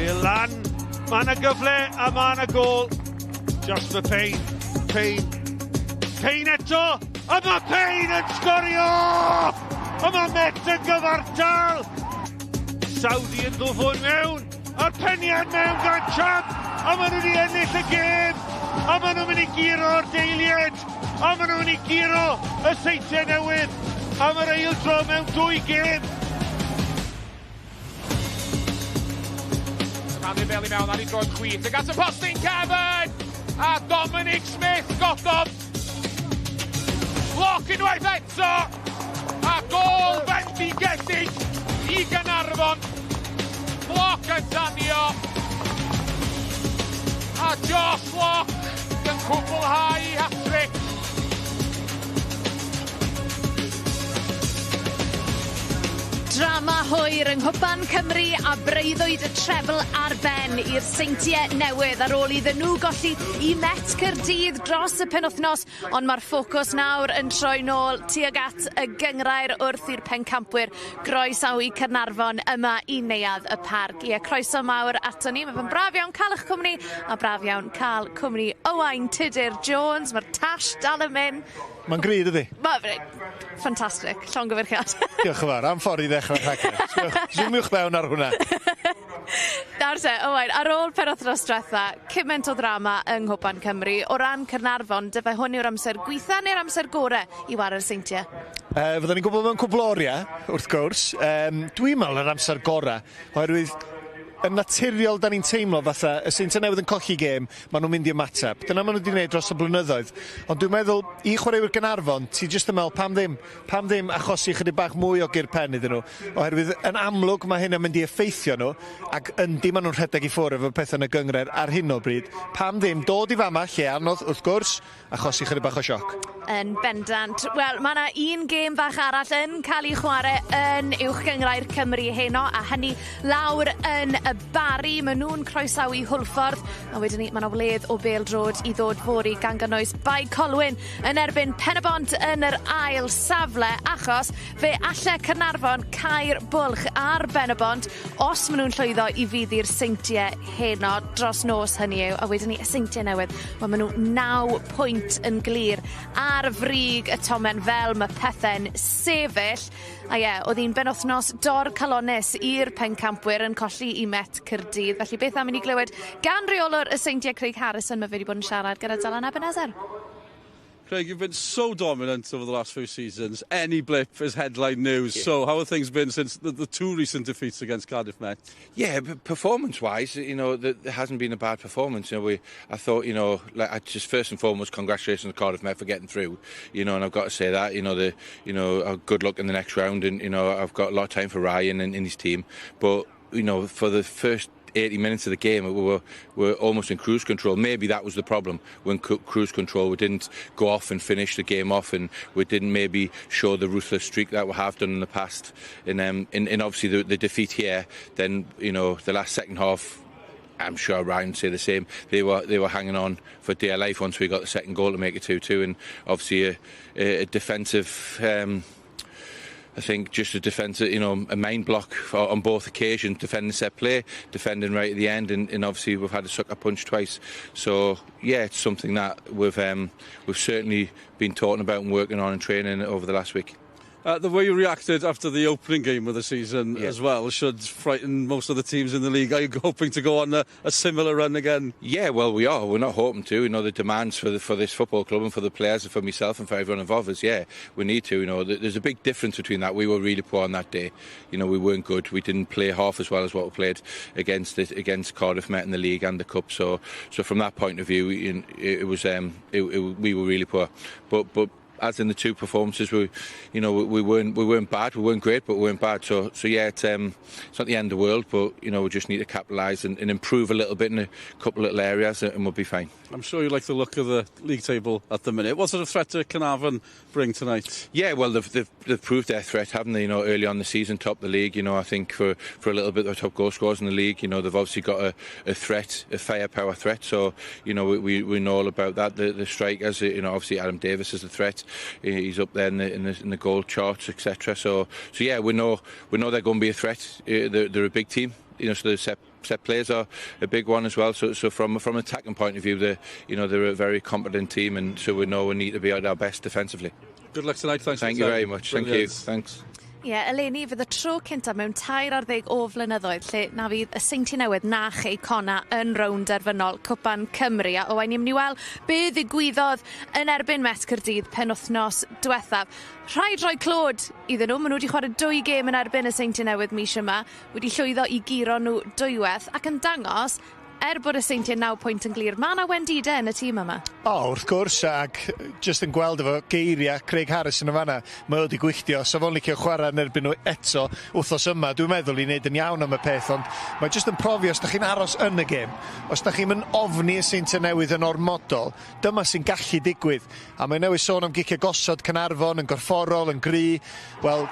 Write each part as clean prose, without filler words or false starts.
Pêl lan, mae yna gyfle a mae yna gol. Just for Payne. Payne eto, a mae Payne yn sgorio! A mae Met yn gyfartal! Saudi yn ddod hwn mewn, a'r peniad mewn gan Champ, a maen nhw wedi ennill y gêm, a maen nhw'n mynd i giro'r deiliad, a maen nhw'n mynd i giro y Seintiau Newydd, a mae'r eildro mewn 2 gêm. Rhannu fel i mewn ar ei droed chwith, ag at y postyn Kevin! A Dominic Smith gododd. Bloc unwaith eto! A gol fendigedig i Chaernarfon. Bloc yn danio. A Josh Locke yn cwblhau hat-trick. Drama hwyr yng Cwpan Cymru a breuddwyd y trebl ar ben i'r Seintiau Newydd ar ôl iddyn nhw golli i Met Caerdydd dros y penwythnos, ond mae'r ffocws nawr yn troi nôl tuag at y gyngrair wrth i'r pencampwyr groesawu Chaernarfon yma i Neuadd y Parc. Ie, croeso mawr ato ni, mae fe'n braf iawn cael eich cwmni a braf iawn cael cwmni Owain Tudur Jones, mae'r tash dal yn mynd. Mae'n grid ydi? Mae'n ffantastig, llongyfarchiad. Diolch yn fawr, am ffordd i ddechrau'r rhaglen. Zoomwch mewn ar hwnna. Nawr te, Owain, ar ôl penwythnos diwetha, cymaint o drama yng Cwpan Cymru, o ran Chaernarfon, dy fe hwn yw'r amser gweitha neu'r amser gorau i ware'r Seintiau? Fyddwn ni'n gwybod mewn cwbloriau, wrth gwrs. Dwi'n meddwl yr amser gorau, oherwydd yn naturiol da ni'n teimlo fatha y Seintiau Newydd yn colli gêm, maen nhw'n mynd i ymateb. Dyna maen nhw wedi gwneud dros y blynyddoedd. Ond dwi'n meddwl, i chwaraewyr Chaernarfon, ti jyst yn meddwl, pam ddim achosi chydig bach mwy o gur pen iddyn nhw. Oherwydd yn amlwg mae hyn yn mynd i effeithio nhw, ac yndi maen nhw'n rhedeg i ffwrdd efo pethau yn y gyngred ar hyn o bryd. Pam ddim dod i fama, lle anodd, wrth gwrs, achosi chydig bach o sioc. Yn bendant. Wel, mae yna un gêm fach arall yn cael ei chwarae yn uwch gyngrair Cymru heno, a hynny lawr yn y Bari. Maen nhw'n croesawu Hwlffordd, a wedyn ni, mae yna wledd o Pêl-droed i ddod fori gan gynnwys Bai Colwyn yn erbyn Pen-y-bont yn yr ail safle, achos fe alle Chaernarfon cael bwlch ar Ben-y-bont os maen nhw'n llwyddo i fuddi'r Seintiau heno dros nos hynny yw, a wedyn ni y Seintiau Newydd. Mae nhw 9 pwynt yn glir ar frig y tomen fel mae pethau'n sefyll. A ie, oedd hi'n benwythnos dor calonus i'r pencampwyr yn colli i Met Caerdydd. Felly beth am i ni glywed gan reolwr y Seintiau Craig Harrison mae fe wedi bod yn siarad gyda Dylan Ebenezer. Craig, you've been so dominant over the last few seasons. Any blip is headline news. Yeah. So how have things been since the 2 recent defeats against Cardiff Met? Yeah, performance-wise, there hasn't been a bad performance. I thought, just first and foremost, congratulations to Cardiff Met for getting through. And I've got to say that, good luck in the next round, and I've got a lot of time for Ryan and his team. But for the first 80 minutes of the game, we were almost in cruise control. Maybe that was the problem. When cruise control, we didn't go off and finish the game off, and we didn't maybe show the ruthless streak that we have done in the past. And obviously the defeat here, then the last second half, I'm sure Ryan would say the same. They were hanging on for dear life once we got the second goal to make it 2-2, and obviously a defensive. I think just a defence, a main block on both occasions, defending set play, defending right at the end, and obviously we've had a sucker punch twice. So yeah, it's something that we've certainly been talking about and working on in training over the last week. The way you reacted after the opening game of the season as well should frighten most of the teams in the league. Are you hoping to go on a similar run again? Yeah, well, we are. We're not hoping to. The demands for this football club and for the players and for myself and for everyone involved is, we need to. There's a big difference between that. We were really poor on that day. We weren't good. We didn't play half as well as what we played against Cardiff Met in the league and the cup. So from that point of view, we were really poor. But as in the 2 performances, we weren't bad, we weren't great, but we weren't bad. So yeah, it's not the end of the world, but we just need to capitalise and improve a little bit in a couple of little areas, and we'll be fine. I'm sure you like the look of the league table at the minute. What sort of threat did Chaernarfon bring tonight? Yeah, well, they've proved their threat, haven't they? Early on the season, top the league. I think for a little bit, they're top goal scorers in the league. They've obviously got a threat, a firepower threat. So we know all about that. The strikers, obviously Adam Davis is a threat. He's up there in the goal charts, etc. So yeah, we know they're going to be a threat. They're a big team. So the set players are a big one as well. So from an attacking point of view, they're a very competent team, and so we know we need to be at our best defensively. Good luck tonight. Thanks. Thank you very much. Thank you. Thanks. Eleni, fydd y tro cyntaf mewn 2 o flynyddoedd lle na fydd y Seintiau Newydd na Chaernarfon yn rownd derfynol Cwpan Cymru. A o wain ni'n mynd i weld be ddigwyddodd yn erbyn Met Caerdydd penwythnos diwethaf. Rhai clod iddyn nhw. Maen nhw wedi chwarae 2 gêm yn erbyn y Seintiau Newydd mis yma, wedi llwyddo i giro nhw dwywaith ac yn dangos bod y Seintiau 9 pwynt yn glir, mae yna wendidau yn y tîm yma. Wrth gwrs, ac just yn gweld efo geiriau Craig Harrison yn fanna, mae wedi gwylltio, so fo'n licio chwarae yn erbyn nhw eto wythnos yma. Dwi'n meddwl i wneud yn iawn am y peth, ond mae just yn profi os da chi'n aros yn y gêm, os da chi'n ofni y Seintiau Newydd yn ormodol, dyma sy'n gallu digwydd. A mae newydd sôn am gicio gosod Caernarfon yn gorfforol, yn gry, wel,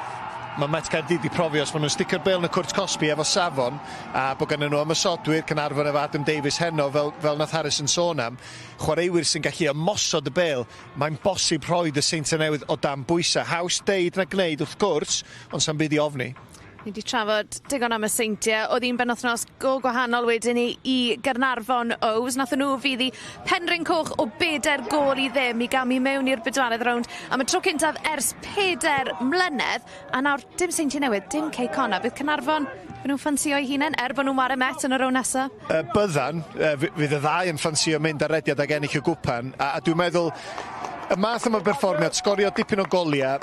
mae Met Caerdydd wedi profi os maen nhw'n sticio'r bêl yn y cwrt Cosby efo safon, a bod gennyn nhw ymysodwyr Caernarfon efo Adam Davies heno fel nath Harrison sôn am, chwaraewyr sy'n gallu ymosod y bêl, mae'n bosib roed y Seintiau Newydd o dan bwysau. Haws deud na gwneud wrth gwrs, ond sa'n byd i ofni. Ni wedi trafod digon am y Seintiau. Oedd hi'n benwythnos go gwahanol wedyn i Caernarfon Ows. Nath nhw fydd i penryn coch o 4 gôl i ddim i gael mi mewn i'r 4edd rownd. Am y tro cyntaf ers 4 mlynedd. A nawr, dim Seintiau Newydd, dim Caernarfon. Bydd Caernarfon, bydd nhw'n ffansio eu hunain bod nhw'n wario Met yn y rown nesaf? Byddan, fydd y ddau yn ffansio mynd ar rediad ag ennill y gwpan. A dwi'n meddwl, y math yma berfformiad, sgorio dipyn o goliau,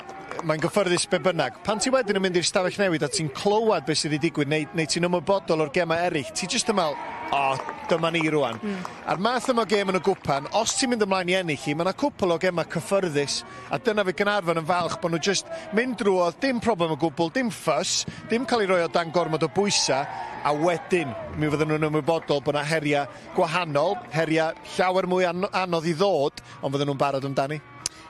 mae'n gyffyrddus be bynnag. Pan ti wedyn yn mynd i'r stafell newid a ti'n clywed beth sydd wedi digwydd, neu ti'n ymwybodol o'r gemau eraill, ti jyst yn meddwl, dyma ni rwan. A'r math yma gem yn y gwpan, os ti'n mynd ymlaen i ennill hi, mae yna cwpl o gemau cyffyrddus, a dyna fe Caernarfon yn falch bod nhw jyst mynd drwodd, dim problem o gwbl, dim ffys, dim cael ei roi o dan gormod o bwysau, a wedyn mi fydden nhw'n ymwybodol bod yna heriau gwahanol, heriau llawer mwy anodd i ddod, ond fydden nhw'n barod amdani.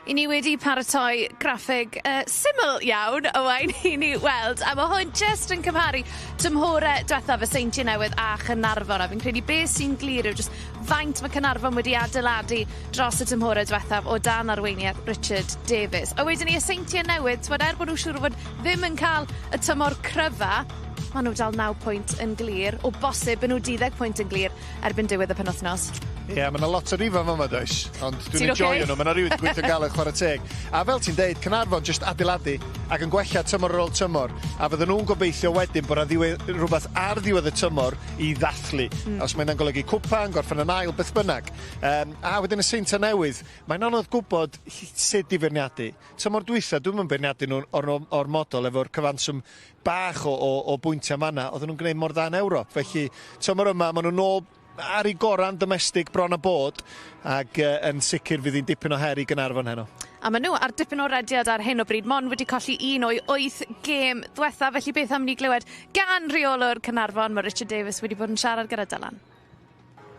I ni wedi paratoi graffig syml iawn o wain i ni weld, a mae hwn just yn cymharu tymhorau diwethaf y Seintiau Newydd a Chaernarfon. A fi'n credu beth sy'n glir yw just faint mae Caernarfon wedi adeiladu dros y tymhorau diwethaf o dan arweiniad Richard Davies. A wedyn ni y Seintiau Newydd, bod nhw'n siŵr fod ddim yn cael y tymor cryfa, maen nhw dal 9 pwynt yn glir, o bosib yn nhw 12 pwynt yn glir erbyn diwedd y penwythnos. Mae yna lot o rifan fyma, does, ond dwi'n enjoyo nhw, mae yna rhywun gweithio galed chwarae teg. A fel ti'n deud, Caernarfon jyst adeiladu ac yn gwella tymor ar ôl tymor, a fydden nhw'n gobeithio wedyn bod yna rhywbeth ar ddiwedd y tymor i ddathlu. Os mae'n golygu cwpan, gorffen yn ail, beth bynnag. A wedyn y Seintiau Newydd, mae'n anodd gwybod sut i feirniadu. Tymor dwytha, dwi'n mynd beirniadu nhw'n o'r model efo'r cyfanswm bach o bwyntiau manna, oedden nhw'n gwneud mor dda yn Ewrop. Felly, tymor yma, maen nhw'n ôl ar ei goran domestig bron a bod, ac yn sicr fydd hi'n dipyn o her i Caernarfon heno. A maen nhw ar dipyn o rediad ar hyn o bryd, mon wedi colli 1 o'i 8 gêm diwethaf, felly beth am ni glywed gan reolwr Caernarfon, mae Richard Davies wedi bod yn siarad gyda Dylan.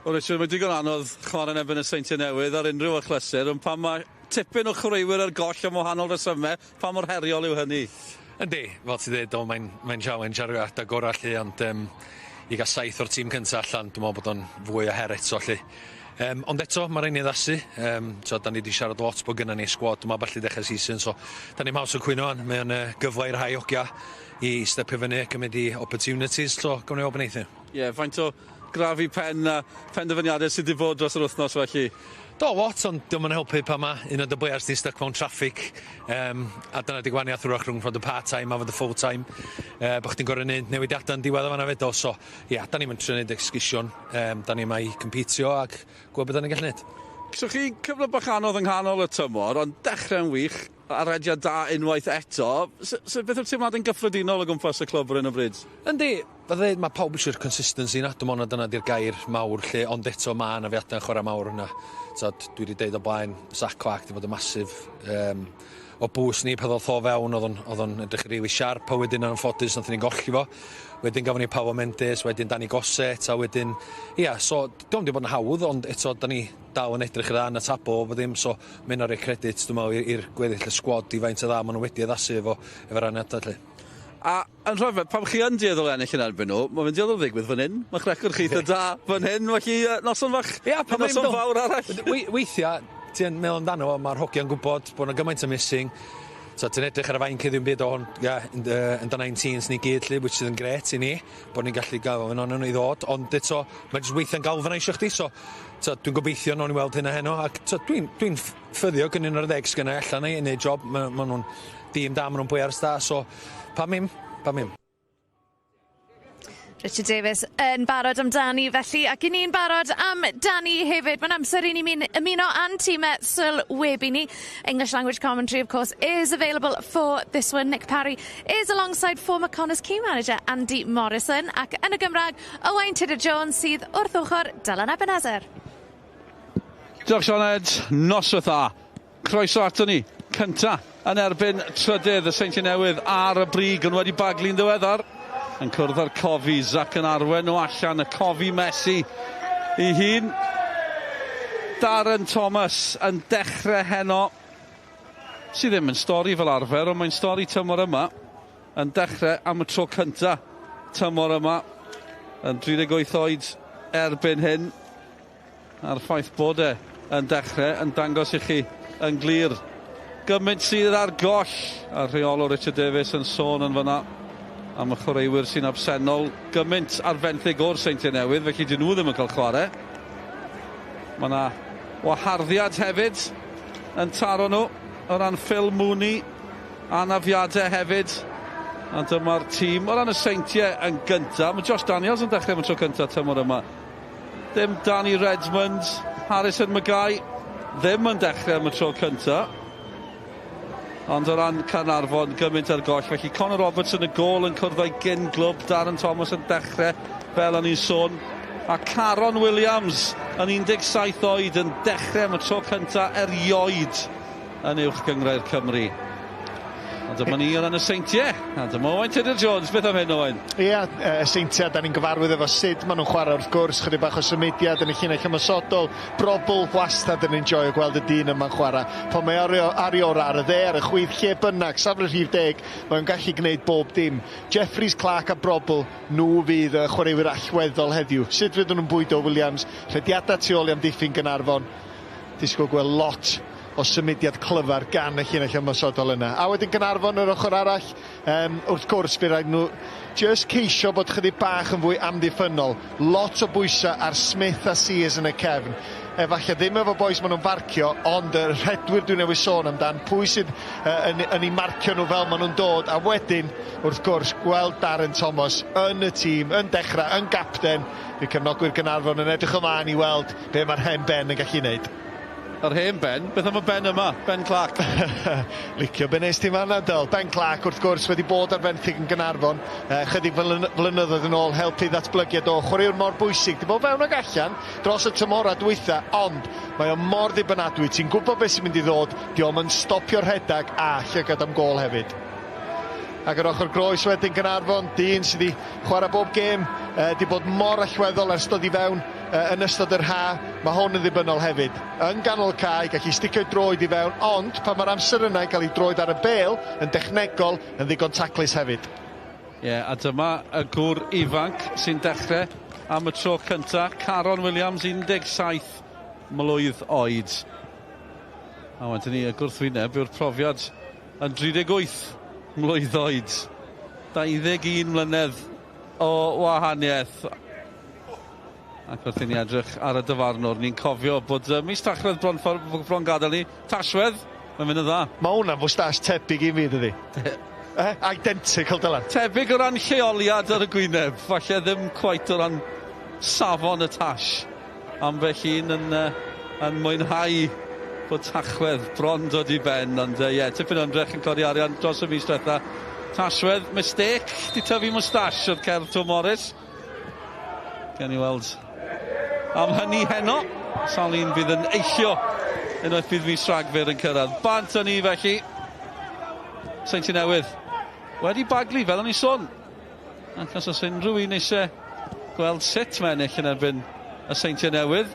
Wel, Richard, mae digon anodd chwarae'n erbyn y Seintiau Newydd ar unrhyw achlysur, ond pan mae tipyn o chwaraewyr ar goll am wahanol resymau, pa mor heriol yw hynny? Yndi, fel ti dweud, mae'n challenge ar y gorau lle, ond i gael 7 o'r tîm cyntaf allan, dwi'n meddwl bod o'n fwy o her eto, lle. Ond eto, mae'r ein i addasu. Da ni wedi siarad lot bod gynna ni sgwad yma falle dechrau season, so da ni'n haws o cwyno an. Mae o'n gyfle i'r rhai ogia i stepio fyny, gymryd i opportunities, so gawn ni o beneithio. Faint o grafu pen a penderfyniadau sydd wedi bod dros yr wythnos felly? Do, lot, ond diolch yn helpu pa ma. Un o dy bwyars di stuck mewn traffic. A dyna di gwaniaeth rhwng fod y part-time a fod y full-time. Bo chdi'n gorau neud newidiadau yn diwedd o fanna fedo. So, da ni'n mynd trwy wneud exgysio. Da ni'n mai competio ac gwybod beth da ni'n gallu neud. So chi cyfle bach anodd yng nghanol y tymor, ond dechrau'n wych, arediad da unwaith eto. So beth yw'r teimladau'n gyffredinol o gwmpas y clwb ar hyn o bryd? Yndi, mae pawb eisiau'r consistency na. Dwi'n meddwl dyna di'r gair mawr lle, ond eto mae anafiadau yn chwarae mawr yna. Dwi wedi deud o blaen, Zach Clark wedi bod yn masif o bws ni, peth oedd o fewn, oedd o'n edrych rili siarp, a wedyn yn ffodus nath ni'n golli fo. Wedyn gafon ni Paolo Mendes, wedyn Danny Gossett, a wedyn, so dwi'n wedi bod yn hawdd, ond eto da ni dal yn edrych yn y tabo, bod ddim, so mynd ar ei credit, dwi'n meddwl, i'r gweddill y sgwad i faint o dda, maen nhw wedi addasu efo'r aniadau, lle. A yn rhyfedd, pam chi yn dieddol ennill yn erbyn nhw, mae'n dieddol ddigwydd fan hyn. Mae'ch record chi da fan hyn, felly noson fach, noson fawr arall. Weithiau, ti'n meddwl amdano, mae'r hogiau'n gwybod bod yna gymaint o missing. So, ti'n edrych ar y fain cyddi'n byd o'n under 19s ni gyd, lle, which sydd yn gret i ni, bod ni'n gallu gael yn o'n i ddod, ond eto, mae'n jyst weithio'n galvanisio chdi, so dwi'n gobeithio nhw'n i weld hynna heno, ac dwi'n ffyddio gen un o'r 10 sgynna allan i wneud job, ma' nhw'n dîm da, ma' nhw'n bwy ar y sta, so pam im. Richard Davies yn barod amdani felly, ac i ni'n barod am Dani hefyd. Mae'n amser i ni ymuno a'n tîmau sylwebu ni. English language commentary, of course, is available for this one. Nick Parry is alongside former Connors key manager Andy Morrison, ac yn y Gymraeg, Owain Tudor-Jones sydd wrth ochr Dylan Ebenezer. Diolch Sioned, noswaith dda. Croeso ato ni, cynta yn erbyn trydydd y Seintiau Newydd ar y brig yn wedi baglu'n ddiweddar. Yn cwrdd â'r cofi, Zac yn arwen o allan, y cofi Messi i hun. Darren Thomas yn dechrau heno, sydd ddim yn stori fel arfer, ond mae'n stori tymor yma, yn dechrau am y tro cynta tymor yma, yn 38 oed erbyn hyn, a'r ffaith bod yn dechrau, yn dangos i chi yn glir. Gymaint sydd ar goll, a rheolwr Richard Davies yn sôn yn fyna am y chwaraewyr sy'n absennol, gymaint ar fenthyg o'r Seintiau Newydd, felly dyn nhw ddim yn cael chwarae. Mae yna waharddiad hefyd yn taro nhw o ran Phil Mooney, anafiadau hefyd, a dyma'r tîm o ran y Seintiau yn gyntaf. Mae Josh Daniels yn dechrau am y tro cyntaf tymor yma. Dim Danny Redmond, Harrison Mackay ddim yn dechrau am y tro cyntaf. Ond o ran Caernarfon, gymaint ar goll. Felly Conor Roberts yn y gôl yn cwrdd o'i gyn-glwb, Darren Thomas yn dechrau fel o'n i'n sôn, a Caron Williams yn 17 oed yn dechrau am y tro cyntaf erioed yn uwch gyngrair Cymru. A dyma ni yn y Seintiau, a dyma Owain Tudor-Jones, beth am hyn, Owain? Ie, y Seintiau, da ni'n gyfarwydd efo sut maen nhw'n chwarae wrth gwrs, chydig bach o symudiad yn y llinell ymosodol, brobl wastad yn enjoy gweld y dyn yma'n chwarae. Pan mae ar ei ora ar y dde, ar y chwydd lle bynnag, safle rhif 10, mae'n gallu gwneud bob dim. Jeffries, Clark a brobl, nhw fydd y chwaraewyr allweddol heddiw. Sut fydd nhw'n bwydo Williams, rhediadau tu ôl i amddiffyn Caernarfon. Disgwyl gweld lot o symudiad clyfar gan y llinell ymosodol yna. A wedyn Caernarfon yr ochr arall, wrth gwrs, bydd rhaid nhw just ceisio bod chydig bach yn fwy amddiffynol. Lot o bwysau ar Smith a Sears yn y cefn. Efallai ddim efo boes maen nhw'n farcio, ond y rhedwyr dwi'n newid sôn amdan, pwy sydd yn ei marcio nhw fel maen nhw'n dod, a wedyn, wrth gwrs, gweld Darren Thomas yn y tîm, yn dechrau, yn gapten. Bydd cefnogwyr Caernarfon yn edrych ymlaen i weld be mae'r hen Ben yn gallu wneud. Yr hen Ben? Beth am y Ben yma? Ben Clark? Licio be nes ti fan adol. Ben Clark, wrth gwrs, wedi bod ar fenthyg yn Caernarfon. Chydig flynyddoedd yn ôl, helpu ddatblygiad o chwaraewr mor bwysig. Di bod fewn ag allan dros y tymora dwytha, ond mae o mor ddibynadwy. Ti'n gwybod beth sy'n mynd i ddod, di o'm yn stopio'r rhedag a llygad am gol hefyd. Ac yr ochr groes wedyn Caernarfon, dyn sydd wedi chwarae bob gêm, di bod mor allweddol ers dod i fewn yn ystod yr ha, mae hwn yn ddibynnol hefyd. Yn ganol cae, gallu sticio'i droed i fewn, ond pan mae'r amser yna i cael ei droed ar y bêl, yn dechnegol, yn ddigon taclus hefyd. Ie, a dyma y gŵr ifanc sy'n dechrau am y tro cyntaf, Caron Williams, 17 mlwydd oed. A wedyn ni y gwrthwyneb yw'r profiad yn 38 mlwydd oed. 21 mlynedd o wahaniaeth. Ac wrth i ni edrych ar y dyfarnwr, ni'n cofio bod mis Tachwedd bron gadael ni. Tachwedd, mae'n mynd yn dda. Mae hwnna'n fwstash tebyg i fi, dydi? Identical, Dylan. Tebyg o ran lleoliad ar y gwyneb, falle ddim cweit o ran safon y tash. Ambell un yn mwynhau bod Tachwedd bron dod i ben, ond tipyn ymdrech yn codi arian dros y mis diwetha. Tachwedd, mistake, di tyfu moustache o'r cerdd Tom Morris. Gen i weld am hynny heno. Sawl un bydd yn eillio unwaith bydd mis Rhagfyr yn cyrraedd. Bant o'n i felly. Seintiau Newydd wedi baglu fel o'n i sôn. Ac os oes unrhyw un eisiau gweld sut mae'n ennill yn erbyn y Seintiau Newydd,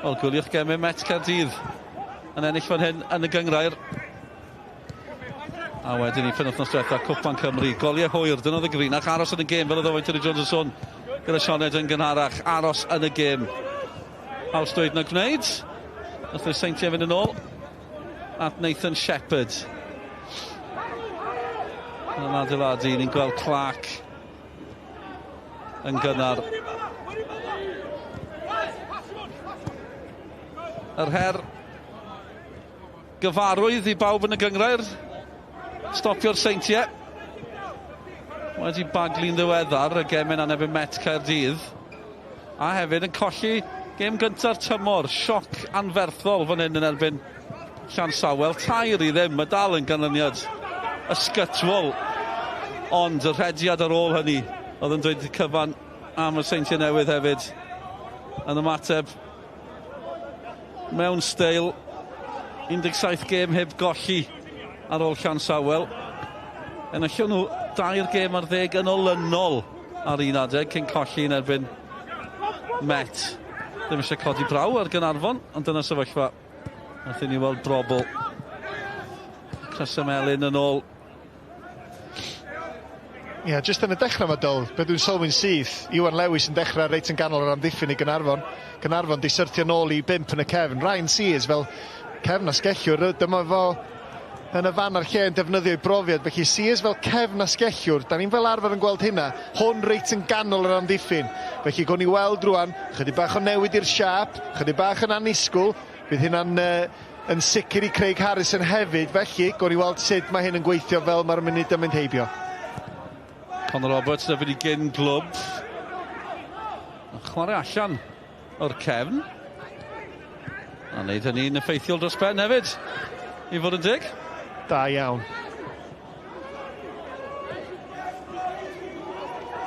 wel, gwliwch gemau Met Caerdydd yn ennill fan hyn yn y gyngrair. A wedyn ni penwythnos diwetha, Cwpan Cymru, goliau hwyr, dyna oedd y grinach, aros yn y gêm fel oedd Owain Tudor-Jones yn sôn, gyda Sioned yn gynharach, aros yn y gêm. Haws dweud na gwneud, nath y Seintiau fynd yn ôl, at Nathan Shepherd. Yn adeiladu, ni'n gweld Clac yn gynnar. Yr her gyfarwydd i bawb yn y gyngrair. Stopio'r Seintiau. Wedi baglu'n ddiweddar y gemyn an erbyn Met Caerdydd. A hefyd yn colli gêm gynta'r tymor. Sioc anferthol fan hyn yn erbyn Llansawel. Tair i ddim, mae dal yn ganlyniad ysgytwol. Ond y rhediad ar ôl hynny oedd yn dweud cyfan am y Seintiau Newydd hefyd. Yn ymateb mewn steil 17 gêm heb golli ar ôl Llansawel. Enillon nhw 2 gêm ar 10 yn olynol ar un adeg cyn colli yn erbyn Met. Ddim eisiau codi braw ar Caernarfon, ond dyna sefyllfa. Nath ni weld brobl. Crysau Melyn yn ôl. Ie, jyst yn y dechrau yma dol, beth dwi'n sylwi'n syth, Iwan Lewis yn dechrau reit yn ganol o'r amddiffyn i Caernarfon. Caernarfon di syrthio nôl i 5 yn y cefn. Ryan Sears fel cefn a sgellwr, dyma fo yn y fan ar lle yn defnyddio'i brofiad. Felly Sears fel cefn a sgellwr, da ni'n fel arfer yn gweld hynna, hwn reit yn ganol o'r amddiffyn. Felly gown ni weld rwan, chydig bach o newid i'r siap, chydig bach yn anisgwl, bydd hynna'n yn sicr i Craig Harrison hefyd. Felly gown ni weld sut mae hyn yn gweithio fel mae'r munud yn mynd heibio. Conor Roberts yn erbyn i gyn glwb. Chwarae allan o'r cefn. A wneud hynny'n effeithiol dros ben hefyd. I fod yn dig. Da iawn.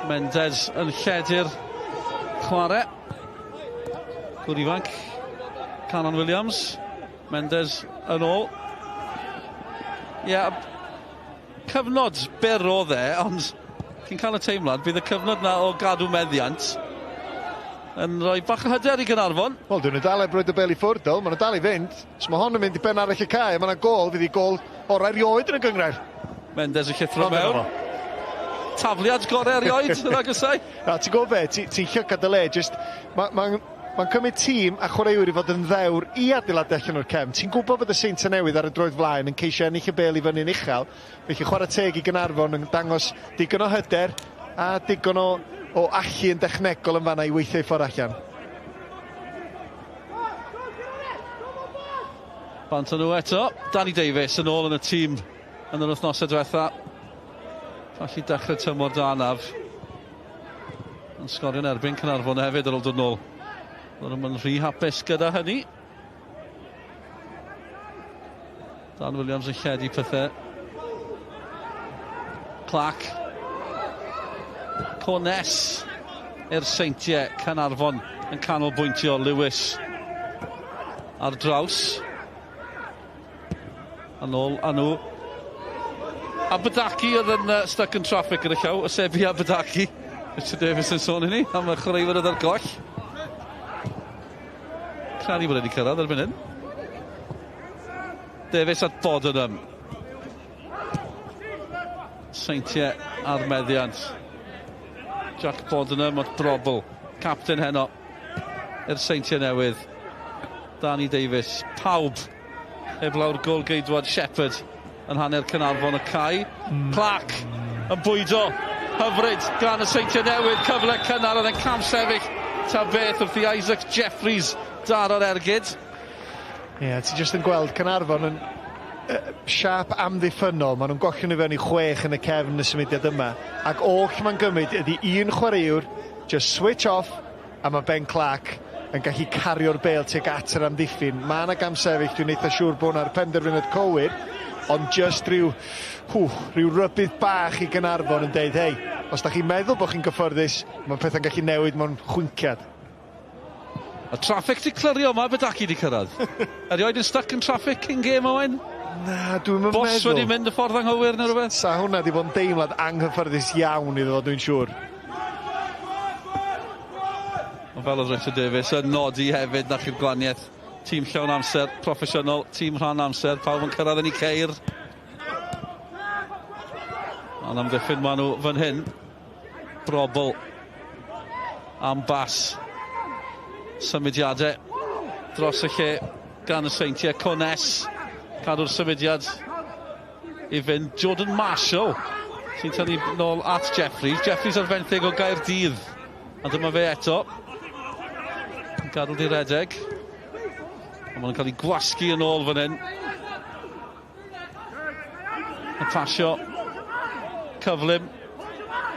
Mendes yn lledu'r chwarae. Gwr ifanc. Canon Williams. Mendes yn ôl. Ie, cyfnod byr oedd ond cyn cael y teimlad, bydd y cyfnod na o gadw meddiant yn rhoi bach o hyder i Caernarfon. Wel, dwi'n dal breuddwyd y bel i ffwrdd, maen nhw dal i fynd. Os mae hon yn mynd i ben arall y cae, mae yna gol, fydd i gol orau erioed yn y gyngrair. Mendes yn llithro mewn. Tafliad gorau erioed yn agosau. Ti'n gwybod be, ti'n llygad y le, just mae'n cymryd tîm a chwaraewyr i fod yn ddewr i adeiladu allan o'r cefn. Ti'n gwybod bod y Seintiau Newydd ar y droed flaen yn ceisio ennill y bel i fyny'n uchel. Felly chwarae teg i Caernarfon yn dangos digon o hyder a digon o allu yn dechnegol yn fanna i weithio i ffordd allan. Bant nhw eto. Danny Davies yn ôl yn y tîm yn yr wythnosau diwetha. Falli dechrau tymor da anaf. Yn sgorio'n erbyn Caernarfon hefyd ar ôl dod nôl. Roedd nhw'n rhy hapus gyda hynny. Dan Williams yn lledu pethau. Clac. Cones i'r Seintiau. Caernarfon yn canolbwyntio. Lewis ar draws. Yn ôl â nhw. Abadaki oedd yn stuck yn traffic yn y llaw. Ysebi Abadaki. Richard Davies yn sôn i ni am y chwaraewyr oedd ar goll. Credu bod wedi cyrraedd erbyn hyn. Davies at Bodenham. Seintiau ar meddiant. Jack Bodenham at brobl. Captain heno i'r Seintiau Newydd. Danny Davies. Pawb heb lawr gol geidwad Shepherd yn hanner Caernarfon y cae. Clac yn bwydo. Hyfryd gan y Seintiau Newydd. Cyfle cynnar oedd yn cam sefyll. Ta beth wrth i Isaac Jeffries dar o'r ergyd. Ie, ti jyst yn gweld Caernarfon yn siap amddiffynol. Maen nhw'n gollwng i fewn i 6 yn y cefn y symudiad yma. Ac oll mae'n gymryd ydy un chwaraewr, just switch off, a mae Ben Clark yn gallu cario'r bel tuag at yr amddiffyn. Mae yna gam sefyll, dwi'n eitha siŵr bod yna'r penderfyniad cywir, ond just rhyw rybydd bach i Caernarfon yn deud, hei, os da chi'n meddwl bod chi'n gyffyrddus, mae pethau'n gallu newid mewn chwynciad. Y traffic di clirio yma, Abadaki di cyrraedd. Erioed yn stuck yn traffic cyn gêm Owen? Na, dwi'n meddwl. Bos wedi mynd y ffordd anghywir neu rhywbeth? Sa hwnna di bod yn deimlad anghyffyrddus iawn iddo, dwi'n siŵr. Fel oedd Richard Davies yn nodi hefyd nach i'r gwaniaeth. Tîm llawn amser, proffesiynol, tîm rhan amser, pawb yn cyrraedd yn ei ceir. Ond am ddiffyn maen nhw fan hyn. Brobl. Am bas. Symudiadau dros y lle gan y Seintiau. Cones cadw'r symudiad i fynd. Jordan Marshall sy'n tynnu nôl at Jeffries. Jeffries ar fenthyg o Gaerdydd. A dyma fe eto. Yn gadw di redeg. A ma'n cael ei gwasgu yn ôl fan hyn. Yn pasio. Cyflym.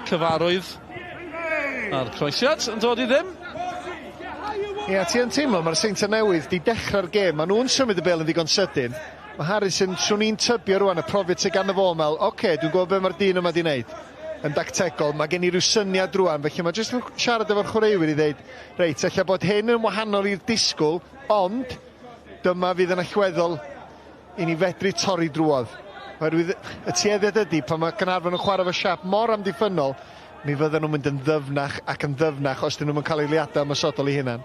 Cyfarwydd. A'r croesiad yn dod i ddim. Ie, ti yn teimlo, mae'r Seintiau Newydd di dechrau'r gêm. Mae nhw'n symud y bel yn ddigon sydyn. Mae Harrison, swn i'n tybio rwan y profiad sy'n gan y fo, mel, oce, dwi'n gwybod be mae'r dyn yma di wneud yn dactegol. Mae gen i ryw syniad rwan, felly mae jyst yn siarad efo'r chwaraewyr i ddeud, reit, eich bod hyn yn wahanol i'r disgwyl, ond dyma fydd yn allweddol i ni fedru torri drwodd. Oherwydd y tueddiad ydy, pan mae Caernarfon yn chwarae fo siap mor amddiffynol, mi fydden nhw'n mynd yn ddyfnach ac yn ddyfnach os dyn nhw'n cael eiliadau ymysodol i hynna.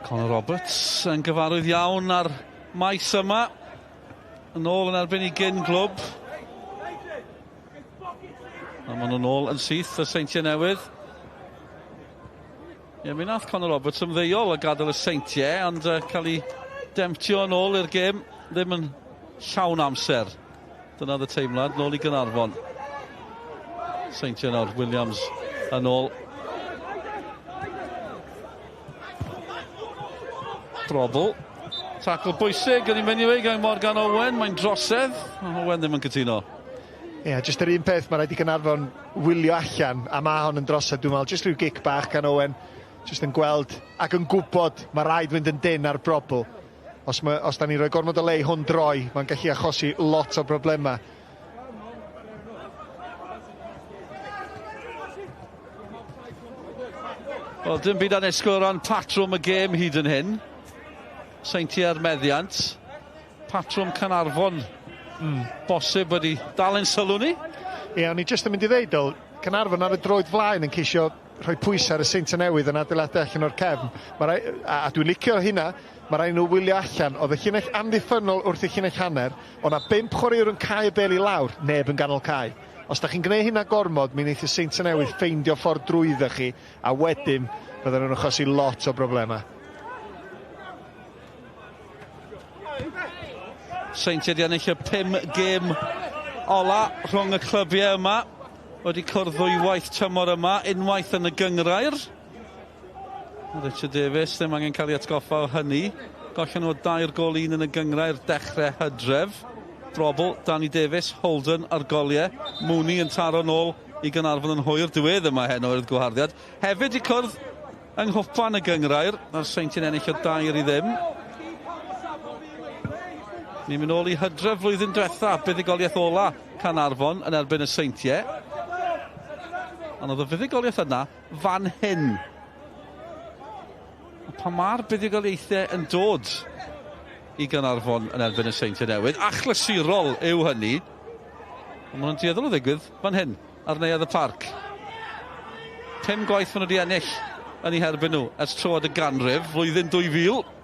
Conor Roberts yn gyfarwydd iawn ar maes yma. Yn ôl yn erbyn i gyn glwb. A maen nhw'n ôl yn syth y Seintiau Newydd. Ie, mi nath Conor Roberts ymddeol a gadael y Seintiau, ond cael ei demtio yn ôl i'r gêm. Ddim yn llawn amser. Dyna y teimlad, nôl i Caernarfon. Seintiau nawr, Williams yn ôl. Trebl. Tackle bwysig yn ei mynd i wei gan Morgan Owen. Mae'n drosedd. Owen ddim yn cytuno. Ie, jyst yr un peth, mae rhaid i Caernarfon wylio allan, a mae hon yn drosedd, dwi'n meddwl, jyst rhyw gic bach gan Owen, jyst yn gweld ac yn gwybod mae rhaid fynd yn dyn ar Trebl. Os da ni'n rhoi gormod o lei hwn droi, mae'n gallu achosi lot o broblemau. Wel, dim byd anesgwyl o ran patrwm y gêm hyd yn hyn. Seintiau ar meddiant. Patrwm Caernarfon. Bosib wedi dal yn sylw ni. Ie, o'n i jyst yn mynd i ddeud, Caernarfon ar y droed flaen yn ceisio rhoi pwysau ar y Seintiau Newydd yn adeiladau allan o'r cefn. A dwi'n licio hynna, mae rhaid nhw wylio allan. Oedd y llinell amddiffynol wrth y llinell hanner, ond na 5 chwaraewr yn cael y bel i lawr, neb yn ganol cae. Os da chi'n gwneud hynna gormod, mi wneith y Seintiau Newydd ffeindio ffordd drwyddo chi, a wedyn bydden nhw'n achosi lot o broblemau. Seintiau di ennill y 5 gêm ola rhwng y clybiau yma. Wedi cwrdd ddwywaith tymor yma, unwaith yn y gyngrair. Richard Davies ddim angen cael ei atgoffa o hynny. Gollen nhw 2 gol 1 yn y gyngrair dechrau Hydref. Trebl, Danny Davies, Holden ar goliau. Mooney yn taro nôl i Caernarfon yn hwyr diwedd yma heno i'r gwaharddiad. Hefyd i cwrdd yng Nghwpan y gyngrair. Na'r Seintiau'n ennill o 2 i ddim. Ni'n mynd ôl i Hydref flwyddyn diwethaf. Buddigoliaeth ola Caernarfon yn erbyn y Seintiau. Ond oedd y buddigoliaeth yna fan hyn. Pa mae'r buddigoliaethau yn dod i Caernarfon yn erbyn y Seintiau Newydd. Achlysurol yw hynny. Ond maen nhw'n dueddol o ddigwydd fan hyn ar Neuadd y Parc. 5 gwaith maen nhw wedi ennill yn ei herbyn nhw ers troed y ganrif, flwyddyn 2000.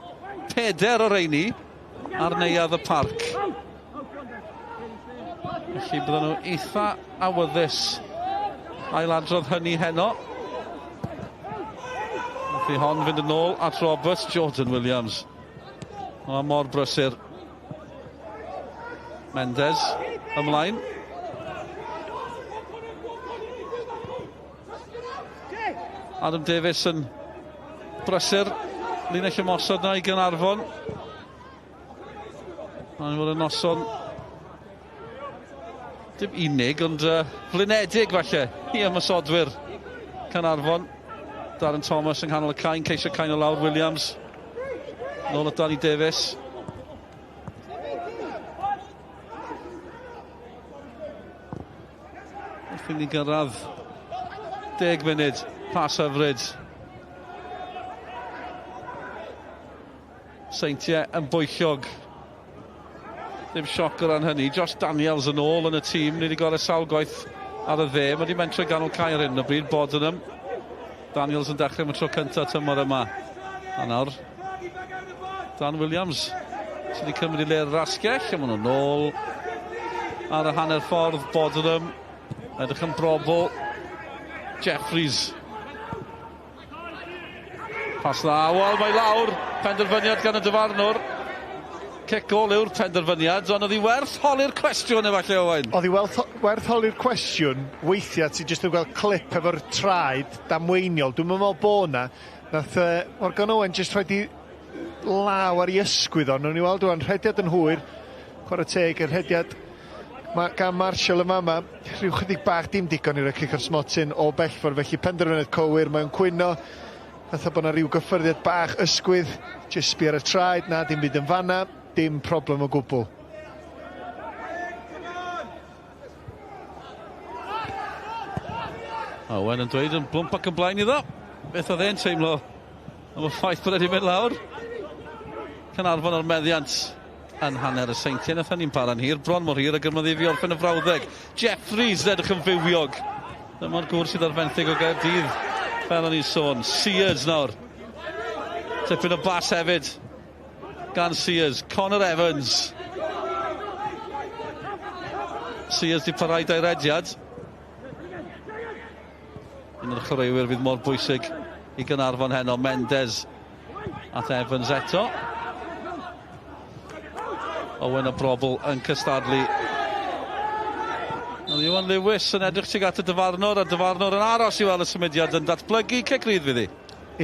4 o reini ar Neuadd y Parc. Felly bydden nhw eitha awyddus ailadrodd hynny heno. Felly hon fynd yn ôl at Roberts, Jordan Williams. O, mor brysur. Mendes ymlaen. Adam Davies yn brysur. Linell ymosod na i Caernarfon. Mae'n fod yn noson dim unig, ond flynedig falle i ymosodwyr Caernarfon. Darren Thomas yng nghanol y cain, ceisio cain o lawr Williams. Nôl at Danny Davies. Wrth i ni gyrraedd 10 munud pas hyfryd. Seintiau yn bwyllog. Ddim sioc o ran hynny. Josh Daniels yn ôl yn y tîm. Ni wedi gorau sawl gwaith ar y dde. Mae wedi mentro ganol cae ar hyn o bryd. Bodenham. Daniels yn dechrau am y tro cyntaf tymor yma. A nawr Dan Williams sydd wedi cymryd i le'r rasgell. A maen nhw'n ôl ar y hanner ffordd. Bodenham edrych yn brobl. Jeffries. Pas dda, wel, mae lawr. Penderfyniad gan y dyfarnwr. Cic gol yw'r penderfyniad, ond oedd hi werth holi'r cwestiwn efallai Owain. Oedd hi werth holi'r cwestiwn, weithiau ti jyst yn gweld clip efo'r traed damweiniol. Dwi'n meddwl bod na, nath Morgan Owen jyst rhaid i law ar ei ysgwydd o'n. Nw'n i weld dwi'n rhediad yn hwyr, chwarae teg, yr rhediad gan Marshall yma, rhyw chydig bach dim digon i'r cic o'r smotyn o bellfor, felly penderfyniad cywir, mae'n cwyno. Fatha bod yna rhyw gyffyrddiad bach ysgwydd, jyst sbi ar y traed, na dim byd yn fanna, dim problem o gwbl. Owen yn dweud yn blwmp ac yn blaen iddo. Beth oedd e'n teimlo am y ffaith bod wedi mynd lawr. Caernarfon o'r meddiant yn hanner y Seintiau, nath ni'n para'n hir, bron mor hir, ac yn meddi fi orffen y frawddeg. Jeffries edrych yn fywiog. Dyma'r gwr sydd ar fenthyg o Gaerdydd, fel o'n i'n sôn. Sears nawr. Tipyn o bas hefyd gan Sears. Connor Evans. Sears di parhau da'i rediad. Un o'r chwaraewyr fydd mor bwysig i Caernarfon heno. Mendes at Evans eto. Owen o brobl yn cystadlu. Iwan Lewis yn edrych tuag at y dyfarnwr, a dyfarnwr yn aros i weld y symudiad yn datblygu cegrydd fydd hi.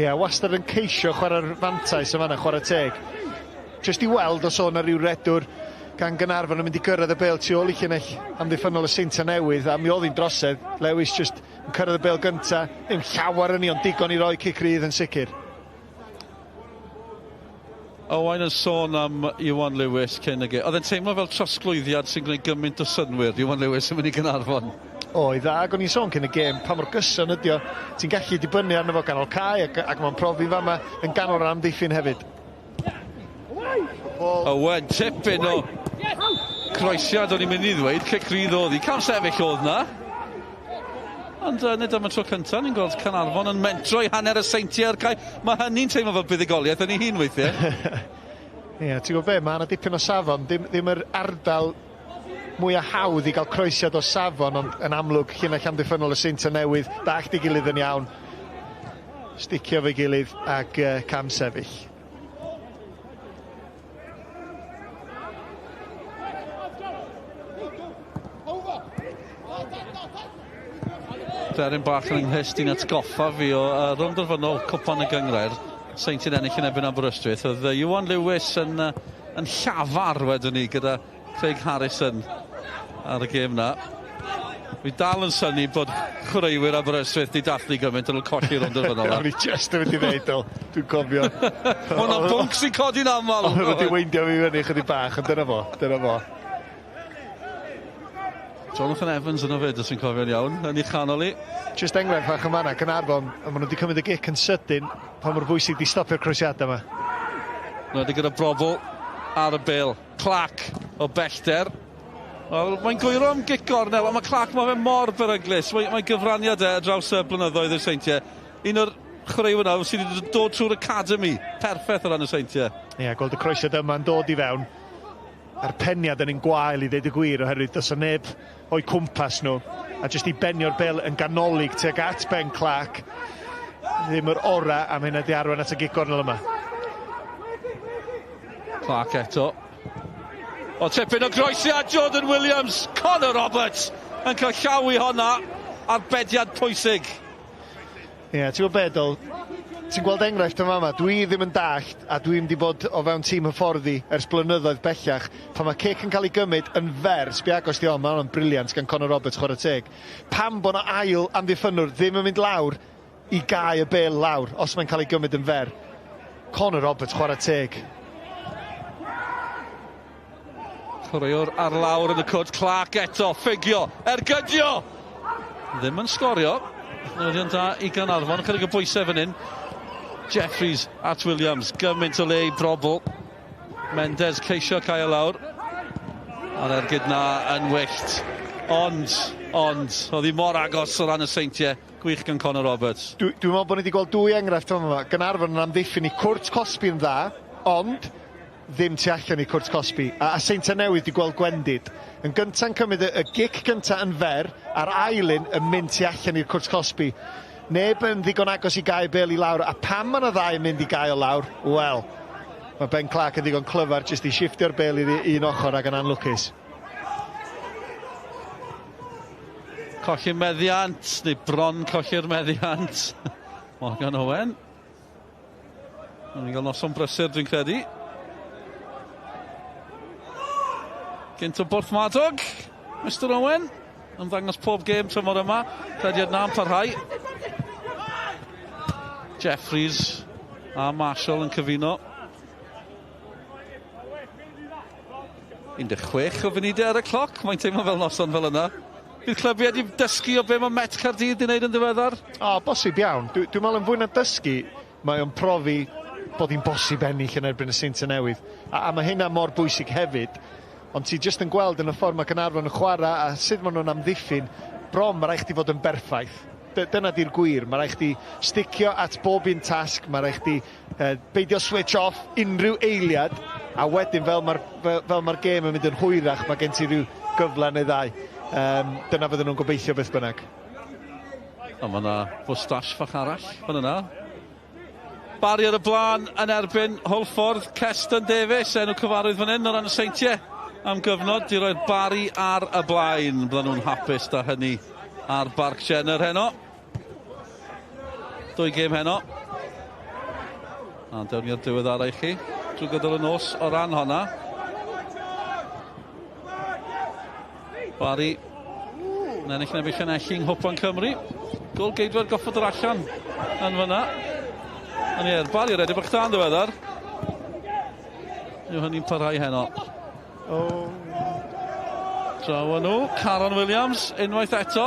Ie, wastad yn ceisio chwarae'r fantais yma na, chwarae teg. Just i weld os o'na ryw redwr gan Caernarfon yn mynd i gyrraedd y bêl tu ôl i llinell amddiffynol y Seintiau Newydd, a mi oedd hi'n drosedd. Lewis just yn cyrraedd y bêl gynta, ddim llawer yn ni, ond digon i roi cegrydd yn sicr. Owain yn sôn am Iwan Lewis cyn y gêm. Oedd e'n teimlo fel trosglwyddiad sy'n gwneud gymaint o synwyr, Iwan Lewis yn mynd i Caernarfon. Oedd, ac o'n i'n sôn cyn y gêm, pa mor gyson ydi o. Ti'n gallu dibynnu arno fo ganol cae, ac mae'n profi fama yn ganol yr amddiffyn hefyd. Owen, tipyn o croesiad o'n i'n mynd i ddweud, cegrydd oedd hi, cam sefyll oedd na. Ond nid am y tro cyntaf, ni'n gweld Caernarfon yn mentro i hanner y Seintiau ar cae. Mae hynny'n teimlo fel buddigoliaeth yn ei hun weithiau. Ie, ti'n gwybod be, mae yna dipyn o safon, ddim yr ardal mwy o hawdd i gael croesiad o safon, ond yn amlwg llinell amddiffynol y Seintiau Newydd, dallt ei gilydd yn iawn, sticio fe gilydd ac cam sefyll. Deryn bach yn ynghysd i'n atgoffa fi o rhwng derfynol Cwpan y Gyngrair, Seintiau'n ennill yn ebyn Aberystwyth. Oedd Iwan Lewis yn llafar wedyn ni gyda Craig Harrison ar y gêm na. Fi dal yn syni bod chwaraewyr Aberystwyth di dathlu gymaint yn colli rhwng derfynol. O'n i just yn mynd i ddeud o, dwi'n cofio. Hwna bwnc sy'n codi'n aml. O'n wedi weindio fi fyny chydig bach, ond dyna fo. Jonathan Evans yn o fyd, os fi'n cofio'n iawn, yn ei chanol i. Just enghraifft fach yn fanna, Caernarfon, a maen nhw wedi cymryd y gic yn sydyn, pa mor bwysig di stopio'r croesiadau yma. Nhw wedi gyda brobl ar y bêl. Clac o bellter. Wel, mae'n gwyro am gic gornel, ond mae Clac mae fe mor beryglus. Mae'n gyfraniad draws y blynyddoedd y Seintiau. Un o'r chwaraewyr nawr sydd wedi dod trwy'r academi. Perffaith o ran y Seintiau. Ie, gweld y croesiad yma'n dod i fewn. A'r peniad yn un gwael i ddeud y gwir, oherwydd dos o neb o'i cwmpas nhw, a jyst i benio'r bêl yn ganolig tuag at Ben Clac. Ddim yr ora am hynna di arwain at y gic gornel yma. Clac eto. O tipyn o groesiad Jordan Williams. Connor Roberts yn cael llaw i honna ar bediad pwysig. Ie, ti'n gwybod bedol, ti'n gweld enghraifft yma yma, dwi ddim yn dallt, a dwi'n di bod o fewn tîm hyfforddi ers blynyddoedd bellach, pan mae cic yn cael ei gymryd yn fer, sbi agos di o'n, mae'n briliant gan Connor Roberts chwarae teg. Pam bod 'na ail amddiffynnwr ddim yn mynd lawr i gau y bêl lawr, os mae'n cael ei gymryd yn fer. Connor Roberts chwarae teg. Chwaraewr ar lawr yn y cwrt, Clac eto, ffigio, ergydio! Ddim yn sgorio. Nodion da i Caernarfon, chydig o bwysau fan hyn. Jeffries at Williams, gymaint o le i brobl. Mendes ceisio cael lawr. A'r ergyd na yn wyllt. Ond, oedd hi mor agos o ran y Seintiau. Gwych gan Connor Roberts. Dwi'n meddwl bod ni wedi gweld dwy enghraifft yma. Caernarfon yn amddiffyn i cwrt Cosby yn dda, ond ddim tu allan i cwrt Cosby. A Seintiau Newydd wedi gweld gwendid. Yn gynta'n cymryd y gic gynta yn fer, a'r ailyn yn mynd tu allan i'r cwrt Cosby. Neb yn ddigon agos i gau bêl i lawr, a pam ma'n y ddau yn mynd i gau o lawr? Wel, Mae Ben Clark yn ddigon clyfar jyst i shiftio'r bel i'r un ochr ac yn anlwcus. Colli meddiant, neu bron colli'r meddiant. Morgan Owen. Ni'n cael noson brysur, dwi'n credu. Gynt o Borthmadog, Mr Owen. Yn ddangos pob gêm tymor yma. Crediad na'n parhau. Jeffries a Marshall yn cyfuno. 16 o funudau ar y cloc. Mae'n teimlo fel noson fel yna. Bydd clybiau wedi dysgu o be mae Met Caerdydd wedi wneud yn ddiweddar? Bosib iawn. Dwi'n meddwl yn fwy na dysgu, mae o'n profi bod hi'n bosib ennill yn erbyn y Seintiau Newydd. A mae hynna mor bwysig hefyd. Ond ti jyst yn gweld yn y ffordd mae Caernarfon yn chwarae a sut maen nhw'n amddiffyn, bron mae rhaid chdi fod yn berffaith. Dyna di'r gwir. Mae rhaid chdi sticio at bob un tasg, mae rhaid chdi beidio switch off unrhyw eiliad, a wedyn fel mae'r gêm yn mynd yn hwyrach, mae gen ti rhyw gyfle neu ddau. Dyna fydden nhw'n gobeithio beth bynnag. Mae yna fwstash fach arall, fan yna. Bari ar y blaen yn erbyn Holffordd, Ceston Davies, enw cyfarwydd fan hyn o ran y Seintiau am gyfnod. Di roi'r Bari ar y blaen. Bydden nhw'n hapus da hynny ar Parc Wener heno. 2 gêm heno. A dewn ni'r diwedd i chi drwy gydol y nos o ran honna. Bari yn ennill nebu Llanelli yng Cwpan Cymru. Gol geidwad goffod yr allan yn fyna. Bari yr edrych da'n ddiweddar. Yw hynny'n parhau heno. Draw nhw, Caron Williams, unwaith eto.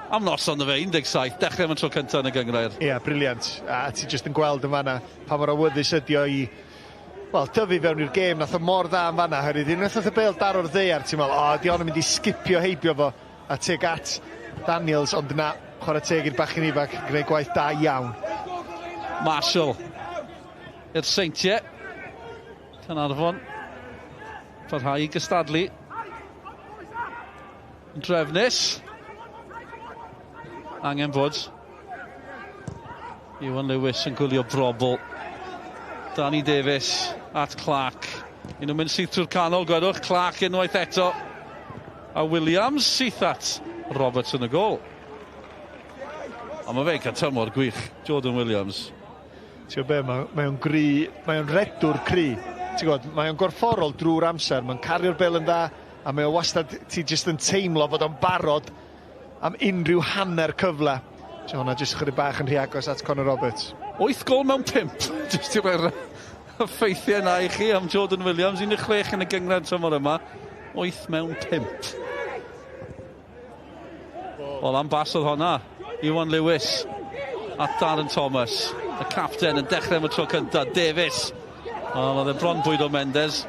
Am noson y fe, 17, dechrau am y tro cyntaf yn y gyngrair. Briliant. A ti jyst yn gweld yn fanna pa mor awyddus ydi o i dyfu fewn i'r gêm. Nath o mor dda yn fanna, hyrwyd. Nath o bel daro'r ddeiar, ti'n meddwl, di o'n mynd i sgipio heibio fo a teg at Daniels, ond na, chwarae teg i'r bachgen ifanc, gwneud gwaith da iawn. Marshall i'r Seintiau. Caernarfon parhau i gystadlu. Drefnus. Angen bod. Iwan Lewis yn gwylio brobl. Danny Davies at Clark. Un nhw'n mynd syth trwy'r canol, gwedwch. Clark unwaith eto. A Williams syth at Roberts yn y gol. A mae fe'n cael tymor gwych, Jordan Williams. Ti'n be, mae o'n gry, mae o'n redwr cry. Ti'n gwybod, mae o'n gorfforol drwy'r amser, mae'n cario'r bel yn dda, a mae o wastad, ti jyst yn teimlo fod o'n barod am unrhyw hanner cyfle. Ti'n hwnna jyst chydig bach yn rhy agos at Conor Roberts. 8 gol mewn 5. Jyst i roi'r ffeithiau yna i chi am Jordan Williams. 16 yn y gyngred tymor yma. 8 mewn 5. Wel, am bas oedd honna. Iwan Lewis at Darren Thomas. Y capten yn dechrau am y tro cyntaf. Davies. Oedd e bron bwyd o Mendes.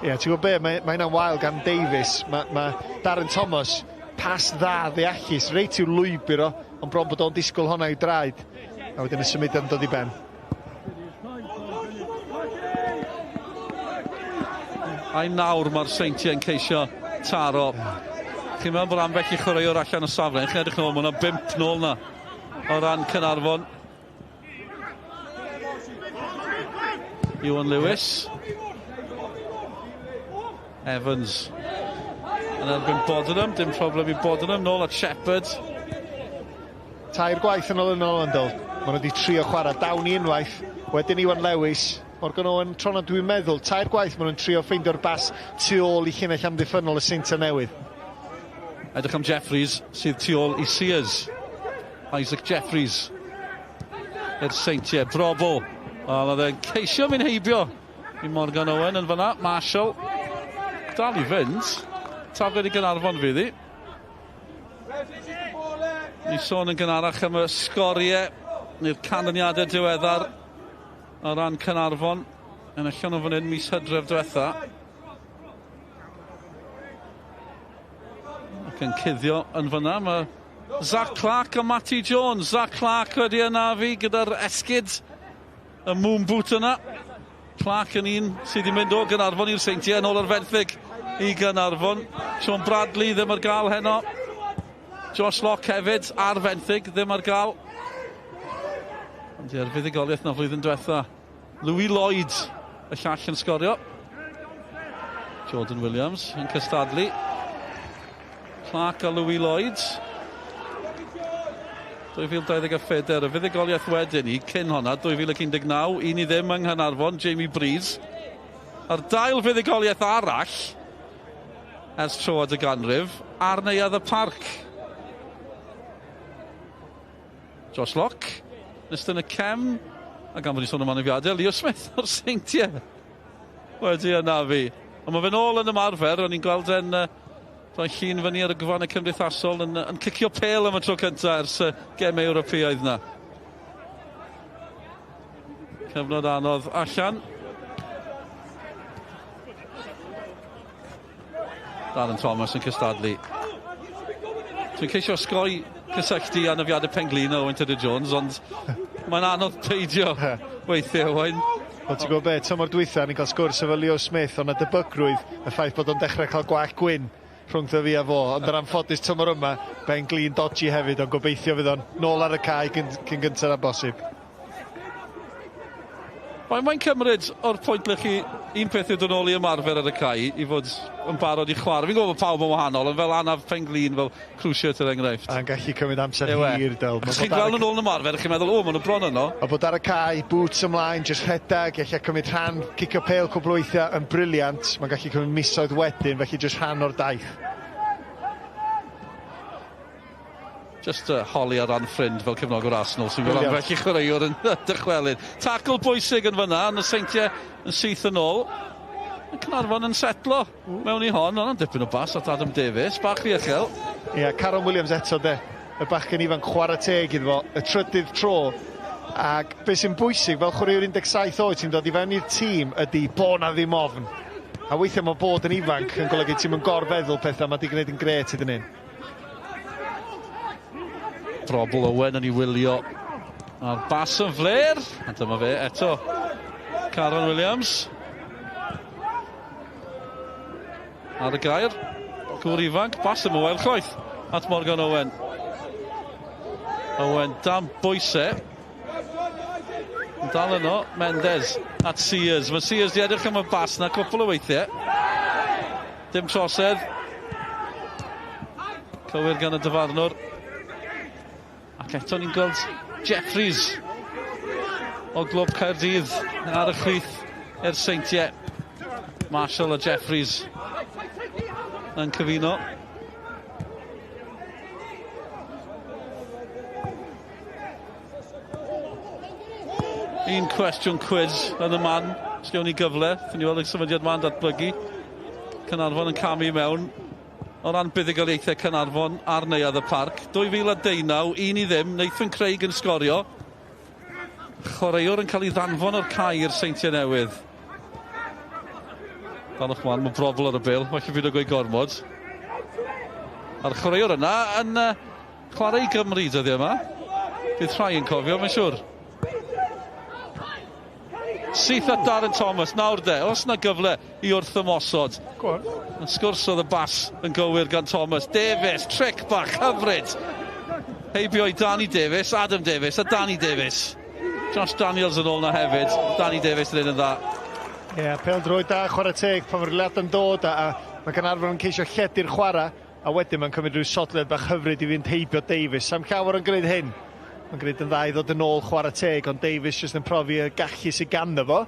Ti'n gwybod be, mae hynna'n wael gan Davies. Mae Darren Thomas pas dda ddeallus, reit i'w lwybr o, ond bron bod o'n disgwyl honna i'w draed. A wedyn y symud yn dod i ben. A'i nawr mae'r Seintiau yn ceisio taro. Chi'n meddwl bod ambell i chwaraewr allan o safle. Chi'n edrych nôl, mae yna 5 nôl na o ran Caernarfon. Iwan Lewis. Evans. Yn erbyn Bodenham, dim problem i Bodenham, nôl at Shepherd. Tair gwaith yn ôl yn dod. Maen nhw wedi trio chwarae dawn i unwaith. Wedyn Iwan Lewis. Morgan Owen, trona dwi'n meddwl, tair gwaith maen nhw'n trio ffeindio'r bas tu ôl i llinell amddiffynol y Seintiau Newydd. Edrych am Jeffries sydd tu ôl i Sears. Isaac Jeffries. I'r Seintiau, brobl. Oedd e'n ceisio mynd heibio i Morgan Owen yn fanna. Marshall. Dal i fynd. Tafod i Caernarfon fydd i. Ni sôn yn gynharach am y sgoriau neu'r canlyniadau diweddar o ran Caernarfon yn allan o fan hyn mis Hydref diwetha. Ac yn cuddio yn fyna mae Zach Clark a Matty Jones. Zach Clark wedi ynafu gyda'r esgyd y moon boot yna. Clark yn un sydd wedi mynd o Caernarfon i'r Seintiau yn ôl ar fenthyg i Caernarfon. Sean Bradley ddim ar gael heno. Josh Locke hefyd ar fenthyg ddim ar gael. Ond i'r fuddugoliaeth na flwyddyn diwetha. Louis Lloyd y llall yn sgorio. Jordan Williams yn cystadlu. Clark a Louis Lloyd. 2024, y fuddugoliaeth wedyn ni, cyn honna, 2019, un i ddim yng Chaernarfon, Jamie Breeze. A'r dail fuddugoliaeth arall, ers troad y ganrif, ar Neuadd y Parc. Josh Locke, Nyston y Cem, a gan fod ni sôn am anafiadau, Leo Smith o'r Seintiau. Wedi yna fi. Ond mae fe'n ôl yn ymarfer, o'n i'n gweld yn rhoi llun fyny ar y gyfannau cymdeithasol yn cicio pêl am y tro cyntaf ers gemau Ewropeaidd na. Cyfnod anodd allan. Darren Thomas yn cystadlu. Dwi'n ceisio osgoi cysylltu anafiadau Penglin o Owen Tudur-Jones, ond mae'n anodd peidio weithio Owen. Wel, ti'n gwybod beth, tymor diwethaf, ni'n cael sgwrs efo Leo Smith, ond y dybygrwydd, y ffaith bod o'n dechrau cael gwach gwyn rhwngddo fi a fo, ond yr anffodus tymor yma, Ben Glin dodgy hefyd, ond gobeithio fydd o'n nôl ar y cae cyn gyntaf a bosib. Mae'n cymryd o'r pwynt lle chi un peth yw dod nôl i ymarfer ar y cae i fod yn barod i chwarae. Fi'n gwybod bod pawb yn wahanol, ond fel anaf Penglin, fel Cruciate er enghraifft. A'n gallu cymryd amser hir, Del. Chi'n gweld yn ôl yn ymarfer, chi'n meddwl, maen nhw'n bron yno. A bod ar y cae, boots ymlaen, jyst rhedag, gallu cymryd rhan, cicio pêl cwbl weithiau yn briliant. Mae'n gallu cymryd misoedd wedyn, felly jyst rhan o'r daith. Just holi ar ran ffrind fel cefnogwr Arsenal sy'n gweld am felly chwaraewr yn dychwelyd. Tackle bwysig yn fyna, yn y Seintiau yn syth yn ôl. Caernarfon yn setlo mewn i hon, ond dipyn o bas at Adam Davies, bach i uchel. Ie, Caron Williams eto de, y bachgen ifan chwarae teg iddo fo, y trydydd tro. Ac beth sy'n bwysig, fel chwaraewr 17 oed sy'n dod i fewn i'r tîm, ydy bod na ddim ofn. A weithiau mae bod yn ifanc yn golygu ti'n mynd gorfeddwl pethau, mae di gwneud yn gret iddyn hyn. Probl Owen yn ei wylio a'r bas yn fler, a dyma fe eto Caron Williams ar y gair, gŵr ifanc, bas yn mwyl chwaith at Morgan Owen. Owen dan bwysau, dal yno Mendes at Sears. Mae Sears di edrych am y bas na cwpl o weithiau, dim trosedd, cywir gan y dyfarnwr. Ac eto ni'n gweld Jeffries o glwb Caerdydd ar y chwith i'r Seintiau. Marshall a Jeffries yn cyfuno. Un cwestiwn quiz yn y man, sgewn ni gyfle, ffyn ni weld y sefydiad ma'n datblygu. Caernarfon yn camu mewn. O ran buddugoliaethau Caernarfon ar Neuadd y Parc. 2019, un i ddim, Nathan Craig yn sgorio. Chwaraewr yn cael ei ddanfon o'r cae i'r Seintiau Newydd. Dalwch man, mae'n brobl ar y bil, mae'n fydd o gweud gormod. A'r chwaraewr yna yn chwarae Gymru dyddi yma. Bydd rhai yn cofio, mae'n siwr. Syth at Darren Thomas, nawr de, os na gyfle i wrth ymosod. Yn sgwrs oedd y bas yn gywir gan Thomas. Davies, tric bach, hyfryd. Heibio i Danny Davies, Adam Davies a Danny Davies. Josh Daniels yn ôl na hefyd, Danny Davies yn un yn dda. Ie, pêl-droed da, chwarae teg, pan mae'r lead yn dod, a mae Caernarfon yn ceisio lledu'r chwarae, a wedyn mae'n cymryd rhyw sodled bach hyfryd i fynd heibio Davies. Sam llawer yn gwneud hyn. Mae'n gwneud yn dda i ddod yn ôl chwarae teg, ond Davies jyst yn profi y gallu sy'n ganddo fo.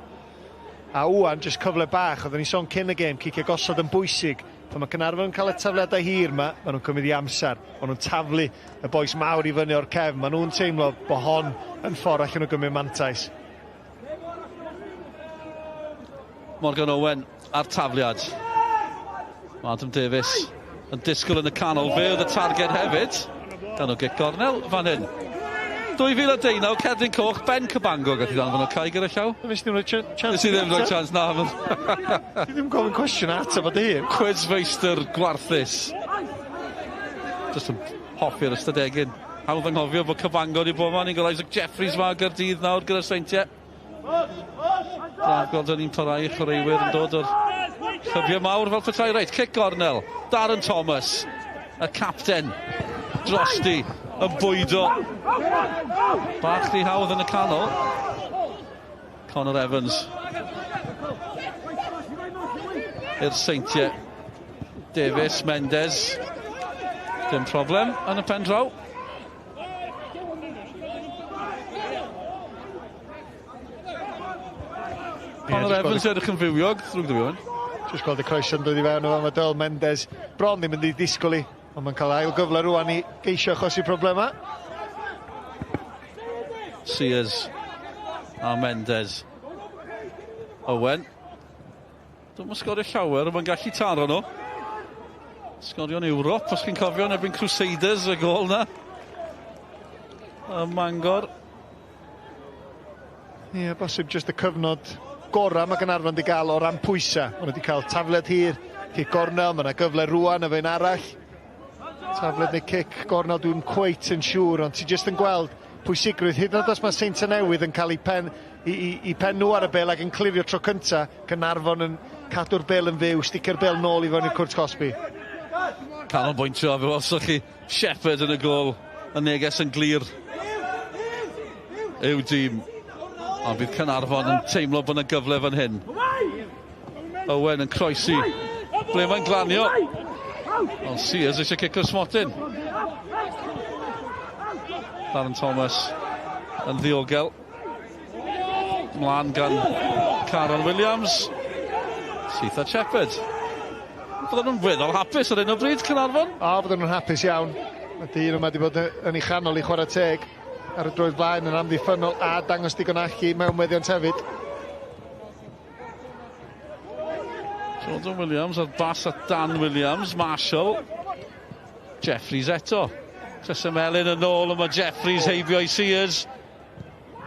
A wwan, jyst cyfle bach, oedden ni sôn cyn y gêm, cicio gosod yn bwysig. Pan mae Caernarfon yn cael y tafliadau hir yma, maen nhw'n cymryd i amser. Maen nhw'n taflu y boes mawr i fyny o'r cefn. Maen nhw'n teimlo bod hon yn ffordd allan nhw gymryd mantais. Morgan Owen ar tafliad. Adam Davies yn disgwyl yn y canol. Fe oedd y targed hefyd. Gan o gic gornel fan hyn. 2019, Cerdyn Coch, Ben Cabango gath i ddanfon o cae gyda llaw. Nes ddim rhoi chance. Nes i ddim rhoi chance, na. Ti ddim gofyn cwestiwn ata fod hyn. Quiz-feistr gwarthus. Just yn hoffi'r ystadegyn. Hawdd anghofio bod Cabango di bod man. Ni'n gael Isaac Jeffries ma Gaerdydd nawr gyda'r Seintiau. Braf gweld yn un parau chwaraewyr yn dod o'r llyfio mawr fel petai reit. Cic gornel. Darren Thomas, y capten. Drosti. Yn bwydo. Bach di hawdd yn y canol. Connor Evans i'r Seintiau. Davies, Mendes. Dim problem yn y pen draw. Conor Evans edrych yn fywiog, ddrwg ddiwion. Just gweld y croeso yn dod i fewn o fan Dyl Mendes. Bron ddim yn di disgwyl i, ond mae'n cael ail gyfle rwan i geisio achosi problema. Sears a Mendes. Owen. Dwi'n sgorio llawer, ond mae'n gallu taro nhw. Sgorio'n Ewrop, os chi'n cofio, erbyn Crusaders y gol na. Y Mangor. Ie, bosib just y cyfnod gorau mae Caernarfon wedi cael o ran pwysa. Maen nhw wedi cael tafled hir, cic gornel, mae yna gyfle rwan y fe'n arall. Tafled neu cic gornel, dwi'n cweit yn siŵr, ond ti jyst yn gweld pwysigrwydd. Hyd yn oed os mae Seintiau Newydd yn cael ei pen nhw ar y bel ac yn clirio tro cynta, Caernarfon yn cadw'r bel yn fyw, sticio'r bel nôl i fewn i'r cwrt Cosby. Canolbwyntio a fe oswch chi Shepherd yn y gol, y neges yn glir. Yw dîm. A bydd Caernarfon yn teimlo bod yna gyfle fan hyn. Owen yn croesi. Ble mae'n glanio? Ond Sears eisiau cico'r smotyn. Darren Thomas yn ddiogel. Mlaen gan Caron Williams. Syth a Shepherd. Fydden nhw'n weddol hapus ar un o bryd, Caernarfon? O, fydden nhw'n hapus iawn. Mae dyn yma wedi bod yn ei chanol i chwarae teg ar y droed blaen yn amddiffynol a dangos digon allu mewn meddiant hefyd. Jordan Williams ar bas at Dan Williams, Marshall. Jeffries eto. Melin yn ôl, ond mae Jeffries heibio i Sears.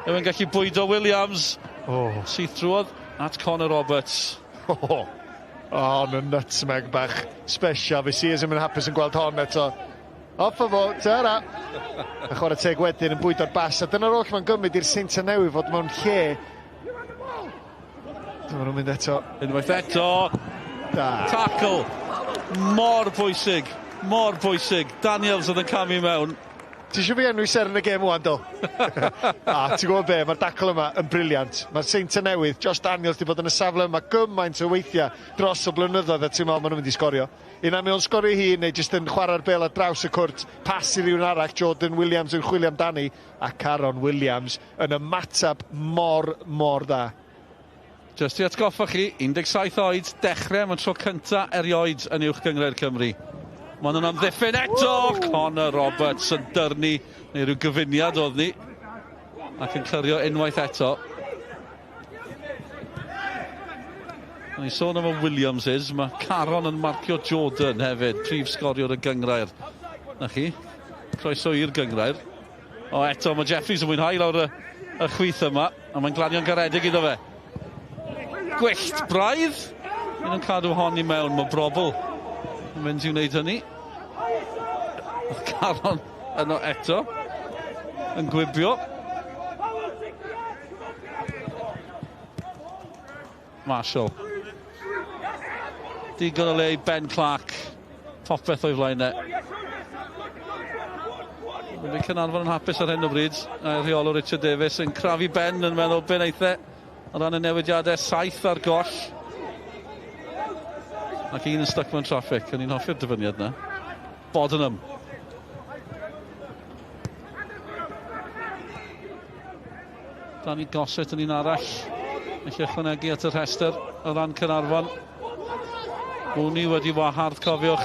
Efo'n gallu bwydo Williams. Syth drwodd at Conor Roberts. Yn y nutsmeg bach special. Fe Sears yn mynd hapus yn gweld hon eto. Off o fo, tara. A chwarae teg wedyn yn bwydo'r bas. A dyna'r oll mae'n gymryd i'r Seintiau Newydd fod mewn lle. Dyma nhw'n mynd eto. Unwaith eto. Tackle. Mor bwysig. Mor bwysig. Daniels oedd yn camu mewn. Ti eisiau fi enw i ser yn y gêm wan, do? Ti'n gwybod be, mae'r dacl yma yn briliant. Mae'r Seintiau Newydd, Josh Daniels, wedi bod yn y safle yma gymaint o weithiau dros y blynyddoedd a ti'n meddwl maen nhw'n mynd i sgorio. Un am yw'n sgorio hi, neu jyst yn chwarae'r bel ar draws y cwrt, pas i rywun arall, Jordan Williams yn chwilio amdani, a Caron Williams yn ymatab mor dda. Just i atgoffa chi, 17 oed, dechrau mewn tro cynta erioed yn uwch Gymraeg Cymru. Maen nhw'n amddiffyn eto, Conor Roberts yn dyrnu, neu rhyw gyfuniad oedd ni, ac yn clyrio unwaith eto. Ni sôn am y Williamses, mae Caron yn marcio Jordan hefyd, prif sgoriwr y Gyngrair. Na chi, croeso i'r Gyngrair. O eto, mae Jeffries yn mwynhau lawr y chwith yma, a mae'n glanio'n garedig iddo fe. Gwyllt braidd, un yn cadw hon i mewn, mae Brobl yn mynd i wneud hynny. Caron yno eto yn gwibio. Marshall. Digon o le i Ben Clark. Popeth o'i flaenau. Mae Caernarfon yn hapus ar hyn o bryd. Rheolwr Richard Davies yn crafu Ben yn meddwl ben eithau. O ran y newidiadau 7 ar goll. Ac un yn stuck mewn traffic. Yn un hoffi'r dyfyniad na. Bodenham. Danny Gossett yn un arall. Felly ychwanegu at y rhestr o ran Caernarfon. Bwni wedi wahardd, cofiwch.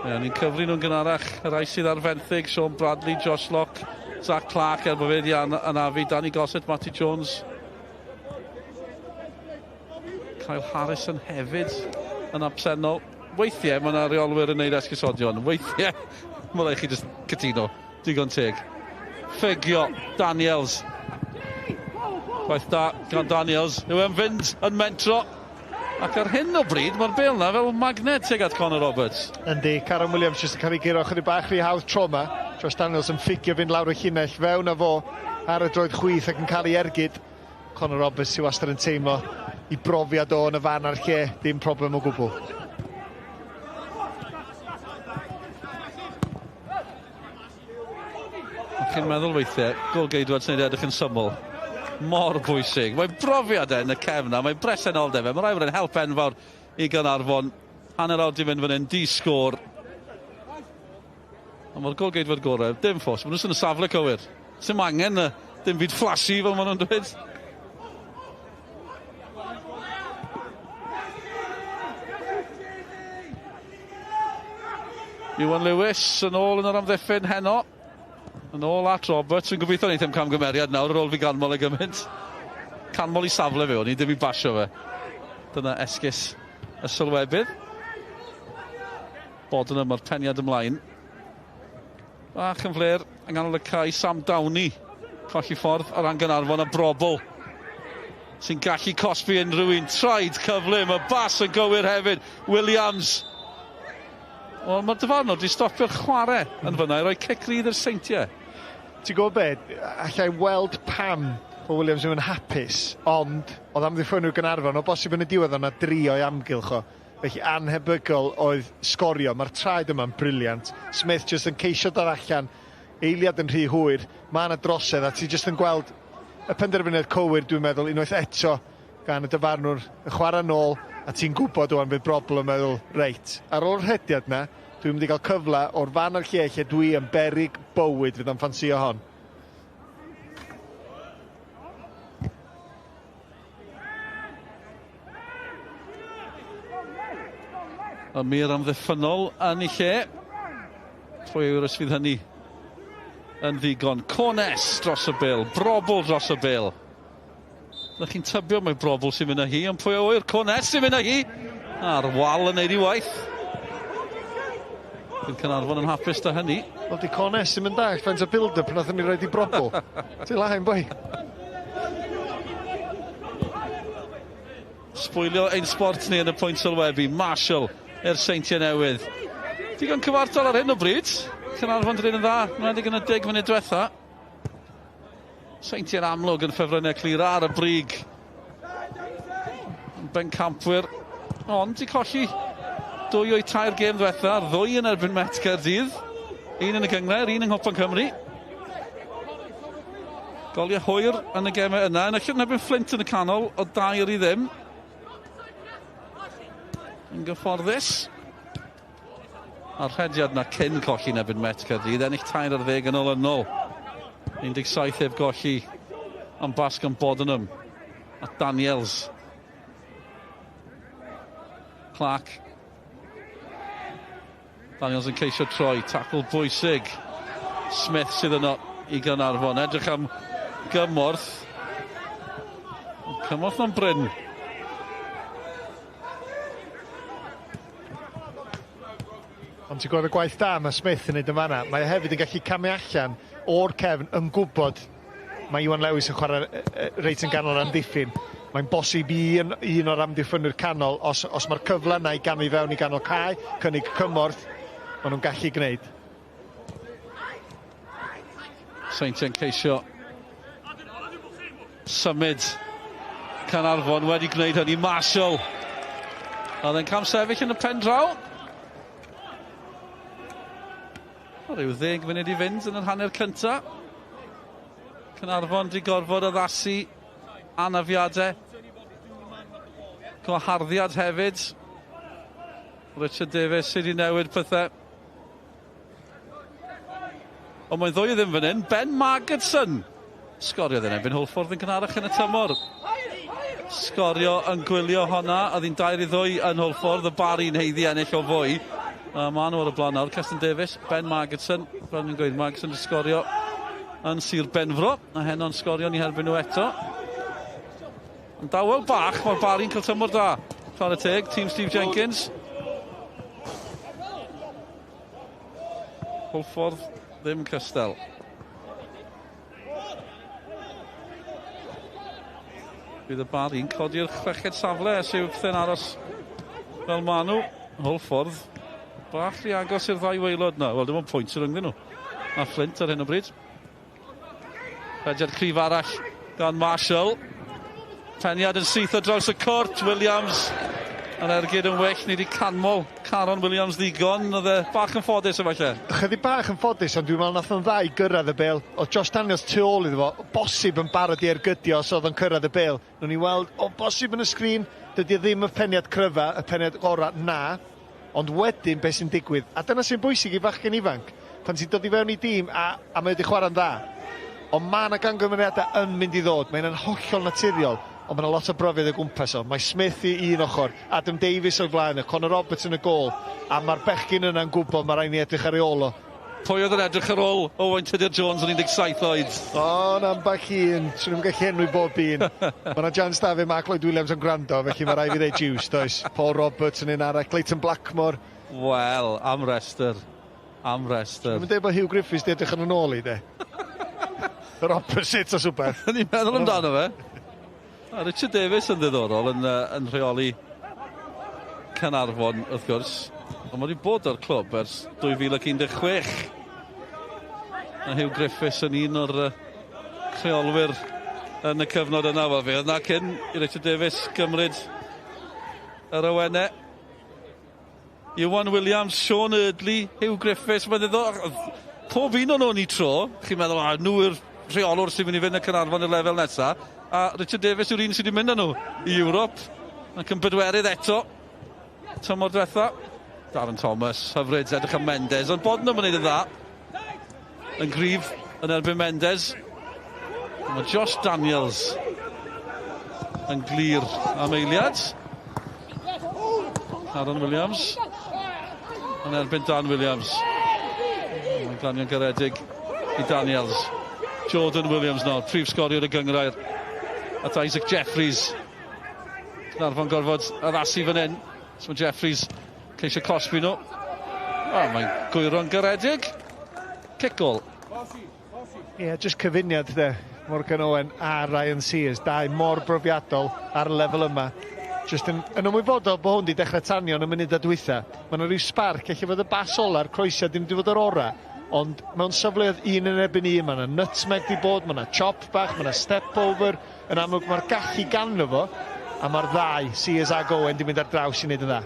Ni'n cyfri nhw'n gynharach. Y rai sydd ar fenthyg, Sean Bradley, Josh Locke, Zach Clark, er bod fe wedi anafu, Danny Gossett, Matty Jones. Kyle Harrison hefyd yn absennol. Weithiau mae yna reolwyr yn neud esgusodion. Weithiau, mae rhaid chi just cytuno. Digon teg. Ffigio, Daniels. Gwaith da gan Daniels. Yw e'n fynd yn mentro. Ac ar hyn o bryd, mae'r bel na fel magnet teg at Conor Roberts. Yndi, Caron Williams jyst yn cael ei giro chydig bach rhy hawdd troma. Josh Daniels yn ffigio fynd lawr y llinell fewn a fo ar y droed chwith ac yn cael ei ergyd. Conor Roberts sy'n wastad yn teimlo i brofiad o yn y fan ar lle. Dim problem o gwbl. chi'n meddwl weithiau, golgeidwad sy'n edrych yn syml. Mor bwysig. Mae'n brofiad yn y cefna, mae'n bresenoldeb. Mae rai fod yn help enfawr i Caernarfon. Hanner awr di mynd fan hyn, di sgôr. A mae'r golgeidwad gorau, dim ffos, maen nhw'n sy'n y safle cywir. Sy'n angen dim byd flashy fel maen nhw'n dweud. Iwan Lewis yn ôl yn yr amddiffyn heno. Yn ôl at Roberts, yn gobeithio wneud am camgymeriad nawr ar ôl fi ganmol e gymaint. Canmol i safle fe o'n i, dim i basio fe. Dyna esgus y sylwebydd. Bod yn yma'r peniad ymlaen. Bach yn fler, yng nghanol y cae Sam Downey. Colli ffordd ar ran Caernarfon a brobl. Sy'n gallu cosbi unrhyw un. Traed cyflym, y bas yn gywir hefyd. Williams. Wel, mae'r dyfarnwr wedi stopio'r chwarae yn fyna i roi cic rydd i'r Seintiau. Ti'n gwybod beth? Allai weld pam o Williams yn hapus, ond oedd amddiffynwyr Caernarfon o bosib yn y diwedd o'na 3 o'i amgylch o. Felly anhebygol oedd sgorio. Mae'r traed yma'n briliant. Smith jyst yn ceisio dod allan, eiliad yn rhy hwyr. Mae yna drosedd a ti jyst yn gweld y penderfyniad cywir, dwi'n meddwl, unwaith eto gan y dyfarnwr y chwarae nôl, a ti'n gwybod o'n fydd brobl yn meddwl, reit, ar ôl rhediad na, dwi'n mynd i gael cyfle o'r fan o'r lle lle dwi yn berig bywyd fydd yn ffansio hon. Y mir amddiffynol yn ei lle. Pwy yw'r ysfydd hynny yn ddigon. Cones dros y bil, brobl dros y bil. Ydych chi'n tybio mae brobl sy'n mynd â hi, ond pwy o'r Cones sy'n mynd â hi? A'r wal yn neud i waith. Bydd Caernarfon yn hapus da hynny. Wel, di Cones sy'n mynd da, faint o build-up pan nathon ni roed i brobl. Ti'n laen, boi? Sbwylio ein sport ni yn y pwynt sylwebu. Marshall i'r Seintiau Newydd. Digon cyfartal ar hyn o bryd. Caernarfon dyn yn dda, mae'n yn y 10 munud diwetha. Seintiau'n amlwg yn ffefrynnau clir ar y brig. Bencampwyr. Ond i colli 2 o'i 3 gêm diwetha. 2 yn erbyn Met Caerdydd. 1 yn y Gymraeg, 1 yng Cwpan Cymru. Goliau hwyr yn y gemau yna. Yn allan erbyn Flint yn y canol, o 2 i ddim. Yn gyfforddus. A'r rhediad na cyn colli yn erbyn Met Caerdydd. Ennill 4 ar 10 yn olynol. 17 heb golli am basg yn Bodenham a Daniels. Clark. Daniels yn ceisio troi, tacl bwysig. Smith sydd yno i Caernarfon, edrych am gymorth. Cymorth o'n Bryn. Ond ti'n gweld y gwaith da mae Smith yn neud yn fanna. Mae hefyd yn gallu camu allan o'r cefn yn gwybod mae Iwan Lewis yn chwarae reit yn ganol amddiffyn. Mae'n bosib i un o'r amddiffynwyr canol, os mae'r cyfle yna i gamu fewn i ganol cae, cynnig cymorth, maen nhw'n gallu gwneud. Seintiau'n ceisio symud. Caernarfon wedi gwneud hynny. Marshall. A dde'n cam sefyll yn y pen draw. Rhyw 10 munud i fynd yn yr hanner cynta. Caernarfon di gorfod addasu anafiadau. Gwaharddiad hefyd. Richard Davies sydd wedi newid pethau. Ond mae'n 2 ddim fan hyn. Ben Magidson. Sgorio ddyn erbyn Hwlffordd yn cynharach yn y tymor. Sgorio yn gwylio honna. A ddyn 2-2 yn Hwlffordd. Y Bari'n heiddi ennill o fwy. Ma nhw ar y blaen nawr, Cestyn Davies, Ben Magidson, fel ni'n gweud, Magidson yn sgorio yn Sir Benfro, a heno'n sgorio ni herbyn nhw eto. Yn dawel bach, mae'r Bari'n cael tymor da. Chwarae teg, tîm Steve Jenkins. Hwlffordd ddim cystel. Bydd y Bari'n codi'r chweched safle, sy'n pethau'n aros fel ma nhw. Hwlffordd. Bach rhy agos i'r 2 waelod na. Wel, dim ond pwynt sy'n rhwng nhw. A Flint ar hyn o bryd. Rhediad cryf arall gan Marshall. Peniad yn syth o draws y cwrt. Williams Yn ergyd yn well, ni wedi canmol Caron Williams ddigon, oedd e bach yn ffodus efallai. Chydig bach yn ffodus, ond dwi'n meddwl nath o'n dda i gyrraedd y bêl. O Josh Daniels tu ôl iddo fo, bosib yn barod i ergydio os oedd o'n cyrraedd y bêl. Nw'n ni weld, o bosib yn y sgrin, dydy ddim y peniad cryfa, y peniad ora, na. Ond wedyn beth sy'n digwydd. A dyna sy'n bwysig i fachgen ifanc. Pan sy'n dod i fewn i dîm a mae wedi chwarae'n dda. Ond mae yna gangymeriadau yn mynd i ddod. Mae'n hollol naturiol. Ond mae yna lot o brofiad o gwmpas o. Mae Smith i un ochr, Adam Davies o'r blaen, Conor Roberts yn y gôl, a mae'r bechgyn yna'n gwybod mae rhaid ni edrych ar ei ôl o. Pwy oedd yn edrych ar ôl Owain Tudur-Jones yn 17 oed? O, na'n bach un, swn i'n gallu enwi bob un. Mae yna Jan Staffi, Mark Lloyd Williams yn gwrando, felly mae rhaid fi ddweud jiws, does. Paul Roberts yn un arall, Clayton Blackmore. Wel, am rester. Am rester. Dwi'n dweud bod Hugh Griffiths di edrych yn yn ôl i, de. Yr opposite o swbeth. Ni'n meddwl amdano fe. A Richard Davies yn ddiddorol yn rheoli Caernarfon, wrth gwrs. Ond mae wedi bod ar clwb ers 2016. A Hugh Griffiths yn un o'r rheolwyr yn y cyfnod yna. Wel, fe oedd na cyn i Richard Davies gymryd yr Wener. Iwan Williams, Sean Eardley, Hugh Griffiths. Mae'n ddiddorol. Pob un o'n nhw'n i tro. Chi'n meddwl, nhw yw'r rheolwr sy'n mynd i fynd y Caernarfon y lefel nesaf. A Richard Davies yw'r un sydd wedi mynd â nhw i Ewrop. Ac yn bedwerydd eto. Tymor diwetha. Darren Thomas, hyfryd, edrych am Mendes. Ond bod nhw'n mynd yn dda. Yn gryf yn erbyn Mendes. Mae Josh Daniels yn glir am eiliad. Aaron Williams. Yn erbyn Dan Williams. Mae'n glanion garedig i Daniels. Jordan Williams nawr, prif sgoriwr y gyngrair. At Isaac Jeffries. Caernarfon gorfod addasu fan hyn. So mae Jeffries ceisio cosbi nhw. O, mae'n gwyro'n garedig. Kick goal. Ie, just cyfuniad de. Morgan Owen a Ryan Sears. Dau mor brofiadol ar y lefel yma. Just yn ymwybodol bod hwn di dechrau tanio yn y munud a dwytha. Mae yna rhyw sparc, felly fod y bas ola'r croesia ddim wedi fod yr ora. Ond mewn safleoedd un yn erbyn un, mae yna nutmeg di bod, mae yna chop bach, mae yna step over. Yn amlwg mae'r gallu ganddo fo, a mae'r ddau, Sears a Owen, di mynd ar draws i wneud yn dda.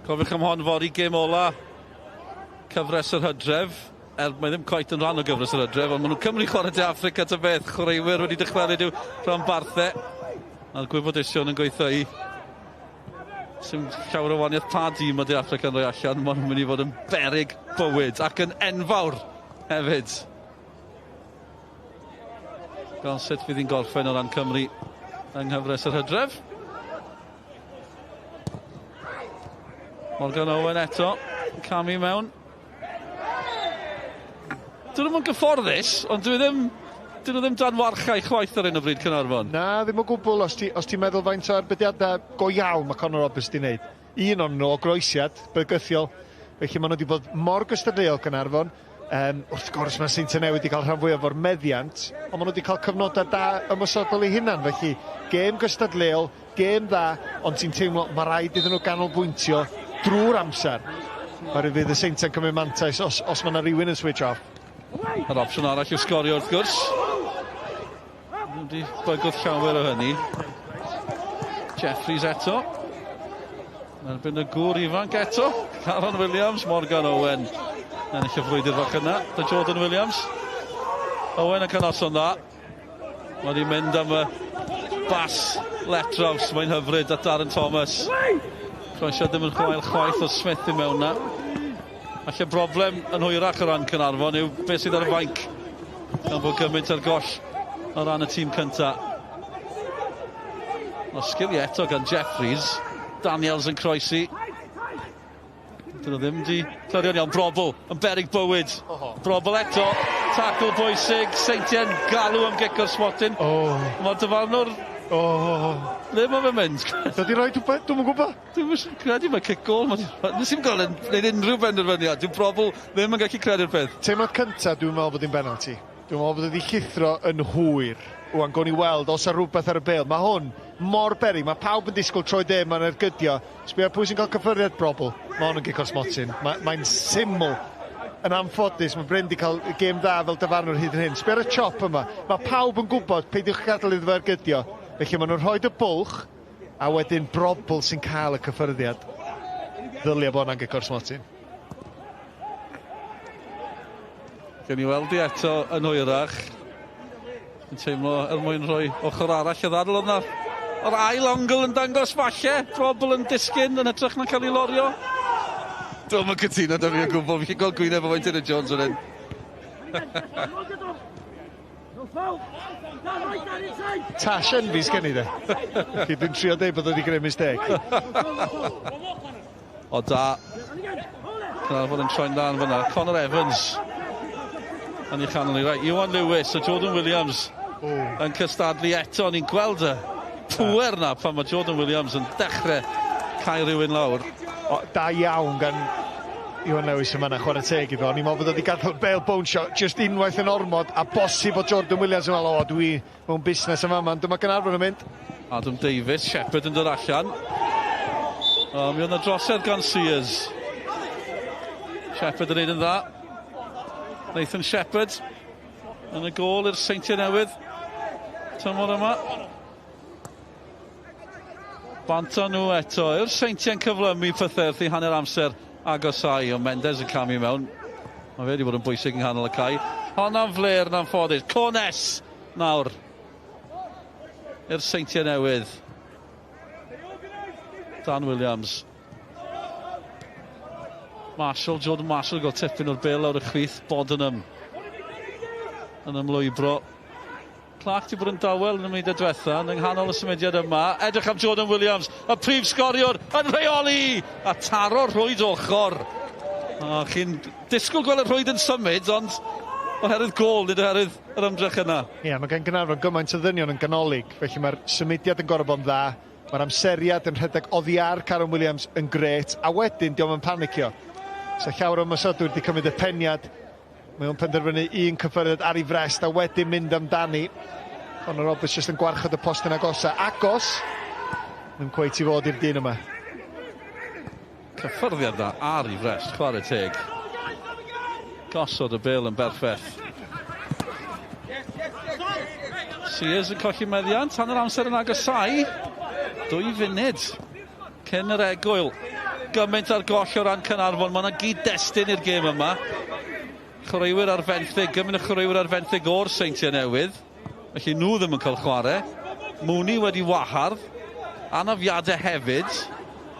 Cofiwch am hon fod i gêm ola cyfres yr Hydref. Mae ddim coet yn rhan o gyfres yr Hydref, ond maen nhw'n Cymru chwarae De Affrica ta beth. Chwaraewyr wedi dychwelyd i'w rhan barthau. A'r gwybodaethon yn gweithio i. Sy'n llawer o waniaeth pa dîm o De Affrica yn rhoi allan. Maen nhw'n mynd i fod yn berig bywyd ac yn enfawr hefyd. Fel sut fydd hi'n gorffen o ran Cymru yng nghyfres yr Hydref. Morgan Owen eto, camu mewn. Dyn nhw'n gyfforddus, ond dyn nhw ddim dan warchau chwaith ar un o bryd Caernarfon. Na, ddim o gwbl, os ti'n meddwl faint o arbediadau go iawn mae Conor Roberts di wneud. Un o'n nhw o groesiad, bygyddiol. Felly maen nhw wedi bod mor gystadleuol Caernarfon. Wrth gwrs mae Seintiau Newydd wedi cael rhan fwyaf o'r meddiant, ond maen nhw wedi cael cyfnodau da ymwysodol eu hunan. Felly, gêm gystadleuol, gêm dda, ond ti'n teimlo, mae rhaid iddyn nhw ganolbwyntio drwy'r amser. Mae'r fydd y Seintiau'n cymryd mantais os mae yna rhywun yn switch off. Yr opsiwn arall yw sgorio wrth gwrs. Wedi bygwth llawer o hynny. Jeffries eto. Erbyn y gŵr ifanc eto. Aaron Williams, Morgan Owen. Ennill y frwydr fach yna. Da Jordan Williams. Owen yn cynoson dda. Mae wedi mynd am y bas letraws. Mae'n hyfryd at Darren Thomas. Croeso ddim yn chwael chwaith o Smith i mewn na. Alla broblem yn hwyrach o ran Caernarfon yw beth sydd ar y fainc. Gan bod gymaint ar goll o ran y tîm cynta. O sgili eto gan Jeffries. Daniels yn croesi. Dyn nhw ddim di clarion iawn. Brobl yn berig bywyd. Brobl eto. Tackle bwysig. Seintiau'n galw am gic o'r smotin. Mae'r dyfarnwr... Le mae fe'n mynd? Dydy rhaid rhywbeth? Dwi'n gwybod. Dwi'n credu mae kick goal. Nes i'n gael gwneud unrhyw benderfyniad. Dwi'n Brobl ddim yn gallu credu'r peth. Teimlad cyntaf dwi'n meddwl bod hi'n penalty. Dwi'n meddwl bod wedi llithro yn hwyr. Wwan, gown ni weld os ar rhywbeth ar y bêl. Mae hwn mor berig. Mae pawb yn disgwyl troi dem yn ergydio. Sbio pwy sy'n cael cyffyriad Brobl. Mae hwn yn gic o'r smotyn. Mae'n syml yn anffodus. Mae Bryn wedi cael gêm dda fel dyfarnwr hyd yn hyn. Sbio ar y chop yma. Mae pawb yn gwybod peidiwch gadael iddo fe ergydio. Felly maen nhw'n rhoi y bwlch A wedyn Brobl sy'n cael y cyffyrddiad. Ddylia bod na'n gycor smotyn. Gen i weld i eto yn hwyrach. Yn teimlo mwyn rhoi ochr arall y ddadl yna. O'r ail ongl yn dangos falle. Brobl yn disgyn yn hytrach na'n cael ei lorio. Dwi'n yn cytuno da fi o gwbl. Fi'n gweld gwyneb o Wynton y Jones yn hyn. Tash enfis gen i de. Dwi'n trio dweud bod wedi greu mistake. O da. Caernarfon yn troi'n dan fyna. Connor Evans yn ei chanol ni. Right, Iwan Lewis a Jordan Williams yn cystadlu eto. Ni'n gweld y pwer na pan mae Jordan Williams yn dechrau cael rhywun lawr. Da iawn gan Iwan Lewis yma na chwarae teg iddo. Ni'n meddwl bod wedi gadael bail bone shot just unwaith yn ormod a bosib o Jordan Williams yn meddwl, dwi mewn busnes yma man. Dyma Caernarfon yn mynd. Adam Davies, Shepherd yn dod allan. Mi oedd na drosedd gan Sears. Shepherd yn neud yn dda. Nathan Shepherd yn y gol i'r Seintiau Newydd. Tymor yma. Banta nhw eto. Yw'r Seintiau'n cyflymu pethau wrth i hanner amser agosau, o Mendes yn camu mewn. Mae fe wedi bod yn bwysig yng nghanol y cae. Honna'n fler na'n ffodus. Cones nawr i'r Seintiau Newydd. Dan Williams. Marshall, Jordan Marshall gael tipyn o'r bil awr y chwith. Bodenham yn ymlwybro. Clark wedi bod yn dawel yn y munud diwethaf yn nghanol y symudiad yma. Edrych am Jordan Williams, y prif sgoriwr yn rheoli a taro rhwyd ochr. Chi'n disgwyl gweld y rhwyd yn symud, ond oherwydd gol, nid oherwydd yr ymdrech yna. Ie, mae gen Caernarfon gymaint o ddynion yn ganolig, felly mae'r symudiad yn gorfod bod yn dda. Mae'r amseriad yn rhedeg oddi ar Caron Williams yn gret, a wedyn diolch yn panicio. So llawer o ymysodwyr wedi cymryd y peniad. Mae o'n penderfynu un cyffyrddiad ar ei frest a wedyn mynd amdani. Connor Roberts jyst yn gwarchod y post yn agosa. Agos! Mae'n cweit i fod i'r dyn yma. Cyffyrddiad na ar ei frest, chwarae teg. Gosod y bil yn berffaith. Sears yn colli meddiant, hanner amser yn agosau. 2 funud cyn yr egwyl. Gymaint ar goll o ran Caernarfon, mae yna gyd-destun i'r gêm yma. Chwaraewyr ar fenthyg, gymaint o chwaraewyr ar fenthyg o'r Seintiau Newydd. Felly nhw ddim yn cael chwarae. Mooney wedi wahardd. Anafiadau hefyd.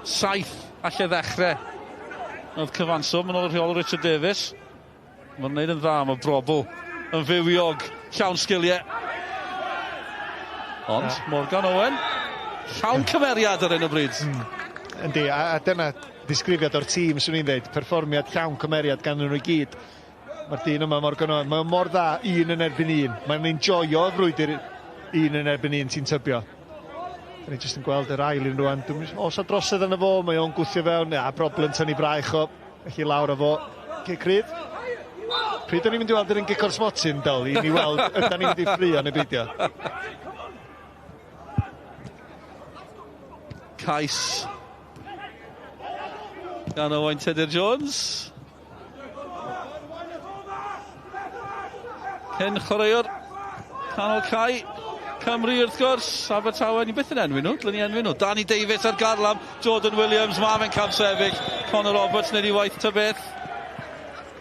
7 allai ddechrau. Oedd cyfanswm yn ôl y rheol Richard Davies. Mae'n gwneud yn dda, mae Brobl yn fywiog, llawn sgiliau. Ond Morgan Owen, llawn cymeriad ar un o bryd. Yndi, a dyna disgrifiad o'r tîm, swn i'n dweud, perfformiad llawn cymeriad gan nhw i gyd. Mae'r dyn yma Morgan Owen, mae'n mor dda 1 yn erbyn 1. Mae'n enjoyo y frwydr 1 yn erbyn 1 sy'n tybio. Da ni jyst yn gweld yr ail yn rwan. Os o drosedd yna fo, mae o'n gwthio fewn. A broblem tynnu braich o. Felly lawr o fo. Cycrydd. Pryd o'n i'n mynd i weld yr un gicor smotyn, Del? I ni weld, ydyn ni'n mynd i ffrio neu beidio. Cais gan Owain Tudur Jones. Cyn chwaraewr canol cae Cymru wrth gwrs. Abertawe, ni byth yn enwi nhw, dyn ni enwi nhw. Danny Davies ar garlam, Jordan Williams, Marvin Camsefyll, Connor Roberts nid i waith ta beth.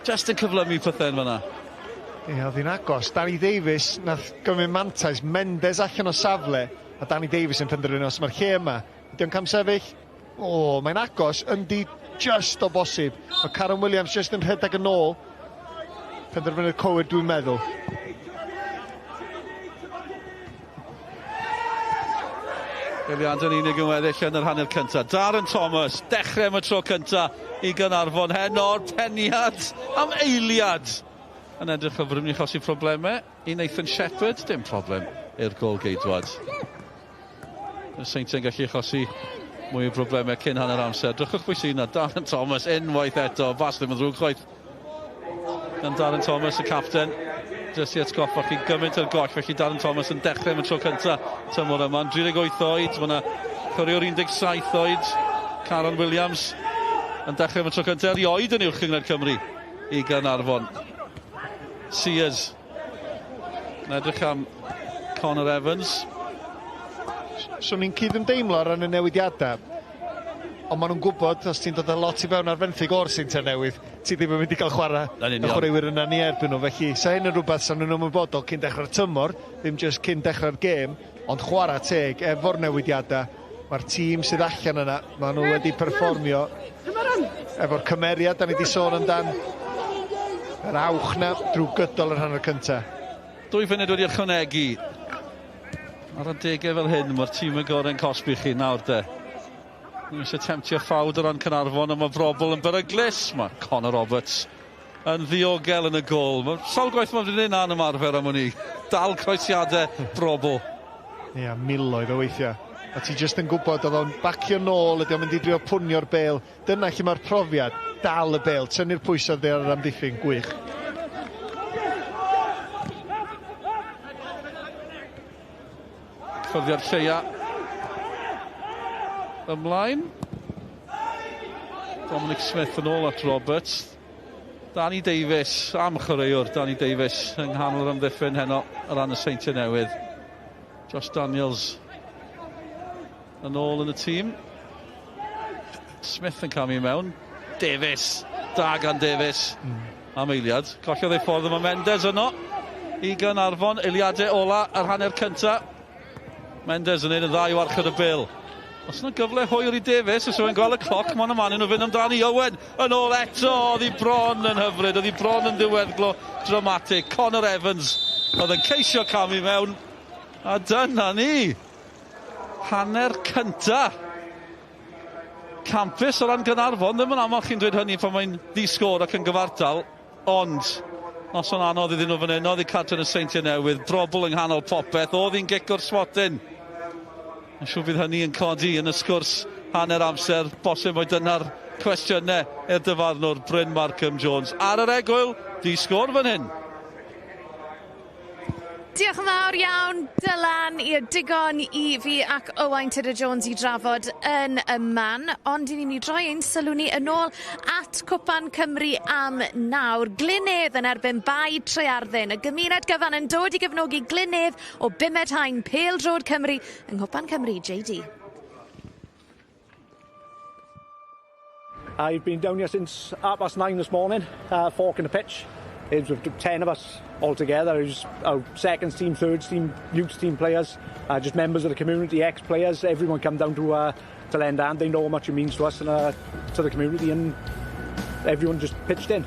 Just yn cyflymu pethau yn fyna. Ie, oedd hi'n agos. Danny Davies nath gymryd mantais, Mendes allan o safle, a Danny Davies yn penderfynu os mae'r lle yma. Ydy'n Camsefyll? Mae'n agos, yndi just o bosib. Mae Caron Williams just yn rhedeg yn ôl. Penderfynu'r cywir, dwi'n meddwl. Eiliad yn unig yn weddill yn yr hanner cyntaf. Darren Thomas, dechrau am y tro cyntaf i Caernarfon. Heno'r peniad am eiliad. Yn edrych o fod yn achosi problemau i Nathan Shepherd. Dim problem i'r gol geidwad. Y Seintiau'n gallu achosi mwy o problemau cyn hanner amser. Drychwch bwysig yna, Darren Thomas unwaith eto. Fas ddim yn ddrwg chwaith. Gan Darren Thomas, y capten. Jyst i atgoffa chi gymaint o'r goll, felly Darren Thomas yn dechrau am y tro cyntaf tymor yma. 38 oed, mae yna chwaraewr 17 oed. Caron Williams yn dechrau am y tro cyntaf. Erioed yn uwch Gyngred Cymru i Caernarfon. Sears yn edrych am Connor Evans. swn i'n cyd-ymdeimlo ar ran y newidiadau. Ond maen nhw'n gwybod, os ti'n dod â lot i fewn ar fenthyg o'r Seintiau Newydd, ti ddim yn mynd i gael chwarae y chwaraewyr yna ni erbyn nhw. Felly, sa hyn yn rhywbeth sa'n nhw'n ymwybodol cyn dechrau'r tymor, ddim jyst cyn dechrau'r gêm, ond chwarae teg efo'r newidiadau. Mae'r tîm sydd allan yna, maen nhw wedi perfformio efo'r cymeriad, da ni wedi sôn amdan yr awch na drwy gydol yr hanner cyntaf. 2 funud wedi ychwanegu. Ar y degau fel hyn, mae'r tîm yn gorau'n cosbi chi nawr de. Ni eisiau temtio ffawd o ran Caernarfon, a mae brobl yn beryglus. Mae Connor Roberts yn ddiogel yn y gol. Mae sawl gwaith mae'n dweud na'n ymarfer am hwnni. Dal croesiadau brobl. Ia, miloedd o weithiau. A ti jyst yn gwybod oedd o'n bacio nôl, ydy o'n mynd i drio pwnio'r bêl. Dyna lle mae'r profiad, dal y bêl, tynnu'r pwysau ar yr amddiffyn, gwych. Ffyrddiad lleia ymlaen. Dominic Smith yn ôl at Roberts. Danny Davies, am chwaraewr Danny Davies yng nghanol yr amddiffyn heno ar ran y Seintiau Newydd. Josh Daniels yn ôl yn y tîm. Smith yn camu mewn. Davies, da gan Davies. Am eiliad. Collodd ei ffordd yma Mendes yno i Caernarfon. Eiliadau ola ar hanner cynta. Mendes yn un y ddau warchod y bil. Os yna gyfle hwyr i Davies, os yw'n gweld y cloc, mae'n yma nhw fynd amdani. Owen yn ôl eto, oedd hi bron yn hyfryd, oedd hi bron yn diweddglo dramatic. Connor Evans oedd yn ceisio camu mewn. A dyna ni. Hanner cynta. Campus o ran Caernarfon, ddim yn aml chi'n dweud hynny pan mae'n ddisgôr ac yn gyfartal. Ond, os o'n anodd iddyn nhw fan hyn, oedd hi cadw yn y Seintiau Newydd, brobl yng nghanol popeth, oedd hi'n gicwr swatyn. Yn siŵr bydd hynny yn codi yn y sgwrs hanner amser, bosib oedd dyna'r cwestiynau i'r dyfarnwr Bryn Markham Jones. Ar yr egwyl, ddisgôr fan hyn. Diolch yn fawr iawn, Dylan, i'r digon i fi ac Owain Tudur-Jones i drafod yn y man. Ond i ni'n i droi ein sylw ni yn ôl at Cwpan Cymru am nawr. Glynedd yn erbyn Bai Trearddyn. Y gymuned gyfan yn dod i gefnogi Glynedd o bumed hain Pêl-droed Cymru yng Cwpan Cymru, JD. I've been down here since 9:30 this morning, forking the pitch. It was 10 of us all together. It was our second team, third team, youth team players, just members of the community, ex-players. Everyone come down to lend a hand. They know how much it means to us and to the community, and everyone just pitched in.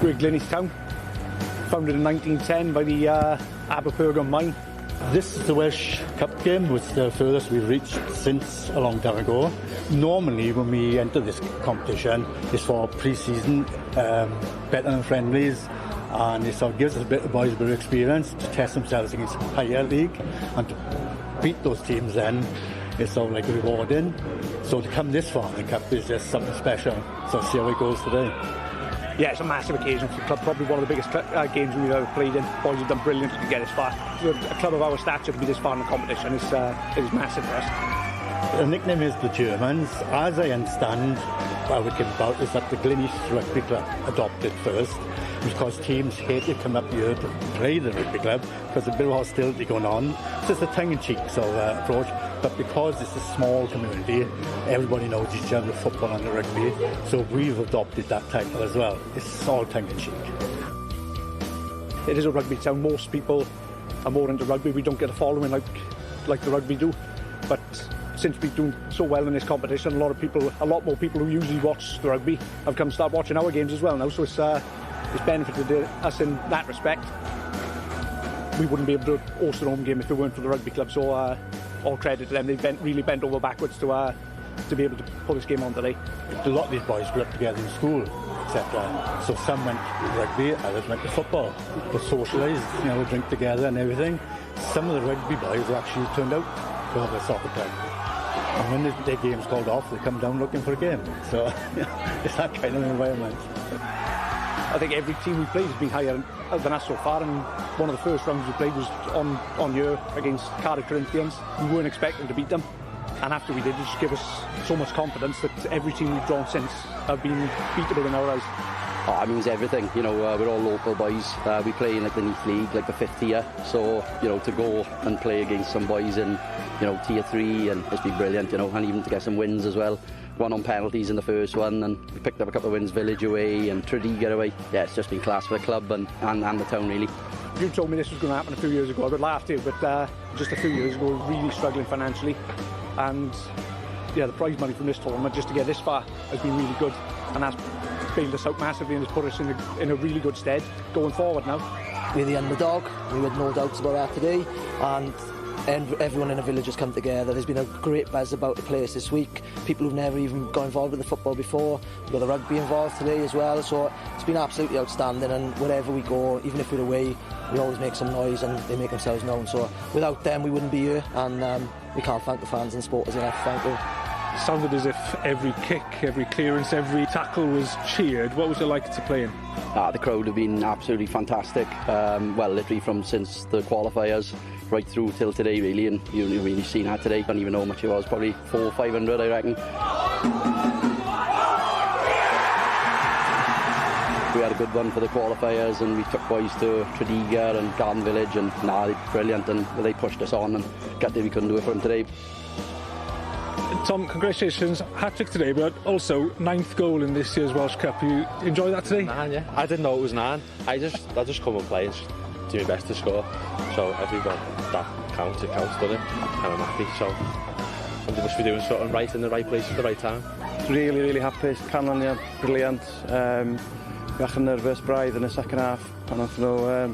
We're Glynedd town, founded in 1910 by the Aberpergon mine. This is the Welsh Cup game, which is the furthest we've reached since a long time ago. Normally, when we enter this competition, it's for pre-season, better than friendlies, and it sort of gives us the boys a bit of experience to test themselves against higher league, and to beat those teams then, it's sort of like rewarding. So to come this far in the Cup is just something special. So see how it goes today. Yeah, it's a massive occasion for the club, probably one of the biggest games we've ever played in. Boys have done brilliant to get this far. For a club of our stature to be this far in the competition is massive for us. The nickname is the Germans. As I understand, how it came about is that the Glynedd Rugby Club adopted first, because teams hate to come up here to play the rugby club because there's a bit of hostility going on. So it's a tongue-in-cheek sort of approach, but because it's a small community, everybody knows each other, the football and the rugby, so we've adopted that title as well. It's all tongue-in-cheek. It is a rugby town. Most people are more into rugby. We don't get a following like the rugby do, but since we're doing so well in this competition, a lot more people who usually watch the rugby have come to start watching our games as well now, so it's benefited us in that respect. We wouldn't be able to host a home game if it weren't for the rugby club, so all credit to them. They've really bent over backwards to be able to put this game on today. A lot of these boys grew up together in school, etc. So some went to rugby, others went to football. They socialised, drink together and everything. Some of the rugby boys actually turned out to have a soccer club. And when their game's called off, they come down looking for a game. So it's that kind of environment. I think every team we played has been higher than us so far, and one of the first rounds we played was on year against Cardiff Corinthians. We weren't expecting to beat them, and after we did, it just gave us so much confidence that every team we've drawn since have been beatable in our eyes. Oh, it means everything. You know, we're all local boys. We play in like the Neath League, like the 5th tier. So, you know, to go and play against some boys in, you know, tier 3, and it's been brilliant, you know, and even to get some wins as well. Won on penalties in the first one, and we picked up a couple of wins, Village away and Tredigger away. Yeah, it's just been class for the club and the town, really. You told me this was going to happen a few years ago. I would laugh here, but just a few years ago, really struggling financially. And yeah, the prize money from this tournament, just to get this far, has been really good. And that's bailed us out massively and has put us in a really good stead going forward now. We're the underdog. We had no doubts about that today. And everyone in the village has come together. There's been a great buzz about the place this week. People who've never even got involved with the football before. We've got the rugby involved today as well. So it's been absolutely outstanding. And wherever we go, even if we're away, we always make some noise and they make themselves known. So without them, we wouldn't be here. And we can't thank the fans and supporters enough. Thank you. It sounded as if every kick, every clearance, every tackle was cheered. What was it like to play in? The crowd have been absolutely fantastic. Well, literally from since the qualifiers right through till today, really, and you've really seen that today. Don't even know how much it was, probably 400 or 500, I reckon. We had a good one for the qualifiers, and we took boys to Tredigger and Garden Village, and they're brilliant, and they pushed us on, and gutted we couldn't do it for them today. Tom, congratulations, hat-trick today, but also 9th goal in this year's Welsh Cup. You enjoy that today? 9, yeah. I didn't know it was 9. I just come and play and just do my best to score. So everyone that counts, it counts, doesn't it? And I'm happy, so I must be doing something right in the right place at the right time. Really, really happy. Canlyniad, brilliant. Bach yn nervous braidd in the second half. Pan nath nhw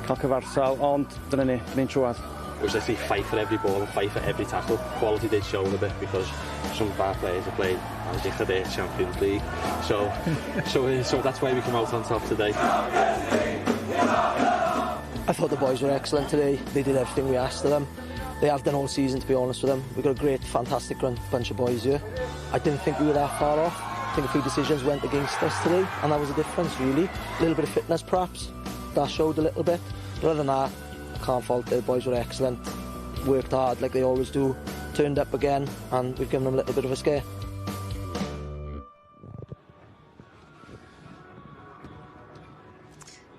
cael cyfarsal, ond dyna ni, ni'n trwad. It was literally fight for every ball and fight for every tackle. Quality did show a bit because some of our players have played in the gyda'r Champions League. So that's why we come out on top today. I thought the boys were excellent today. They did everything we asked of them. They have done all season, to be honest with them. We've got a great, fantastic bunch of boys here. I didn't think we were that far off. I think a few decisions went against us today, and that was the difference, really. A little bit of fitness, perhaps. That showed a little bit. But other than that, I can't fault it. The boys were excellent. Worked hard, like they always do. Turned up again, and we've given them a little bit of a scare.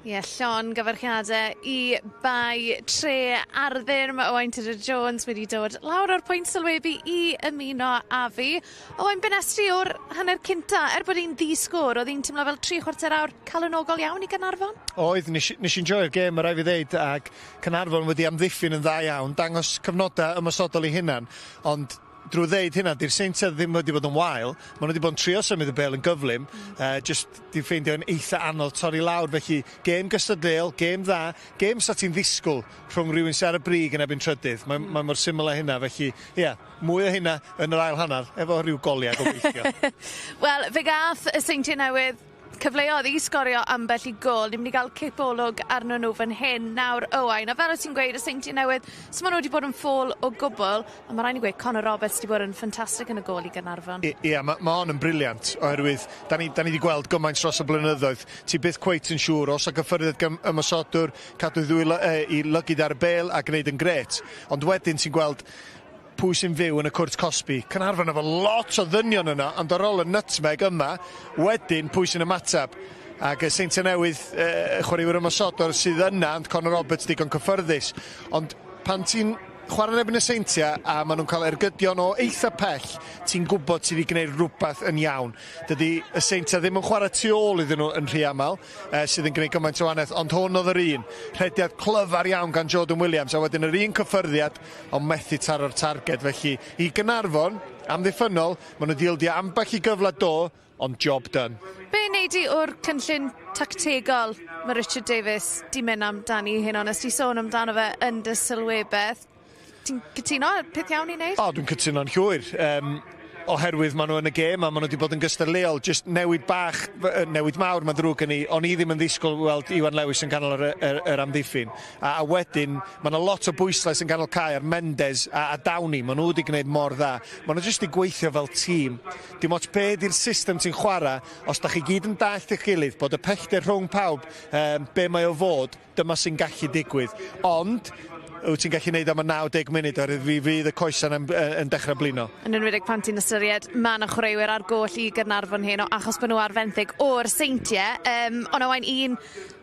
Ie, Llon gyfarchiadau I bai tre arddyrm Owain Jones wedi dod lawr o'r pwynt sylwebu I ymuno a fi. Owain, benestri o'r hanner cynta, bod hi'n ddisgwr, oedd hi'n teimlo fel 3/4 awr calonogol iawn I Caernarfon? Oedd, nes i'n joio'r gêm, mae rai fi ddeud, ac Caernarfon wedi amddiffyn yn dda iawn, dangos cyfnodau ymosodol I hynna'n, ond drwy ddeud hynna, di'r Seintiau ddim wedi bod yn wael. Maen nhw wedi bod yn trio symud y bel yn gyflym. Just di ffeindio'n eitha anodd torri lawr. Felly, gêm gystadleuaeth, gêm dda, gêm sa ti'n ddisgwyl rhwng rhywun sy'n ar y brig yn ebyn trydydd. Mae mor syml â hynna. Felly, ia, mwy o hynna yn yr ail hanner, efo rhyw goliau gobeithio. Wel, fe gath y Seintiau Newydd cyfleoedd I sgorio ambell I gol. Ni'n mynd I gael cipolwg arno nhw fan hyn nawr, Owain. A fel o ti'n gweud, y Seintiau Newydd, so maen nhw wedi bod yn ffôl o gwbl, a mae rhaid I gweud, Conor Roberts wedi bod yn ffantastig yn y gol I Caernarfon. Ia, mae hon yn briliant, oherwydd, da ni wedi gweld gymaint dros y blynyddoedd. Ti byth cweit yn siŵr, os a gyffyrddiad ymosodwr, cadw I lygyd ar y bel a gwneud yn gret. Ond wedyn ti'n gweld pwy sy'n fyw yn y cwrt Cosby. Caernarfon efo lot o ddynion yna, ond ar ôl y nutmeg yma, wedyn pwy sy'n ymatab. Ac y Seintiau Newydd, chwaraewyr ymosodwr sydd yna, ond Conor Roberts digon cyffyrddus. Ond pan ti'n chwarae'n ebyn y Seintiau a maen nhw'n cael ergydion o eitha pell, ti'n gwybod sydd wedi gwneud rhywbeth yn iawn. Dydy y Seintiau ddim yn chwarae tu ôl iddyn nhw yn rhy aml, sydd yn gwneud gymaint o wanaeth, ond hwn oedd yr un. Rhediad clyfar iawn gan Jordan Williams, a wedyn yr un cyffyrddiad, ond methu taro'r targed. Felly, I Caernarfon, amddiffynol, maen nhw dildio ambell I gyfle do, ond job done. Be wneud I o'r cynllun tactegol mae Richard Davies di mynd amdani hyn, ond ysdi sôn amdano fe yn dy sylwebaeth? Ti'n cytuno? Peth iawn I wneud? Dwi'n cytuno'n llwyr. Oherwydd maen nhw yn y gêm a maen nhw wedi bod yn gystadleuol. Just newid bach, newid mawr mae'n ddrwg yn o'n I ddim yn ddisgwyl weld Iwan Lewis yn ganol yr amddiffyn. A wedyn, maen nhw lot o bwyslais yn ganol cae ar Mendes a Downey. Maen nhw wedi gwneud mor dda. Maen nhw jyst I gweithio fel tîm. Dim ots be di'r system ti'n chwarae, os da chi gyd yn dallt eich gilydd, bod y pellter rhwng pawb, be mae o fod, dyma sy'n gallu digwydd. Ond, wyt ti'n gallu neud am y 90 munud oherwydd fi fydd y coesan yn dechrau blino. Yn enwedig pan ti'n ystyried ma' 'na chwaraewyr ar goll i Caernarfon heno achos bod nhw ar fenthyg o'r Seintiau. Ond wain un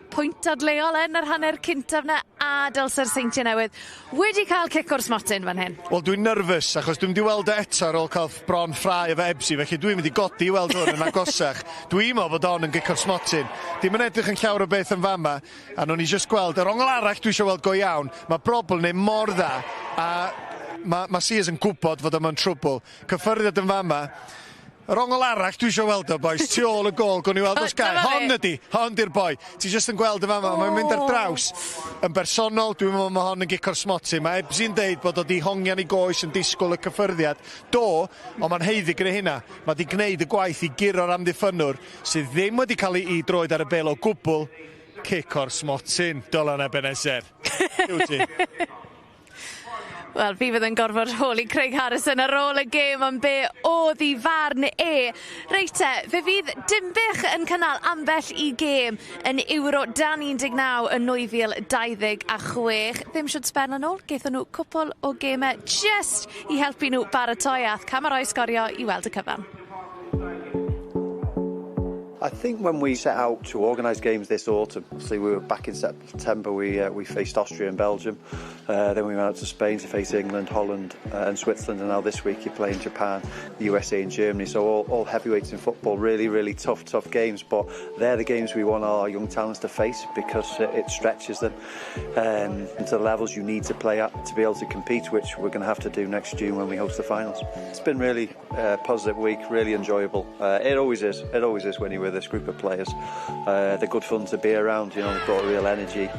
pwynt adleol yn yr hanner cyntaf na a dylse'r Seintiau Newydd wedi cael cic o'r smotyn fan hyn. Wel, dwi'n nerfus achos dwi'n mynd i weld eto ar ôl cael bron ffrau efo Ebsi, felly dwi'n mynd i godi i weld hwn yn agosach. Dwi'n meddwl bod o'n gic o'r smotyn. Dim yn edrych yn llawer o beth yn fama, a nhw'n i just gweld, yr ongl arall dwi eisiau weld go iawn, mae Brobl neu mor dda, a mae Sears yn gwybod fod yma'n trwbl. Cyffyrddiad yn fama. Yr ongl arall dwi eisiau weld o, boys, tu ôl y gol, gwn i weld os gael. Hon di'r boi. Ti jyst yn gweld y fama, mae'n mynd ar draws. Yn bersonol, dwi'n meddwl mae hon yn gic o'r smotyn. Mae Ebsi'n deud bod o di hongian i goes yn disgwyl y cyffyrddiad. Ond mae'n heiddi gyda hynna. Mae di gwneud y gwaith i guro'r amddiffynwr sydd ddim wedi cael ei droed ar y bel o gwbl. Cic o'r smotyn, Dylan Ebenezer. Yw ti? Wel, fi fydd yn gorfod holi Craig Harrison ar ôl y gêm am be oedd i farn e. Reit te, fe fydd Dimbych yn cynnal ambell i gêm yn Ewro 2019 yn 2026. Ddim siwt sben yn ôl, geithon nhw cwpl o gemau just i helpu nhw baratoi ath Cameroi sgorio i weld y cyfan. I think when we set out to organise games this autumn, obviously we were back in September, we faced Austria and Belgium, then we went out to Spain to face England, Holland and Switzerland, and now this week you're playing Japan, the USA and Germany, so all heavyweights in football, really tough games, but they're the games we want our young talents to face because it stretches them into the levels you need to play at to be able to compete, which we're going to have to do next June when we host the finals. It's been really positive week, really enjoyable. It always is when you're with this group of players. They're good fun to be around, you know, they've got a real energy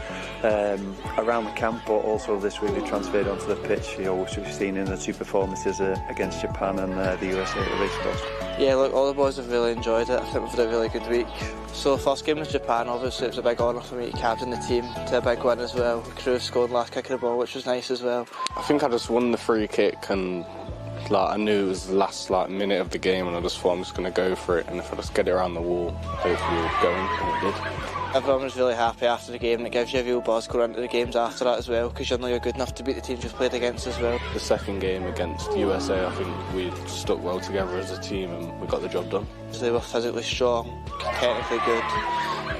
around the camp, but also this week they transferred onto the pitch, you know, which we've seen in the two performances against Japan and the USA at the racecourse. Yeah, look, all the boys have really enjoyed it. I think we've had a really good week. So first game was Japan, obviously it was a big honour for me to captain the team to a big win as well. The crew scored last kick of the ball, which was nice as well. I think I just won the free kick and I knew it was the last minute of the game and I just thought I'm just going to go for it, and if I just get it around the wall, hopefully we'll go in, and it did. Everyone was really happy after the game, and it gives you a real buzz going into the games after that as well, because you know you're good enough to beat the teams you've played against as well. The second game against USA, I think we stuck well together as a team and we got the job done. So they were physically strong, technically good.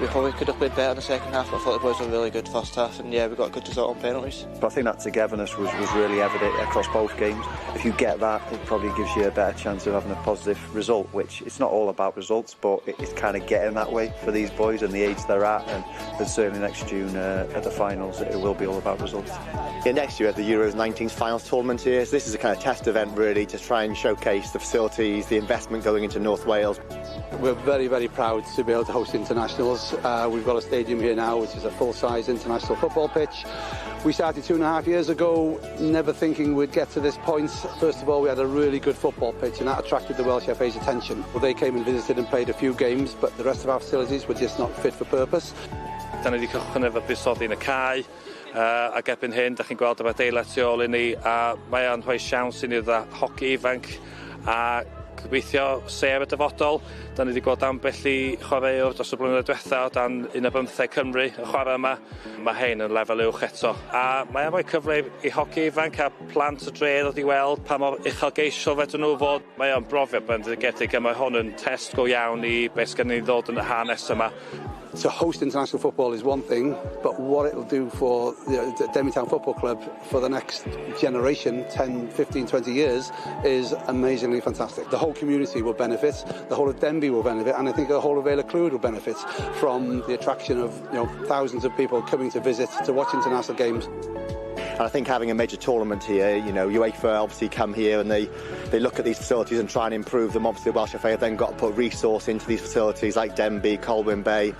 We probably could have played better in the second half, but I thought the boys were really good first half, and yeah, we got a good result on penalties. But I think that togetherness was really evident across both games. If you get that, it probably gives you a better chance of having a positive result, which it's not all about results, but it's kind of getting that way for these boys and the age they're at, and certainly next June at the finals, it will be all about results. Yeah, next year at the Euros 19 finals tournament here, so this is a kind of test event really to try and showcase the facilities, the investment going into North Wales. We're very proud to be able to host internationals. We've got a stadium here now which is a full-size international football pitch. We started 2.5 years ago, never thinking we'd get to this point. First of all, we had a really good football pitch and that attracted the Welsh FA's attention. Well, they came and visited and played a few games, but the rest of our facilities were just not fit for purpose. Da ni wedi cychwyn efo buddsoddi yn y cae, ac erbyn hyn, da chi'n gweld efo adeilad tu ôl i ni, a mae o'n rhoi siawns i ni dda hoci ifanc, a gobeithio sef y dyfodol. Da ni wedi gweld ambell i chwaraewr dros y blynyddoedd diwethaf o dan 15 Cymru y chwarae yma. Mae hein yn lefel uwch eto. A mae o'n rhoi cyfle i hoci ifanc a plant y dre ddod i weld pa mor uchelgeisiol fedrwn nhw fod. Mae o'n brofiad bendigedig a mae hwn yn test go iawn i beth sgan ni ddod yn y hanes yma. To host international football is one thing, but what it'll do for the Denby Town Football Club for the next generation, 10, 15, 20 years, is amazingly fantastic. The whole community will benefit, the whole of Denby will benefit, and I think the whole of Vale Clwyd will benefit from the attraction of thousands of people coming to visit, to watch international games. And I think having a major tournament here, you know, UEFA obviously come here and they look at these facilities and try and improve them. Obviously the Welsh FA have then got to put resource into these facilities like Denby, Colwyn Bay,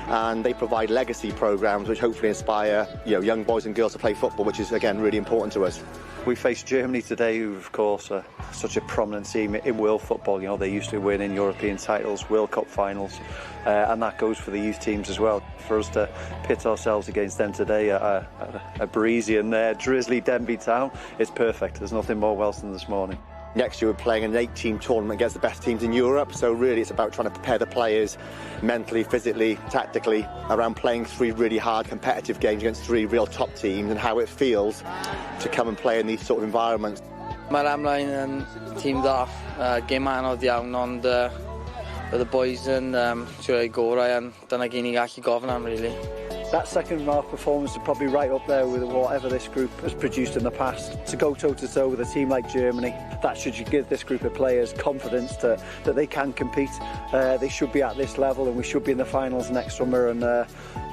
and they provide legacy programmes which hopefully inspire young boys and girls to play football, which is again really important to us. We faced Germany today, who of course are such a prominent team in world football. You know, they used to win European titles, World Cup finals, and that goes for the youth teams as well. For us to pit ourselves against them today at a breezy and drizzly Denby Town, it's perfect. There's nothing more Welsh than this morning. Next year we're playing an 8-team tournament against the best teams in Europe, so really it's about trying to prepare the players mentally, physically, tactically around playing 3 really hard competitive games against 3 real top teams and how it feels to come and play in these sort of environments. Mae'r ymlaen yn tîm dda, gêm anodd iawn, ond bydd y boys yn siwr ei gorau, a dyna gyn ni gallu gofyn am, really. That second half performance is probably right up there with whatever this group has produced in the past. To go toe-to-toe with a team like Germany, that should give this group of players confidence that they can compete. They should be at this level and we should be in the finals next summer, and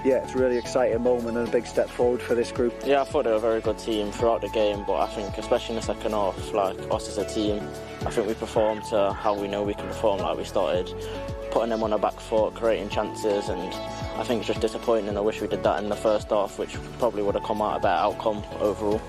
yeah, it's a really exciting moment and a big step forward for this group. Yeah, I thought they were a very good team throughout the game, but I think especially in the second half, like us as a team, I think we performed to how we know we can perform. Like we started putting them on the back foot, creating chances, and I think it's just disappointing, and I wish we did that in the first half, which probably would have come out a better outcome overall.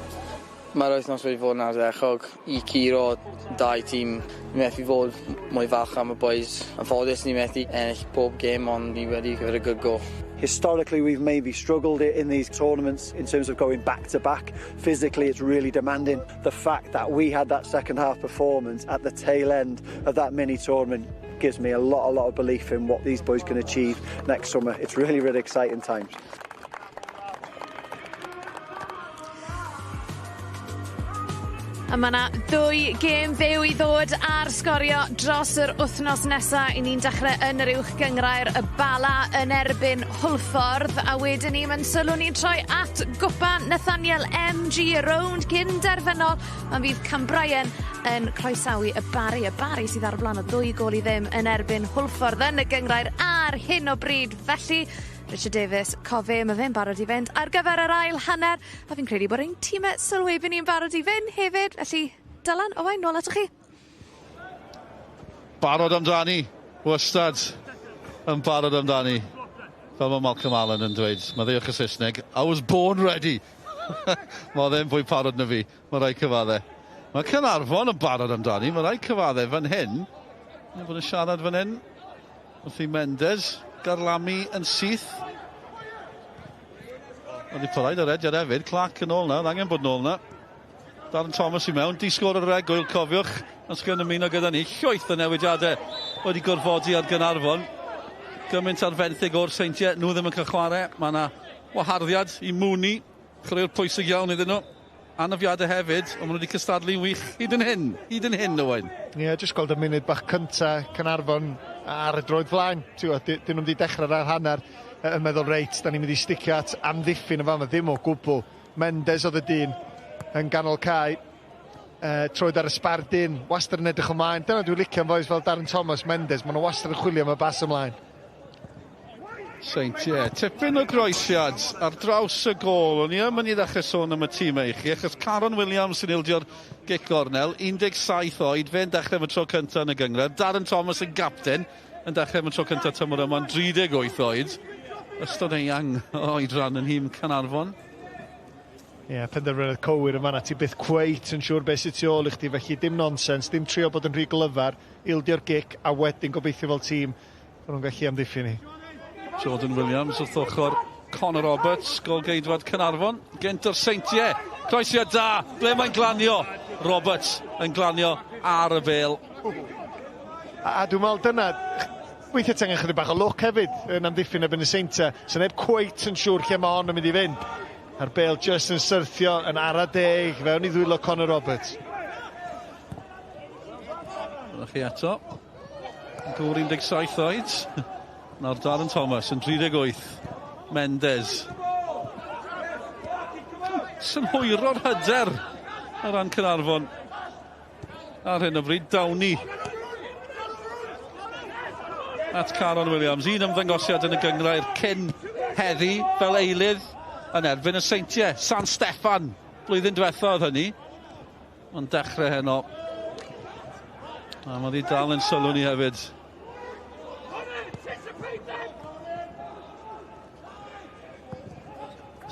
Mae'r wythnos wedi fod yn ardderchog I curo 2 tîm. Ni methu fod mwy falch am y boys. Yn ffodus ni methu ennill pob gêm, ond ni wedi gyfer a good go. Historically, we've maybe struggled in these tournaments in terms of going back to back. Physically, it's really demanding. The fact that we had that second half performance at the tail end of that mini tournament gives me a lot of belief in what these boys can achieve next summer. It's really, really exciting times. A mae yna 2 gêm fyw I ddod ar sgorio dros yr wythnos nesaf. I ni'n dechrau yn yr uwch gyngrair y Bala yn erbyn Hwlffordd, a wedyn ni mae'n sylw ni'n troi at Cwpan Nathaniel MG rownd cyn-derfynol. Mae'n fydd Cambrian yn croesawu y Bari sydd ar blaen o 2 gol I ddim yn erbyn Hwlffordd yn y gyngrair ar hyn o bryd. Felly, Richard Davies, cofe, mae fe'n barod I fynd ar gyfer yr ail hanner, a fi'n credu bod ein tîmau sylwebu ni'n barod I fynd hefyd. Felly, Dylan, Owain, nôl atoch chi. Barod amdani, wastad yn barod amdani. Fel mae Malcolm Allen yn dweud, mae ddewch y Saesneg, I was born ready. Mae ddim fwy parod na fi, mae rai cyfaddau. Mae Caernarfon yn barod amdani, mae rai cyfaddau fan hyn. Mae bod yn siarad fan hyn. Wrth I Mendes. Garlami yn syth. Oedd I pyrraid yr ediad hefyd. Clark yn ôl na, angen bod yn ôl na. Darren Thomas I mewn, disgwyl yr egwyl, cofiwch. Os gan ymuno gyda ni, llwyth o newidiadau wedi gorfodi ar Caernarfon. Gymaint ar fenthyg o'r Seintiau, nhw ddim yn cael chwarae. Mae yna waharddiad I mwni, chreu'r pwysig iawn iddyn nhw. Anafiadau hefyd, ond maen nhw wedi cystadlu'n wych hyd yn hyn, Owain. Ie, jyst gweld y munud bach cynta Caernarfon ar y droed flaen. Dyn nhw'n wedi dechrau ar hanner yn meddwl reit, da ni'n mynd I sticio at amddiffyn y fama, ddim o gwbl. Mendes oedd y dyn yn ganol cae, troed ar y sbardyn, wastad yn edrych ymlaen. Dyna dwi'n licio am boes fel Darren Thomas, Mendes, maen nhw wastad yn chwilio am y bas ymlaen. Seintiau, tipyn o groesiad ar draws y gol. O'n I yn mynd I ddechrau sôn am y tîm eichi, achos Caron Williams yn ildio'r gic gornel, 17 oed, fe'n dechrau am y tro cyntaf yn y gyngred. Darren Thomas yn gapten, yn dechrau am y tro cyntaf tymor yma'n 38 oed. Ystod eang oedran yn hym Caernarfon. Ie, penderfynodd cywir yma na, ti byth cweit yn siŵr beth sydd tu ôl I chdi, felly dim nonsens, dim trio bod yn rhy glyfar, ildio'r gic, a wedyn gobeithio fel tîm, bod nhw'n gallu amddiffyn ni. Jordan Williams wrth ochr Connor Roberts, golgeidwad Caernarfon, gyntaf Seintiau, croesiad da, ble mae'n glanio? Roberts yn glanio ar y bêl. A dwi'n meddwl dyna, weithio tengen chydig bach o look hefyd yn amddiffyn ebyn y Seintiau, so neb cweit yn siŵr lle mae hon yn mynd I fynd. A'r bêl just yn syrthio, yn ara deg, fewn I ddwylo Connor Roberts. Dyna chi eto, gŵr 17 oed. Nawr Darren Thomas yn 38, Mendes. Sy'n hwyro'r hyder ar ran Caernarfon. Ar hyn o bryd, Downey. At Caron Williams, un ymddangosiad yn y gyngrair cyn heddi fel eilydd yn erbyn y Seintiau. San Steffan, blwyddyn diwethaf oedd hynny. Ond dechrau heno. A mae di dal yn sylw ni hefyd.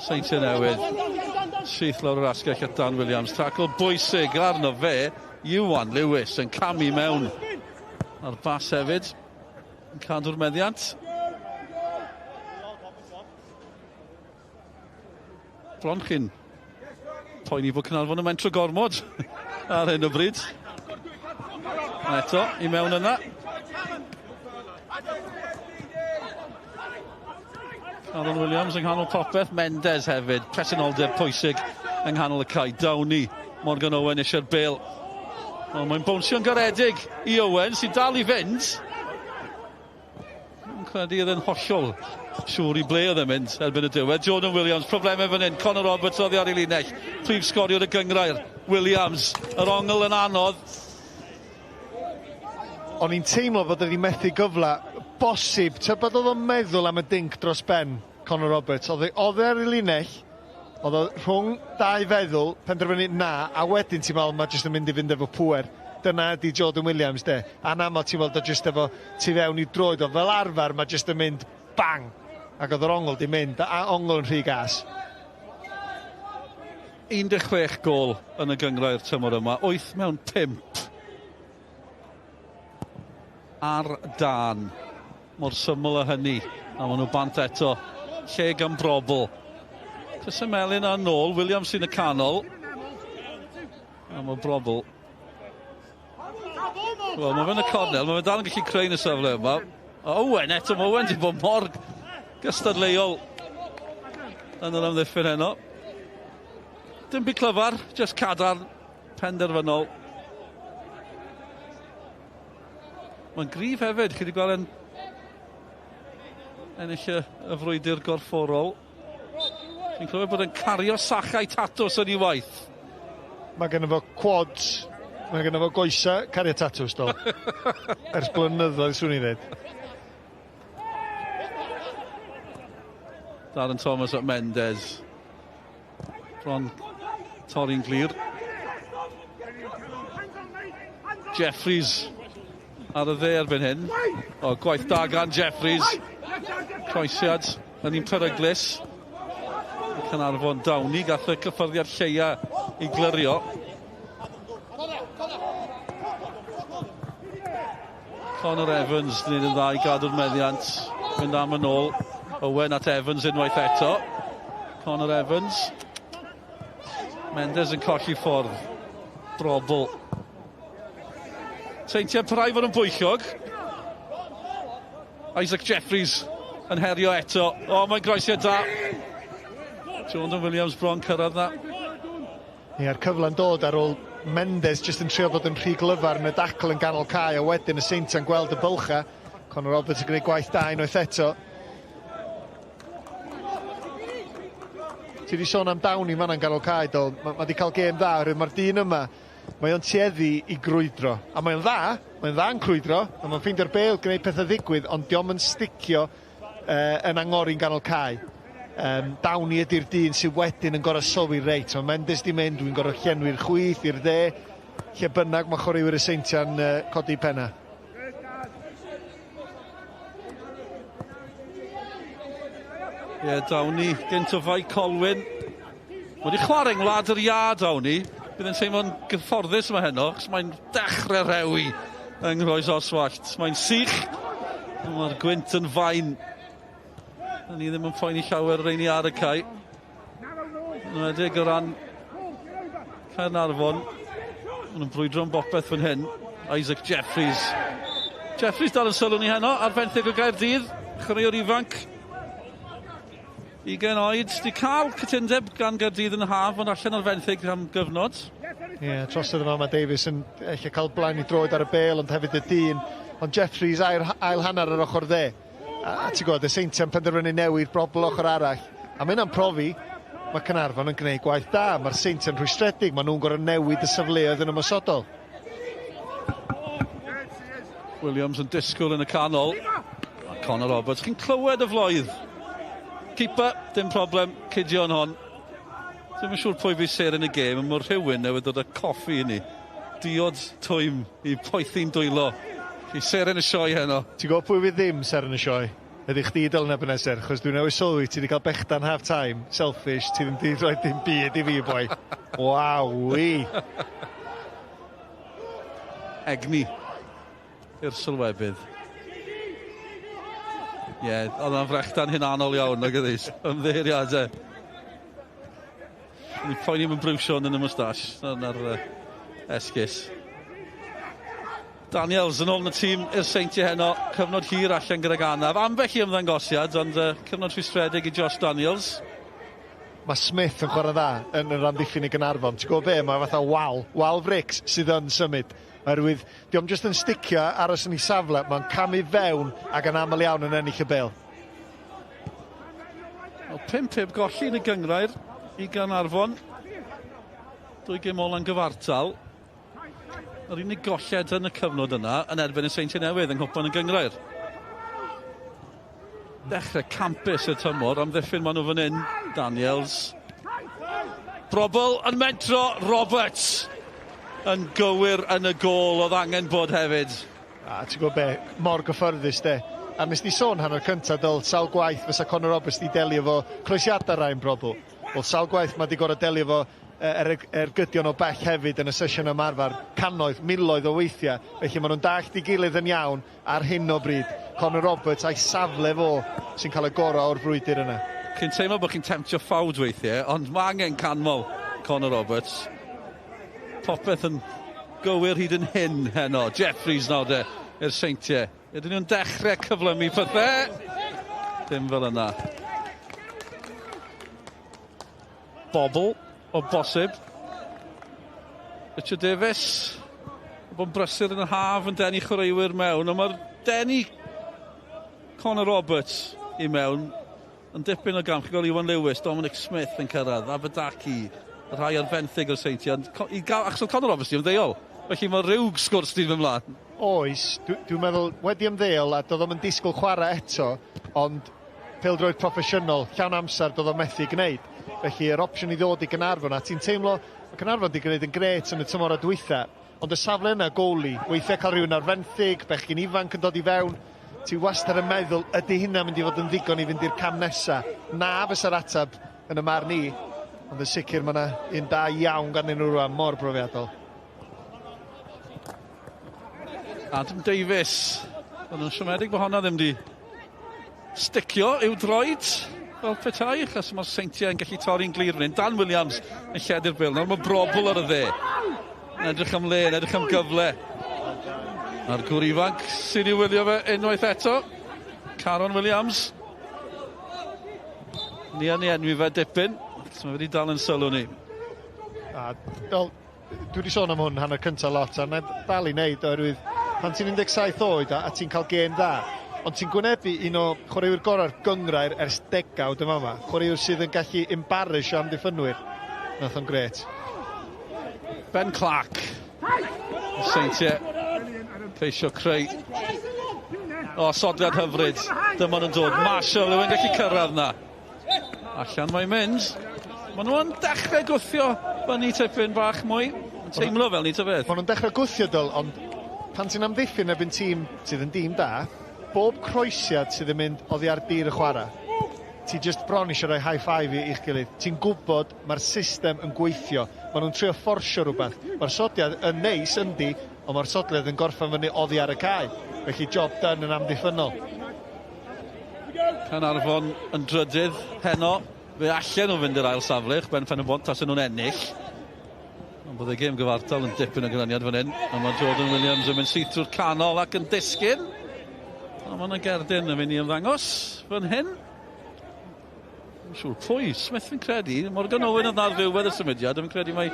Seintiau Newydd, syth lawr yr asgell at Dan Williams, tacl bwysig arno fe, Iwan Lewis yn camu mewn ar bas hefyd, yn cadw'r meddiant. Bronchyn, poeni bod Caernarfon yn mentro gormod ar hyn o bryd. Eto, i mewn yna. Alan Williams yng nghanol popeth. Mendes hefyd. Presenoldeb pwysig yng nghanol y cae. Downey. Morgan Owen eisiau'r bêl. O, mae'n bownsio'n garedig i Owen sy'n dal i fynd. Yn credu oedd yn hollol siŵr i ble oedd yn mynd erbyn y diwedd. Jordan Williams, problemau fan hyn. Conor Roberts oedd ar ei linell. Prif sgoriwr y gyngrair. Williams, yr ongl yn anodd. O'n i'n teimlo fod wedi methu gyfla bosib, tybed oedd o'n meddwl am y dinc dros ben Conor Roberts. Oedd e ar ei linell, oedd o rhwng dau feddwl, penderfynu na, a wedyn ti'n meddwl mae jyst yn mynd i fynd efo pwer. Dyna ydi Jordan Williams, de. Anamal ti'n meddwl jyst efo tu fewn i droed o. Fel arfer mae jyst yn mynd bang. Ac oedd yr ongl di mynd, a ongl yn rhy gas. 16 gol yn y gyngrair tymor yma, 8 mewn 5. Ar dan. Mor syml o hynny. A maen nhw bant eto. Lle gan brobl. Cys y melyn a nôl. Williams sy'n y canol. A mae brobl. Wel, mae fe'n y cornel. Mae fe dal yn gallu creu yn y safle yma. Owen eto. Mae Owen di bod mor gystadleuol yn yr amddiffyn heno. Dim byd clyfar. Just cadarn. Penderfynol. Mae'n gryf hefyd, chi wedi gweld yn ennill y frwydr gorfforol. Fi'n clywed bod yn cario sachau tatws yn ei waith. Mae gen fo quads, mae gen fo goesa cario tatws, do. Ers blynyddoedd, swn i ddweud. Darren Thomas at Mendes. Bron torri'n glir. Jeffries ar y dde erbyn hyn. O, gwaith da gan Jeffries. Croesiad yn un peryglus. Caernarfon Downey gath y cyffyrddiad lleia i glyrio. Conor Evans yn un yn dda i gadw'r meddiant. Mynd am yn ôl. Owen at Evans unwaith eto. Conor Evans. Mendes yn colli ffordd. Brobl. Seintiau Prai fod yn bwyllog. Isaac Jeffries yn herio eto. O, mae'n groesiad da. Jordan Williams bron cyrraedd na. A'r cyfle'n dod ar ôl Mendes jyst yn trio bod yn rhy glyfar yn y dacl yn ganol cae, a wedyn y Seintiau'n gweld y bylcha. Conor Roberts yn gwneud gwaith da unwaith eto. Ti wedi sôn am Downey man yn ganol cae, do. Mae wedi cael gêm dda, oherwydd mae'r dyn yma, mae o'n tueddu i grwydro. A mae'n dda yn crwydro, a mae'n ffeindio'r bêl gwneud pethau ddigwydd, ond diom yn sticio yn angori'n ganol cae. Downey ydy'r dyn sydd wedyn yn gorau sylwi reit. Mae Mendes di mynd, dwi'n gorau llenwi'r chwyth i'r dde. Lle bynnag mae chwaraewyr y Seintiau'n codi penna. Downey gyntafau Colwyn. Wedi chwarae ngwlad yr ia Downey. Bydd yn teimlo'n gyfforddus yma heno, chos mae'n dechrau rewi yng Nghrwys Oswallt. Mae'n sych, mae'r gwynt yn fain. A ni ddim yn poeni llawer reini ar y cae. Yn wedig o ran Caernarfon. Mae'n brwydro'n bopeth fan hyn. Isaac Jeffries. Jeffries dal yn sylw ni heno, ar benthyg o Gaerdydd. Chwaraewr ifanc. 20 oed, di cael cytundeb gan Gaerdydd yn y haf, ond allan ar fenthyg am gyfnod. Trosodd yma mae Davies yn eich cael blaen i droed ar y bêl, ond hefyd y dyn. Ond Jeffries ail hanner ar ochr dde. A ti'n gwybod, y Seintiau'n penderfynu newid brobl ochr arall. A mae'n am profi, mae Caernarfon yn gwneud gwaith da. Mae'r Seintiau'n rhwystredig, mae nhw'n gorau newid y safleoedd yn ymosodol. Williams yn disgwyl yn y canol. A Conor Roberts, chi'n clywed y floedd. Keeper, dim problem, cydio yn hon. Dwi'n yn siŵr pwy fi ser yn y gêm, ond mae rhywun newydd dod â coffi i ni. Diod twym i poethi'n dwylo. Fi ser yn y sioe heno. Ti'n gwybod pwy fi ddim ser yn y sioe? Ydy chdi dylun ebyn eser, chos dwi'n newid sylwi, ti wedi cael bechdan half-time, selfish, ti ddim wedi rhoi dim byd i fi, boi. Wawi! Egni i'r Sylwebaeth. Oedd yna'n frechdan hunanol iawn, nag ydys. Ymddeiriadau. Ni poeni am y brwsion yn y mustache, yn yr esgus. Daniels yn ôl yn y tîm i'r Seintiau heno, cyfnod hir allan gyda'r ganaf. Ambell i ymddangosiad, ond cyfnod rhwystredig I Josh Daniels. Mae Smith yn chwarae dda yn yr amddiffyn I Gaernarfon. Ti'n gwybod be, mae fatha wal frics sydd yn symud. Oherwydd, diolch jyst yn sticio aros yn ei safle, mae'n camu fewn ac yn aml iawn yn ennill y bêl. 5-5 golli yn y gyngrair I Gaernarfon. 2 gêm ôl yn gyfartal. Yr unig golled yn y cyfnod yna yn erbyn y Seintiau Newydd yng Cwpan Cymru. Dechrau campus y tymor, am ddiffyn maen nhw fan hyn. Daniels. Brobl yn mentro, Roberts yn gywir yn y gôl oedd angen bod hefyd. Ti'n gwybod be, mor gyfforddus de. A nes di sôn hanner cyntaf dyl sawl gwaith fysa Conor Roberts di delio fo croesiadau rhain Brobl. Wel, sawl gwaith mae di gorau delio fo gydion o bell hefyd yn y sesiwn ymarfer cannoedd, miloedd o weithiau. Felly maen nhw'n dallt I gilydd yn iawn ar hyn o bryd. Conor Roberts a'i safle fo sy'n cael y gorau o'r frwydr yna. Chi'n teimlo bod chi'n temtio ffawd weithiau, ond mae angen canmol Conor Roberts. Popeth yn gywir hyd yn hyn heno. Jeffries nawr de, i'r Seintiau. Ydyn nhw'n dechrau cyflymu pethau? Dim fel yna. Bobl o bosib. Richard Davies. Bo'n brysur yn y haf yn denu chwaraewyr mewn, ond mae'r denu Conor Roberts I mewn yn dipyn o gam. Chi'n gweld Iwan Lewis, Dominic Smith yn cyrraedd, Aberdaki, y rhai ar fenthyg o'r Seintiau. Achos Conor Roberts Di ymddeol. Felly mae rhywg sgwrs di fy mlaen. Oes, dwi'n meddwl wedi ymddeol a doedd o'n disgwyl chwarae eto, ond pêl-droed proffesiynol, llawn amser doedd o'n methu gwneud. Felly yr opsiwn I ddod I Gaernarfon, a ti'n teimlo, mae Gaernarfon di gwneud yn gret yn y tymor o diwethaf, ond y safle yna goli, weithiau cael rhywun ar fenthyg, bechgyn ifanc yn dod I fewn, ti wastad yn meddwl, ydy hynna mynd I fod yn ddigon I fynd i'r cam nesa. Na fysa'r atab yn y marn I, ond yn sicr mae yna un da iawn gan nhw rwan, mor brofiadol. Adam Davies. Ond yn siomedig bod honna ddim di sticio yw'r fel petai, achos mae'r Seintiau yn gallu torri'n glir fan hyn. Dan Williams yn lledu'r bil. Nawr mae Brobl ar y dde. Yn edrych am le, yn edrych am gyfle. A'r gwr ifanc sydd I wylio fe unwaith eto. Caron Williams. Ni enwi fe dipyn. So mae wedi dal yn sylw ni. Dwi wedi sôn am hwn hanner cyntaf lot, a na dal I wneud oherwydd pan ti'n 17 oed a ti'n cael gêm dda, ond ti'n gwynebu un o chwaraewyr gorau'r gyngrair ers degawd yma yma. Chwaraewyr sydd yn gallu embarrass o amddiffynwyr. Nath o'n gret. Ben Clark. Seintiau. Ceisio creu. Sodliad hyfryd. Dyma nhw'n dod. Marshall yw yn gallu cyrraedd na. Allan mae'n mynd. Maen nhw'n dechrau gwthio fyny tipyn bach mwy. Yn teimlo fel ni ta beth. Maen nhw'n dechrau gwthio dyl, ond pan ti'n amddiffyn erbyn tîm sydd yn dîm da, bob croesiad sydd yn mynd oddi ar dir y chwarae, ti just bron eisiau rhoi high five i'ch gilydd. Ti'n gwybod mae'r system yn gweithio. Maen nhw'n trio fforsio rhywbeth. Mae'r sodiad yn neis yndi, ond mae'r sodliad yn gorffen fyny oddi ar y cae. Felly job done yn amddiffynol. Caernarfon yn drydydd heno. Fe allan nhw fynd i'r ail safle, ben ffen y bont as yn nhw'n ennill. Ond bydd y gêm gyfartal yn dipyn o gryniad fan hyn. A mae Jordan Williams yn mynd syth trwy'r canol ac yn disgyn. A mae yna Gerdyn yn mynd I ymddangos fan hyn. Yn siŵr pwy, Smith fi'n credu. Morgan Owen yn ar ddiwedd y symudiad. Fi'n credu mai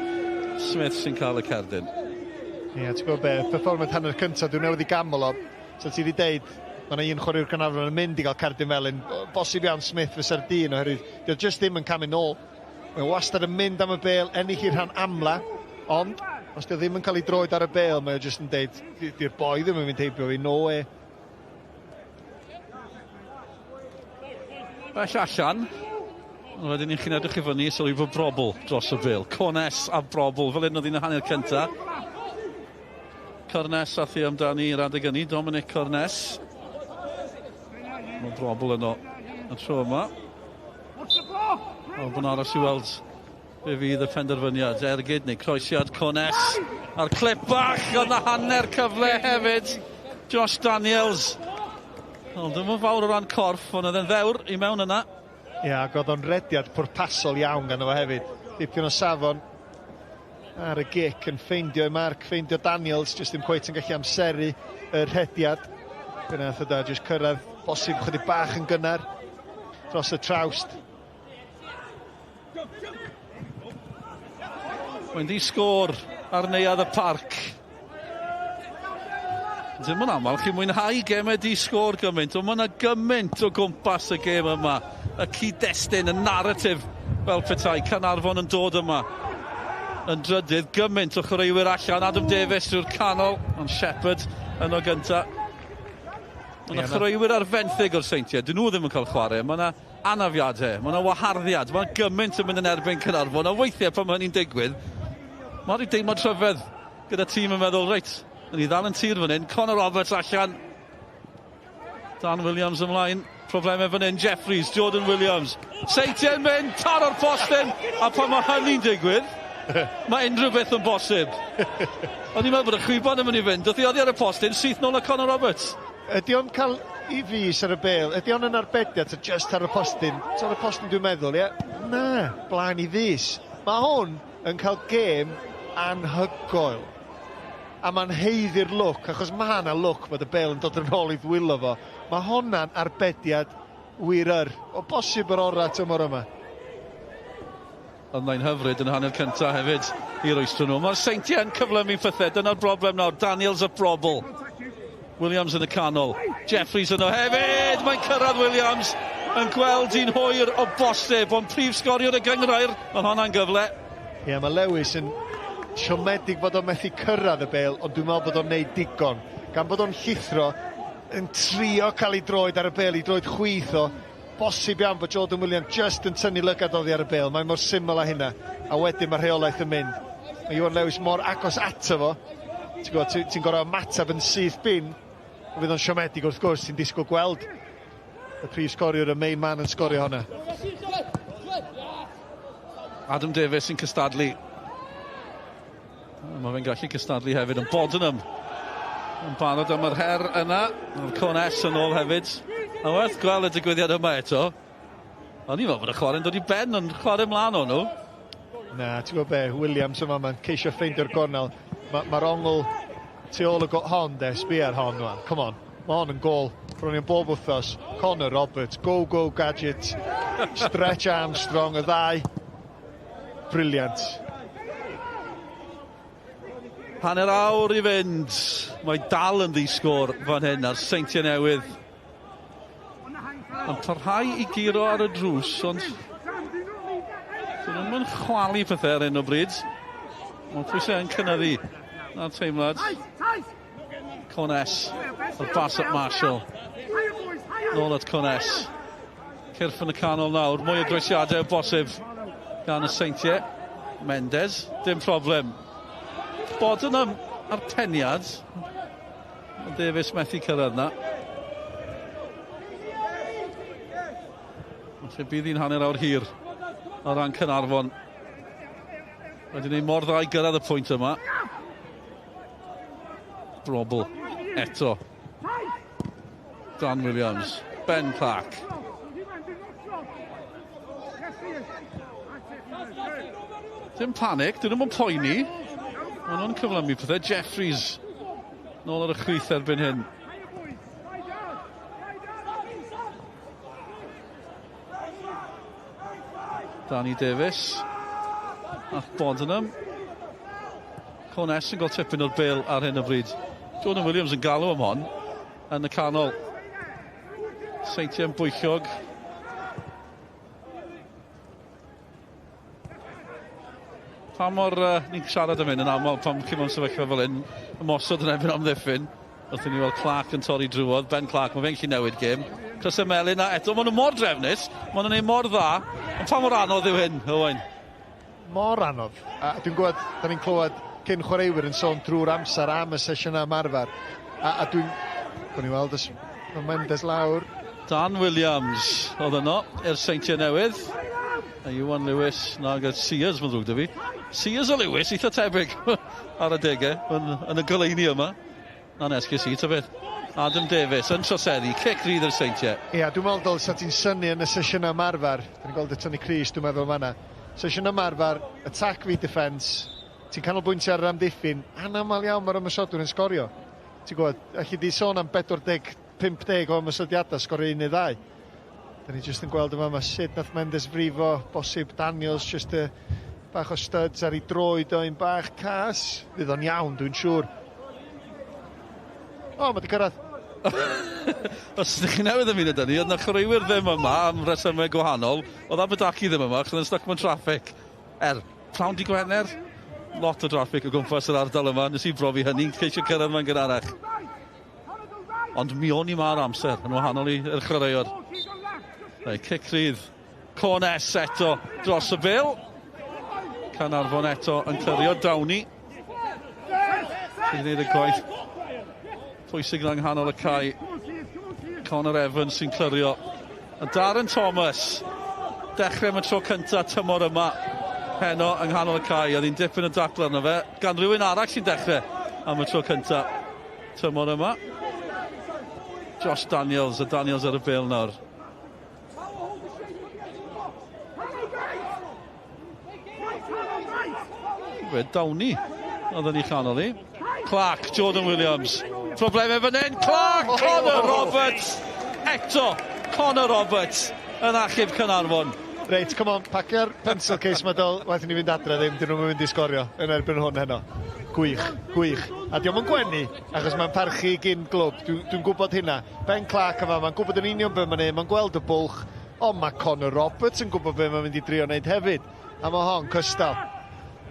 Smith sy'n cael y Cerdyn. Ie, ti'n gwybod be, perfformant hanner cyntaf, dwi'n newydd I gamol o. So ti wedi deud, mae yna un chwaraewr Caernarfon yn mynd I gael Cerdyn felyn. Bosib iawn Smith fysa'r dyn oherwydd. Dwi'n just ddim yn camu nôl. Mae'n wastad yn mynd am y bêl, ennill i'r rhan amla. Ond, os di ddim yn cael ei droed ar y bêl, mae'n just yn deud, di'r boi ddim yn mynd heibio fi, no way. Bell allan. Wedyn ni'n chi'n edrych I fyny, sylwi bod Brobl dros y bêl. Cones a Brobl, fel un oedd un o hanner cynta. Cornes a thi amdani i'r adeg ynni, Dominic Cornes. Mae Brobl yno y tro yma. O, bod aros I weld be fydd y penderfyniad. Ergyd neu croesiad Cones. A'r clip bach, oedd na hanner cyfle hefyd. Josh Daniels. Ond ddim yn fawr o ran corff, ond oedd e'n ddewr I mewn yna. Ia, ac oedd o'n rediad pwrpasol iawn gan o hefyd. Dipyn o safon. Ar y gic yn ffeindio Marc, ffeindio Daniels, jyst ddim cweit yn gallu amseru y rhediad. Gynaeth o da, jyst cyrraedd, bosib chydig bach yn gynnar dros y trawst. Wedi sgôr ar neuadd y Parc. Ddim yn aml chi'n mwynhau gemau di sgôr gymaint, ond mae yna gymaint o gwmpas y gem yma. Y cyd-destun, y narratif fel petai. Caernarfon yn dod yma yn drydydd, gymaint o chwaraewyr allan. Adam Davies drwy'r canol, ond Shepherd yn o gyntaf. Mae yna chwaraewyr ar fenthyg o'r Seintiau, dyn nhw ddim yn cael chwarae. Mae yna anafiadau, mae yna waharddiad, mae yna gymaint yn mynd yn erbyn Caernarfon. A weithiau pan mae hynny'n digwydd, mae'n rhaid deimlad rhyfedd gyda tîm yn meddwl, reit, yn i ddal yn tir fan hyn, Connor Roberts allan. Dan Williams ymlaen, problemau fan hyn, Jeffries, Jordan Williams. Seintiau'n mynd, tar o'r postyn, a pan mae hynny'n digwydd, mae unrhyw beth yn bosib. O'n i'n meddwl bod y chwibon yn mynd i fynd, doedd i oddi ar y postyn, syth nôl a Connor Roberts. Ydy o'n cael i fus ar y bêl? Ydy o'n yn arbediad just ar y postyn? So ar y postyn dwi'n meddwl, ie? Na, blaen i fus. Mae hwn yn cael gêm anhygoel. A mae'n heiddi'r look, achos mae yna look bod y bêl yn dod yn ôl i ddwylo fo. Mae hwnna'n arbediad wir. O bosib yr ora tymor yma. Ond mae'n hyfryd yn hanner cyntaf hefyd i'r oestron nhw. Mae'r Seintiau yn cyflymu pethau. Dyna'r broblem nawr. Daniels y brobl. Williams yn y canol. Jeffries yn o hefyd. Mae'n cyrraedd Williams. Yn gweld hi'n hwyr o bosib. Ond prif sgoriwr y gyngrair. Ond hwnna'n gyfle. Ie, mae Lewis yn siomedig bod o'n methu cyrraedd y bêl, ond dwi'n meddwl bod o'n neud digon. Gan bod o'n llithro, yn trio cael ei droed ar y bêl, i droed chwith o, bosib iawn bod Jordan Williams just yn tynnu lygad oddi ar y bêl. Mae'n mor syml â hynna. A wedyn mae rheolaeth yn mynd. Mae Iwan Lewis mor agos ato fo. Ti'n gorau ymateb yn syth bin. Fydd o'n siomedig wrth gwrs, ti'n disgwyl gweld y prif sgoriwr, y main man yn sgorio honna. Adam Davies yn cystadlu. Mae fe'n gallu cystadlu hefyd yn Bodenham. Yn barod am yr her yna. Mae'r Cones yn ôl hefyd. A werth gweld y digwyddiad yma eto. O'n i'n meddwl bod y chwarae'n dod i ben, ond chwarae mlaen o nhw. Na, ti'n gwybod be, Williams yma, mae'n ceisio ffeindio'r gornel. Mae'r ongl tu ôl y hon, de, sbi ar hon, wan. Come on, mae hon yn gol. Rwy'n i'n bob wythnos. Connor Roberts, go gadget. Stretch Armstrong, y ddau. Briliant. Hanner awr i fynd. Mae dal yn ddisgwr fan hyn ar Seintiau Newydd. Yn parhau i giro ar y drws, ond dyn nhw'n chwalu pethau ar hyn o bryd. Ond pwysau yn cynyddu. Na'r teimlad. Cones. Yr bas at Marshall. Nôl at Cones. Cyrff yn y canol nawr. Mwy o groesiadau o bosib gan y Seintiau. Mendes. Dim problem. Bodenham ar peniad. Davies methu cyrraedd na. Felly bydd hi'n hanner awr hir o ran Caernarfon. Wedi gwneud mor dda i gyrraedd y pwynt yma. Brobl eto. Dan Williams. Ben Parc. Dim panic, dyn nhw'n poeni. Mae nhw'n cyflymu pethau. Jeffries nôl ar y chwith erbyn hyn. Danny Davies. A Bodenham. Cones yn gael tipyn o'r bêl ar hyn o bryd. Jordan Williams yn galw am hon. Yn y canol. Seintiau yn bwyllog. Pa mor ni'n siarad am hyn yn aml pan cym o'n sefyllfa fel hyn, ymosod yn erbyn amddiffyn. Wrth i ni weld Clark yn torri drwodd. Ben Clark, mae fe'n gallu newid gêm. Chris Melin a eto, maen nhw mor drefnus, maen nhw'n ei mor dda. Ond pa mor anodd yw hyn, Owain? Mor anodd. A dwi'n gwybod, da ni'n clywed cyn chwaraewyr yn sôn drwy'r amser am y sesiynau ymarfer. A dwi'n ni'n weld y Mendes lawr. Dan Williams oedd yno, i'r Seintiau Newydd. A Iwan Lewis, na gyda Sears, mae'n ddrwg dy fi. Sears o Lewis, eitha tebyg ar y degau yn y goleini yma. Na'n esgus i, ta beth. Adam Davies yn troseddu, cic rydd yr Seintiau. Ia, dwi'n meddwl sa ti'n syni yn y sesiwn ymarfer. Dwi'n gweld y Tony Cris, dwi'n meddwl fanna. Sesiwn ymarfer, attack fi defence, ti'n canolbwyntio ar yr amddiffyn, anamal iawn mae'r ymysodwyr yn sgorio. Ti'n gwybod, allu di sôn am 40-50 o ymysodiadau sgorio 1 neu 2. Da ni jyst yn gweld yma sut nath Mendes frifo, bosib Daniels, jyst bach o studs ar ei droed o un bach cas. Fydd o'n iawn, dwi'n siŵr. O, mae di cyrraedd. Os ydych chi'n newydd ymuno dyn ni, oedd na chwaraewyr ddim yma am resymau gwahanol. Oedd Aberdaki ddim yma, chyn yn stuck mewn traffic. Llawn di Wener. Lot o traffic o gwmpas yr ardal yma. Nes i brofi hynny, ceisio cyrraedd mewn gynharach. Ond mi o'n i ma'r amser, yn wahanol i'r chwaraewr. Cic rydd. Cones eto dros y bil. Caernarfon eto yn cyrrio Downi. Sy'n gwneud y gwaith pwysig yng nghanol y cae. Connor Evans sy'n clyrio. A Darren Thomas. Dechrau am y tro cyntaf tymor yma. Heno yng nghanol y cae. Oedd hi'n dipyn o dacl arno fe. Gan rhywun arall sy'n dechrau am y tro cyntaf tymor yma. Josh Daniels. A Daniels ar y bil nawr. Downi. Oedd yn ei chanol i. Clark, Jordan Williams. Problemau fan hyn, Clark, Connor Roberts. Eto, Connor Roberts yn achub Caernarfon. Reit, come on, pacio'r pencil case mae dol, waith ni fynd adre ddim, dyn nhw'n mynd i sgorio yn erbyn hwn heno. Gwych, gwych. A diolch yn gwenu, achos mae'n parchu gyn glwb. Dwi'n gwybod hynna. Ben Clark yma, mae'n gwybod yn union be mae'n ei, mae'n gweld y bwlch. Ond mae Connor Roberts yn gwybod be mae'n mynd i drio wneud hefyd. A mae hon, cystal.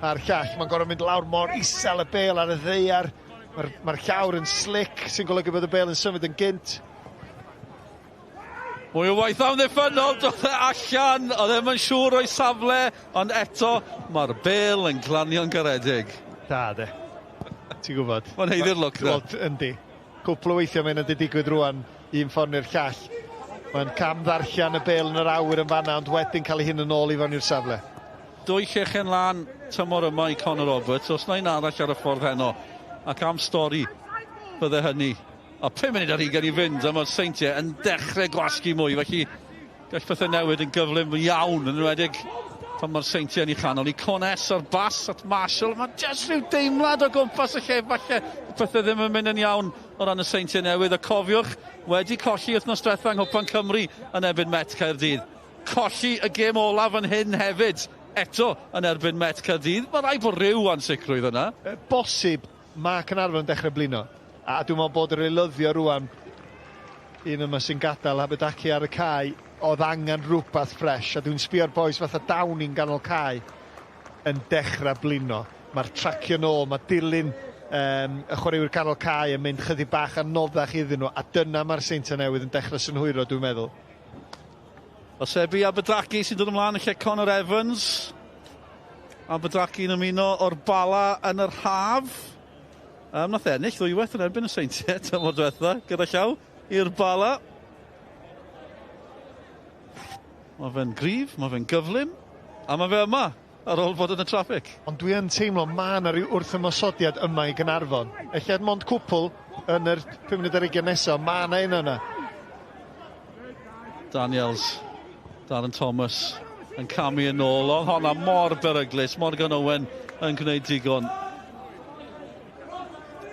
A'r llall, mae'n gorau mynd lawr mor isel y bel ar y ddeiar. Mae'r llawr yn slick, sy'n golygu bod y bel yn symud yn gynt. Mwy o waith amddiffynol, doedd e allan, oedd e'n siŵr o'i safle, ond eto, mae'r bel yn glanio'n garedig. Da, de. Ti'n gwybod? Mae'n heiddi'r look na. Yndi. Cwpl o weithiau mae'n digwydd rwan, un ffordd i'r llall. Mae'n cam ddarllian y bel yn yr awyr yn fanna, ond wedyn cael ei hyn yn ôl i fan i'r safle. 2 llechen lan tymor yma i Connor Roberts, os na un arall ar y ffordd heno, ac am stori bydde hynny. A 5 munud ar 20 i fynd, a mae'r Seintiau yn dechrau gwasgu mwy, felly gall pethau newid yn gyflym iawn, yn enwedig pan mae'r Seintiau yn ei chanol. I Cones o'r bas at Marshall, mae jyst rhyw deimlad o gwmpas y lle, falle pethau ddim yn mynd yn iawn o ran y Seintiau newydd. A cofiwch, wedi colli wythnos diwethaf yng Cwpan Cymru yn erbyn Met Caerdydd. Colli y gêm olaf yn hyn hefyd. Eto yn erbyn Met Caerdydd. Mae rai bod rhyw ansicrwydd yna. Bosib mae Caernarfon yn dechrau blino. A dwi'n meddwl bod yr eilyddio rwan, un yma sy'n gadael Aberdaki ar y cae, oedd angen rhywbeth ffres. A dwi'n sbio'r boes fatha Downi'n ganol cae yn dechrau blino. Mae'r tracio nôl, mae dilyn y chwaraewyr canol cae yn mynd chydig bach anoddach iddyn nhw. A dyna mae'r Seintiau Newydd yn dechrau synhwyro, dwi'n meddwl. Os ebi Aberdaki sy'n dod ymlaen yn lle Connor Evans. Aberdaki yn ymuno o'r bala yn yr haf. Nath ennill ddwywaith yn erbyn y Seintiau tymor diwetha, gyda llaw i'r bala. Mae fe'n gryf, mae fe'n gyflym, a mae fe yma ar ôl bod yn y traffic. Ond dwi yn teimlo mae yna rhyw wrthymosodiad yma i Caernarfon. Ellad mond cwpl yn yr 5 munud ar 20 nesaf, mae yna un yna. Daniels. Darren Thomas yn camu yn ôl, ond honna mor beryglus, Morgan Owen yn gwneud digon.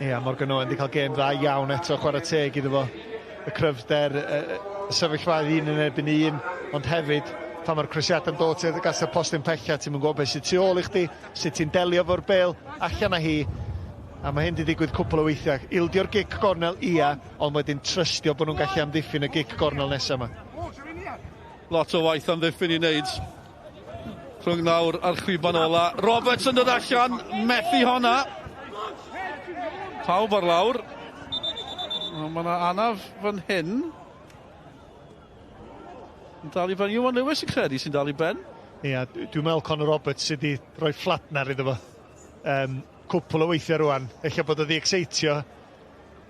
Ia, Morgan Owen wedi cael gêm dda iawn eto, chwarae teg iddo fo. Y cryfder, y sefyllfaidd 1 yn erbyn 1, ond hefyd, pan mae'r crwysiadau'n dod sydd gas y postyn pecha, ti'n mynd gwybod beth sydd tu ôl i chdi, sut ti'n delio fo'r bel, allan â hi, a mae hyn wedi digwydd cwpl o weithiau. Ildio'r gic gornel, ia, ond wedyn trystio bod nhw'n gallu amddiffyn y gic gornel nesaf yma. Lot o waith amddiffyn i wneud. Rhwng nawr a'r chwiban ola. Roberts yn dod allan, methu honna. Pawb ar lawr. Mae yna anaf fan hyn. Yn dal i ben. Iwan Lewis yn credu sy'n dal i ben. Ia, dwi'n meddwl Connor Roberts sydd wedi rhoi flatnar iddo fo. Cwpl o weithiau rwan. Ella bod o ddi-exeitio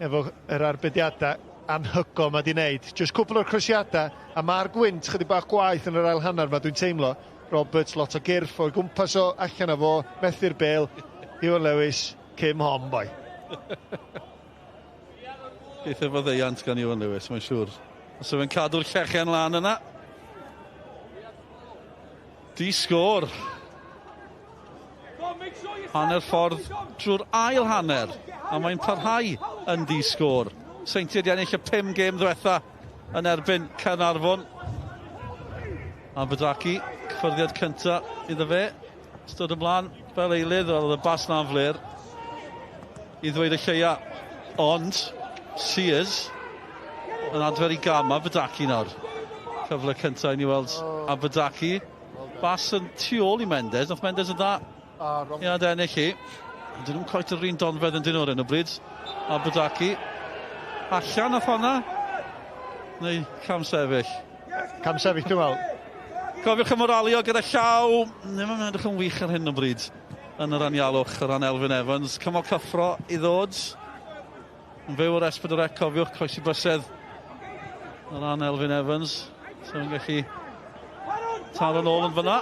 efo yr arbediadau anhygol mae di wneud. Just cwpl o'r crwysiadau, a mae'r gwynt chydig bach gwaith yn yr ail hanner ma, dwi'n teimlo. Roberts, lot o gyrff o'i gwmpas o allan o fo, methu'r bel, Iwan Lewis, Cym Hom, boi. Beth efo ddeiant gan Iwan Lewis, mae'n siŵr. Os yw'n cadw'r llechen lan yna. Hanner ffordd drwy'r ail hanner. A mae'n parhau yn di-sgôr. Seintiau di ennill y 5 gêm ddiwetha yn erbyn Caernarfon. A Badaki, cyffyrddiad cynta iddo fe. Stod ymlaen fel eilydd, oedd y bas na'n fler i ddweud y lleia. Ond, Sears yn adfer i gama Badaki nawr. Cyfle cynta i ni weld a Badaki. Bas yn tu ôl i Mendes, nath Mendes yn dda. Ia, ennill chi. Dyn nhw'n coet yr un donfedd yn dyn nhw'r un o bryd. A Badaki. Allan nath honna? Neu cam sefyll? Cam sefyll, dwi'n meddwl. Cofiwch ymoralio gyda llaw. Mae'n edrych yn wych ar hyn o bryd. Yn yr anialwch, yr Elfyn Evans. Cymal cyffro i ddod. Yn fyw o'r S4C, cofiwch, croesi bysedd. Yr Elfyn Evans. So yn gallu taro nôl yn fyna.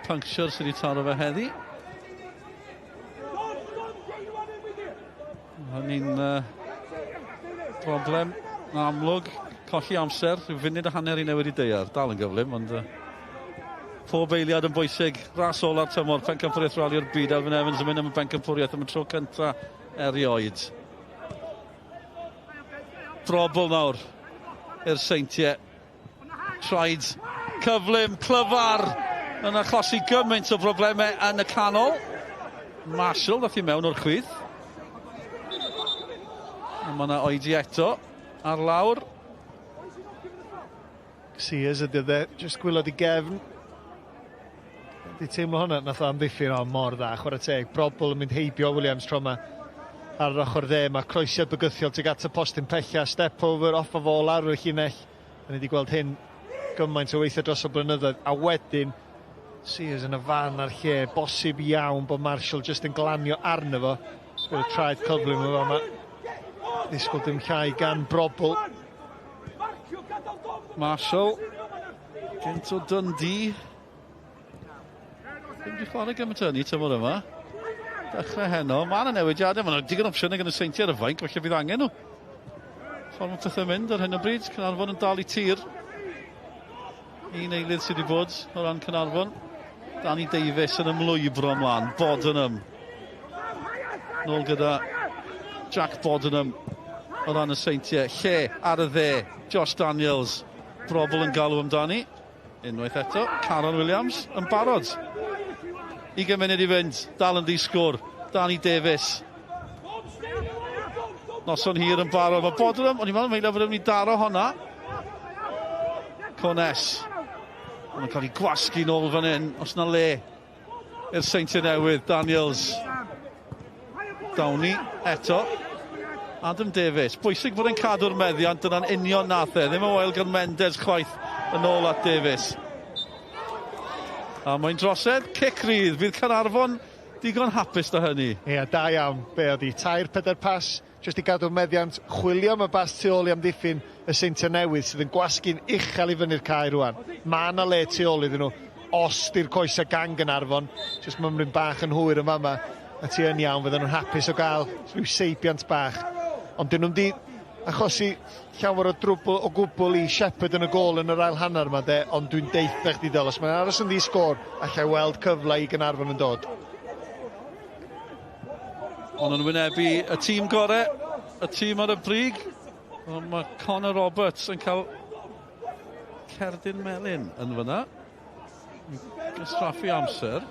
Puncture sydd wedi taro fe heddi. Hynny'n broblem amlwg. Colli amser, rhyw funud a hanner i newid i deiar. Dal yn gyflym, ond pob eiliad yn bwysig. Ras ola'r tymor, pencampwriaeth ralli'r byd. Elfyn Evans yn mynd am y pencampwriaeth am y tro cynta erioed. Brobl nawr i'r Seintiau. Traed cyflym, clyfar yn achosi gymaint o broblemau yn y canol. Marshall dath i mewn o'r chwith. A mae yna oedi eto ar lawr. Sears ydy dde, jyst gwylod i gefn. Di teimlo hwnna, nath o amddiffyn o mor dda, chwarae teg. Brobl yn mynd heibio Williams tro yma ar yr ochr dde. Mae croesiad bygythiol tuag at y postyn pella, step over, off o fol ar y llinell. Da ni wedi gweld hyn gymaint o weithio dros o blynyddoedd. A wedyn, Sears yn y fan ar lle, bosib iawn bod Marshall jyst yn glanio arno fo. Sgwyd y traed cyflym o yma. Ddisgwyl dim llai gan Brobl. Marshall, gynt o Dundee. Ddim wedi chwarae gymaint hynny tymor yma. Dechrau heno, mae yna newidiadau, mae yna digon opsiynau gan y Seintiau ar y fainc, felly bydd angen nhw. Ffordd mae pethau mynd ar hyn o bryd, Caernarfon yn dal i tir. Un eilydd sydd wedi bod o ran Caernarfon. Danny Davies yn ymlwybro ymlaen, Bodenham. Nôl gyda Jack Bodenham o ran y Seintiau. Lle ar y dde, Josh Daniels. Brobl yn galw amdani. Unwaith eto, Caron Williams yn barod. 20 munud i fynd, dal yn di-sgwr. Danny Davies. Noson hir yn barod. Mae Bodenham, o'n i'n meddwl meilaf fod yn mynd i daro honna. Cones. Mae'n cael ei gwasgu nôl fan hyn, os na le. I'r Seintiau Newydd, Daniels. Downey, eto. Adam Davies. Bwysig bod e'n cadw'r meddiant, dyna'n union nath e. Ddim yn wael gan Mendes chwaith yn ôl at Davies. A mae'n drosedd, cic rydd. Fydd Caernarfon digon hapus da hynny. Ie, da iawn. Be oedd hi? 3-4 pas, jyst i gadw'r meddiant. Chwilio am y bas tu ôl i amddiffyn y Seintiau Newydd sydd yn gwasgu'n uchel i fyny'r cae rwan. Mae yna le tu ôl iddyn nhw. Os di'r coesau gan Caernarfon, jyst mymryn bach yn hwyr yn fama. A ti yn iawn, fydden nhw'n hapus o gael rhyw seibiant bach. Ond dyn nhw'n di achosi llawer o drwbl o gwbl i Shepherd yn y gol yn yr ail hanner yma, de, ond dwi'n deitha chdi Dyl, os mae'n aros yn di-sgôr, allai weld cyfle i Caernarfon yn dod. Ond yn wynebu y tîm gore, y tîm ar y brig. Ond mae Connor Roberts yn cael cerdyn melyn yn fyna. Gysraffu amser.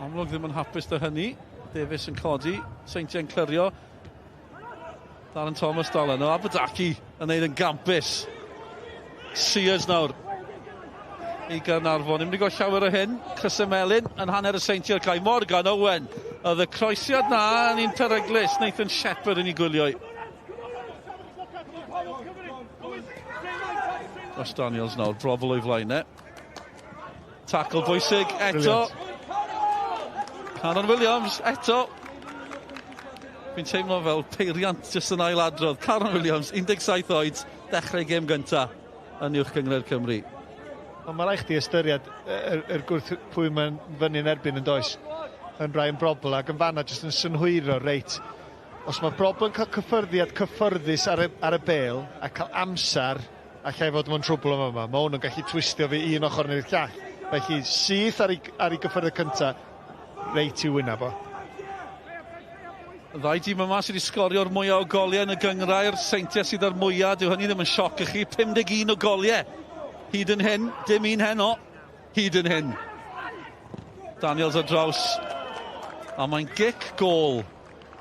Amlwg ddim yn hapus dy hynny. Davies yn codi, Seintiau yn clirio. Darren Thomas dal yno, a Badaki yn neud yn gampus. Sears nawr i Caernarfon. Ddim wedi gweld llawer o hyn. Crysau melyn yn hanner y Seintiau'r cae. Morgan Owen. Oedd y croesiad na yn un peryglus. Nathan Shepherd yn ei gwylio. Josh Daniels nawr, Brobl o'i flaenau. Tackle bwysig eto. Caron Williams, eto. Fi'n teimlo fel peiriant jyst yn ailadrodd. Caron Williams, 17 oed, dechrau gêm gynta yn uwch gyngor Cymru. Ond mae rhaid chdi ystyried yr gwrth pwy mae'n fyny'n erbyn yn does. Yn rai yn Brobl ac yn fanna jyst yn synhwyro reit. Os mae Brobl yn cael cyffyrddiad cyffyrddus ar y bêl a cael amser allai fod mewn trwbl yma. Mae hwn yn gallu twistio fi un ochr neu'r llall. Felly syth ar ei gyffyrdda cyntaf, reit i wynaf o. Y ddau dîm yma sydd wedi sgorio'r mwyaf o goliau yn y gyngrair. Seintiau sydd ar mwyaf, dyw hynny ddim yn sioc i chi. 51 o goliau. Hyd yn hyn, dim un heno. Hyd yn hyn. Daniels ar draws. A mae'n gic gol.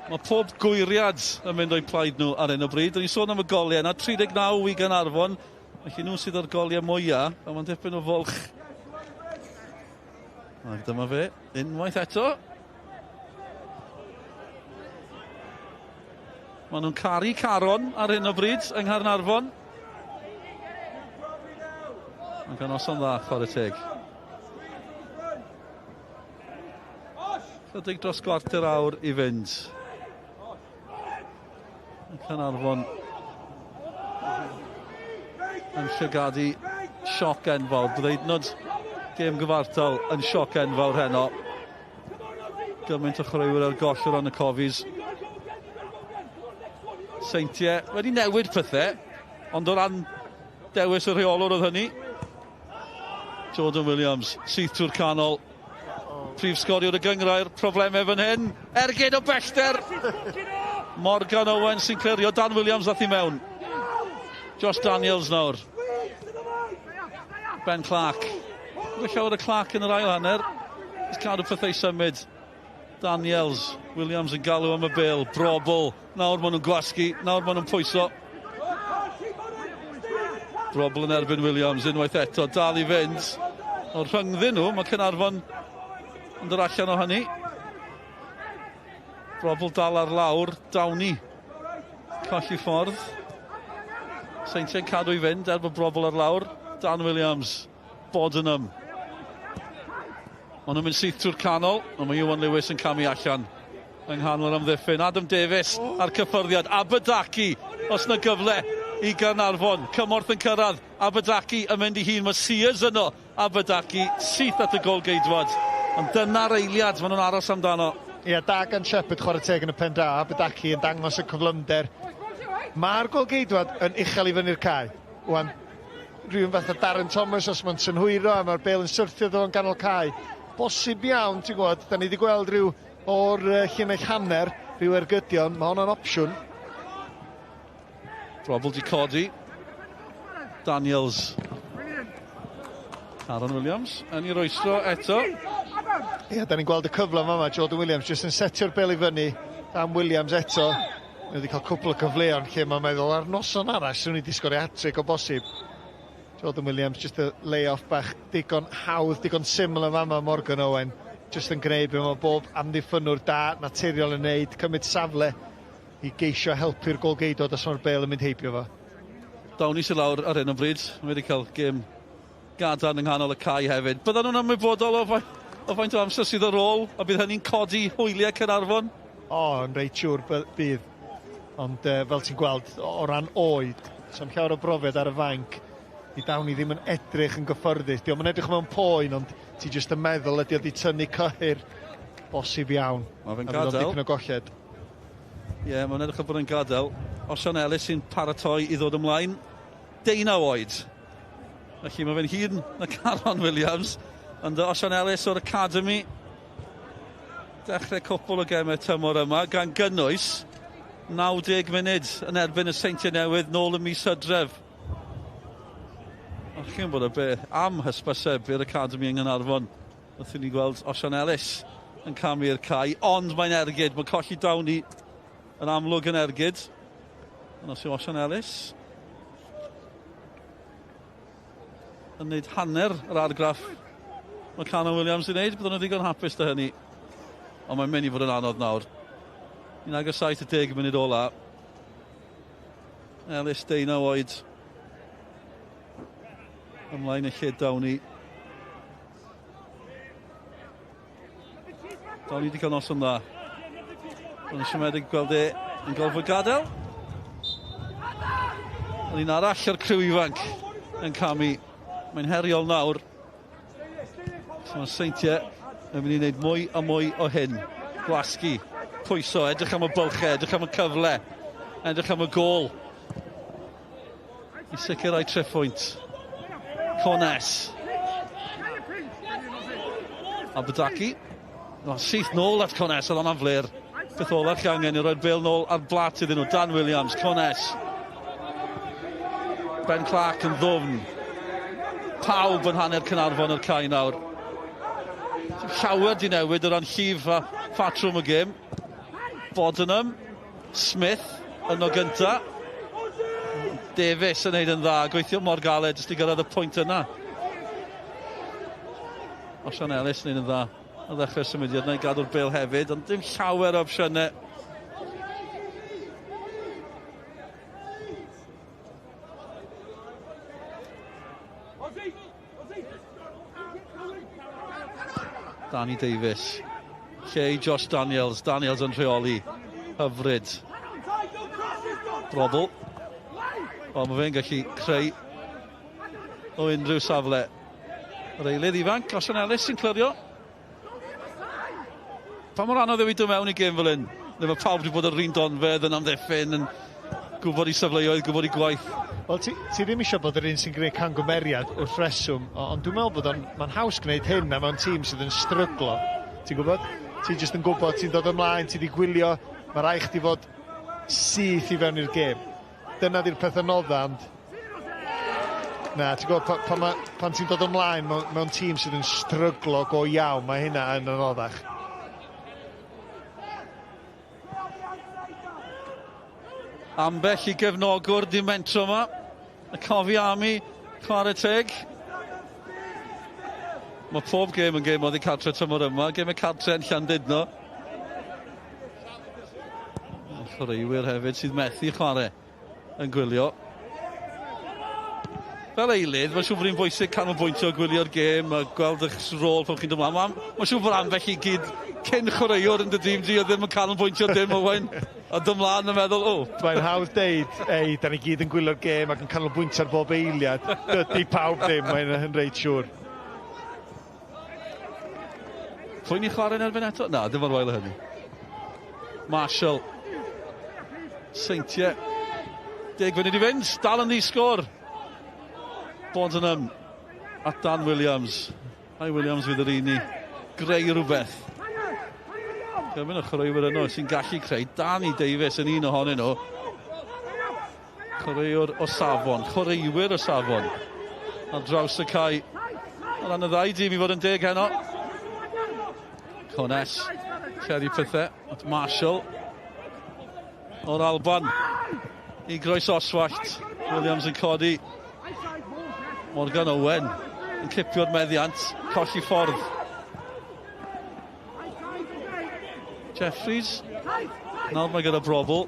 Mae pob gwyriad yn mynd o'i plaid nhw ar un o bryd. Dwi'n sôn am y goliau yna. 39 i Chaernarfon. Felly nhw sydd ar goliau mwyaf. A mae'n dipyn o folch. A dyma fe. Unwaith eto. Maen nhw'n caru Caron ar hyn o bryd yng Chaernarfon. Mae'n gan oson dda, chwarae teg. Chydig dros gwarter awr i fynd. Chaernarfon yn llygadu sioc enfawr. Breuddwyd gêm gyfartal yn sioc enfawr heno. Gymaint o chwaraewyr ar goll o ran y cofis. Seintiau wedi newid pethau, ond o ran dewis y rheolwr oedd hynny. Jordan Williams, syth trwy'r canol. Prif sgoriwr y gyngrair, problemau fan hyn. Ergyd o bellter. Morgan Owen sy'n clirio, Dan Williams ddath i mewn. Josh Daniels nawr. Ben Clark. Dwi'n llawer y Clark yn yr ail hanner. Ys cadw pethau symud. Daniels, Williams yn galw am y bil, Brobl, nawr maen nhw'n gwasgu, nawr maen nhw'n pwyso. Brobl yn erbyn Williams, unwaith eto, dal i fynd. O'r rhyngddyn nhw, mae Chaernarfon yn dod allan o hynny. Brobl dal ar lawr, Dawni, colli ffordd. Seintiau'n cadw i fynd, bod Brobl ar lawr, Dan Williams, Bodenham. Maen nhw'n mynd syth trwy'r canol, ond mae Iwan Lewis yn camu allan yng nghanol amddiffyn. Adam Davies ar cyffyrddiad. Aberdaki, os na gyfle i Chaernarfon. Cymorth yn cyrraedd. Aberdaki yn mynd i hun. Mae Sears yno. Aberdaki syth at y gol geidwad. Ond dyna'r eiliad maen nhw'n aros amdano. Ie, da gan Shepherd chwarae teg yn y pen da. Aberdaki yn dangos y cyflymder. Mae'r gol geidwad yn uchel i fyny'r cae. Wan, rhywun fath o Darren Thomas os mae'n synhwyro a mae'r bel yn syrthio ddo yn ganol cae. Bosib iawn, ti'n gwybod, da ni wedi gweld rhyw o'r llinell hanner, rhyw ergydion, mae hwnna'n opsiwn. Brobl di codi. Daniels. Aaron Williams yn ei rwystro eto. Ie, da ni'n gweld y cyfle yma, Jordan Williams jyst yn setio'r bel i fyny. Dan Williams eto. Mae wedi cael cwpl o cyfleon lle mae'n meddwl ar noson arall, sy'n wedi sgorio hat-trick o bosib. Jordan Williams, just a lay-off bach digon hawdd, digon syml yma Morgan Owen. Just yn gwneud be mae bob amddiffynwr da, naturiol yn neud, cymryd safle i geisio helpu'r gol geidwad os mae'r bel yn mynd heibio fo. Dawni sy'n lawr ar hyn o bryd. Mae wedi cael gêm gadarn yng nghanol y cae hefyd. Byddan nhw'n ymwybodol o faint o amser sydd ar ôl, a bydd hynny'n codi hwyliau Chaernarfon? Yn reit siŵr bydd. Ond fel ti'n gweld, o ran oed, so'n llawer o brofiad ar y fanc, i Dawni ddim yn edrych yn gyffyrddus. Diolch yn edrych mewn poen, ond ti jyst yn meddwl ydy o di tynnu cyhyr bosib iawn. Mae fe'n gadael. Dipyn o golled. Ie, mae'n edrych o bod yn gadael. Osian Ellis sy'n paratoi i ddod ymlaen. 19 oed. Felly mae fe'n hyn na Caron Williams. Ond Osian Ellis o'r Academy. Dechrau cwpl o gemau tymor yma, gan gynnwys 90 munud yn erbyn y Seintiau Newydd nôl y mis Hydref. Chi'n bod y beth am hysbyseb i'r Academy yng Chaernarfon. Wrthyn ni gweld Osian Ellis yn camu'r cae, ond mae'n ergyd. Mae colli Dawni yn amlwg yn ergyd. Yna sy'n Osian Ellis. Yn neud hanner yr argraff mae Canon Williams yn neud. Byddwn nhw ddigon hapus dy hynny. Ond mae'n mynd i fod yn anodd nawr. 70 munud ola. Ellis 19 oed. Ymlaen y lle Dawni. Dawni wedi cael noson dda. Ond yn siomedig gweld yn golfod gadael. Ond un arall o'r criw ifanc yn camu. Mae'n heriol nawr. So mae Seintiau yn mynd i wneud mwy a mwy o hyn. Gwasgu, pwyso, edrych am y bylchau, edrych am y cyfle, edrych am y gol. I sicrhau trefwynt. Cones. Abadaki. Syth nôl at Cones, oedd hwnna'n fler. Beth olaf chi angen i roi'r bêl nôl ar blat iddyn nhw. Dan Williams, Cones. Ben Clark yn ddwfn. Pawb yn hanner Caernarfon yr cae nawr. Llawer di newid o ran llif a ffatrwm y gêm. Bodenham, Smith yn o gynta. Davies yn neud yn dda, gweithio mor galed jyst i gyrraedd y pwynt yna. Osian Ellis yn neud yn dda. A ddechrau'r symudiad na i gadw'r bêl hefyd, ond dim llawer o opsiynau. Danny Davies. Lle i Josh Daniels. Daniels yn rheoli. Hyfryd. Brobl. Wel, mae fe'n gallu creu o unrhyw safle. Yr eilydd ifanc, Osian Ellis sy'n clirio. Pa mor anodd yw i dod mewn i gêm fel hyn? Le mae pawb wedi bod yr un donfedd yn amddiffyn, yn gwybod i safleoedd, gwybod i gwaith. Wel, ti ddim eisiau bod yr un sy'n gwneud cangymeriad wrth reswm, ond dwi'n meddwl bod mae'n haws gwneud hyn na mewn tîm sydd yn stryglo. Ti'n gwybod? Ti jyst yn gwybod, ti'n dod ymlaen, ti wedi gwylio, mae rai chdi fod syth i fewn i'r gêm. Dyna di'r peth anodda, ond... Na, ti'n gwybod, pan ti'n dod ymlaen mewn tîm sydd yn stryglo go iawn, mae hynna yn anoddach. Ambell i gefnogwr dimentro yma. Y cofi Ami, chwarae teg. Mae pob gêm yn gêm oedd i cartre tymor yma. Gêm y cartre yn Llandudno. Chwaraewyr hefyd sydd methu chwarae yn gwylio. Fel eilydd, mae'n siŵr bod hi'n bwysig canolbwyntio gwylio'r gêm a gweld eich rôl pan chi'n dod ymlaen. Mae'n siŵr bod ambell i gyd cyn chwaraewr yn dy dîm di a ddim yn canolbwyntio dim o wain. A dymlaen yn meddwl, o. Mae'n hawdd deud, ei, da ni gyd yn gwylio'r gêm ac yn canolbwyntio ar bob eiliad. Dydy pawb ddim, mae'n reit siŵr. Pwy ni chwarae'n erbyn eto? Na, dim o'r wael o hynny. Marshall. Seintiau. 10 funud i fynd, dal yn ddi sgôr. Bodenham at Dan Williams. Ai Williams fydd yr un i greu rhywbeth. Gymryd y chwaraewyr yno sy'n gallu creu. Danny Davies yn un ohonyn nhw. Chwaraewr o safon. Chwaraewyr o safon. Ar draws y cae. O ran y ddau dîm i fod yn deg heno. Cones. Ceri pethau. At Marshall. O'r Alban. I groes oswallt. Williams yn codi. Morgan Owen yn cipio'r meddiant, colli ffordd. Jeffries, nawr mae gyda brobl.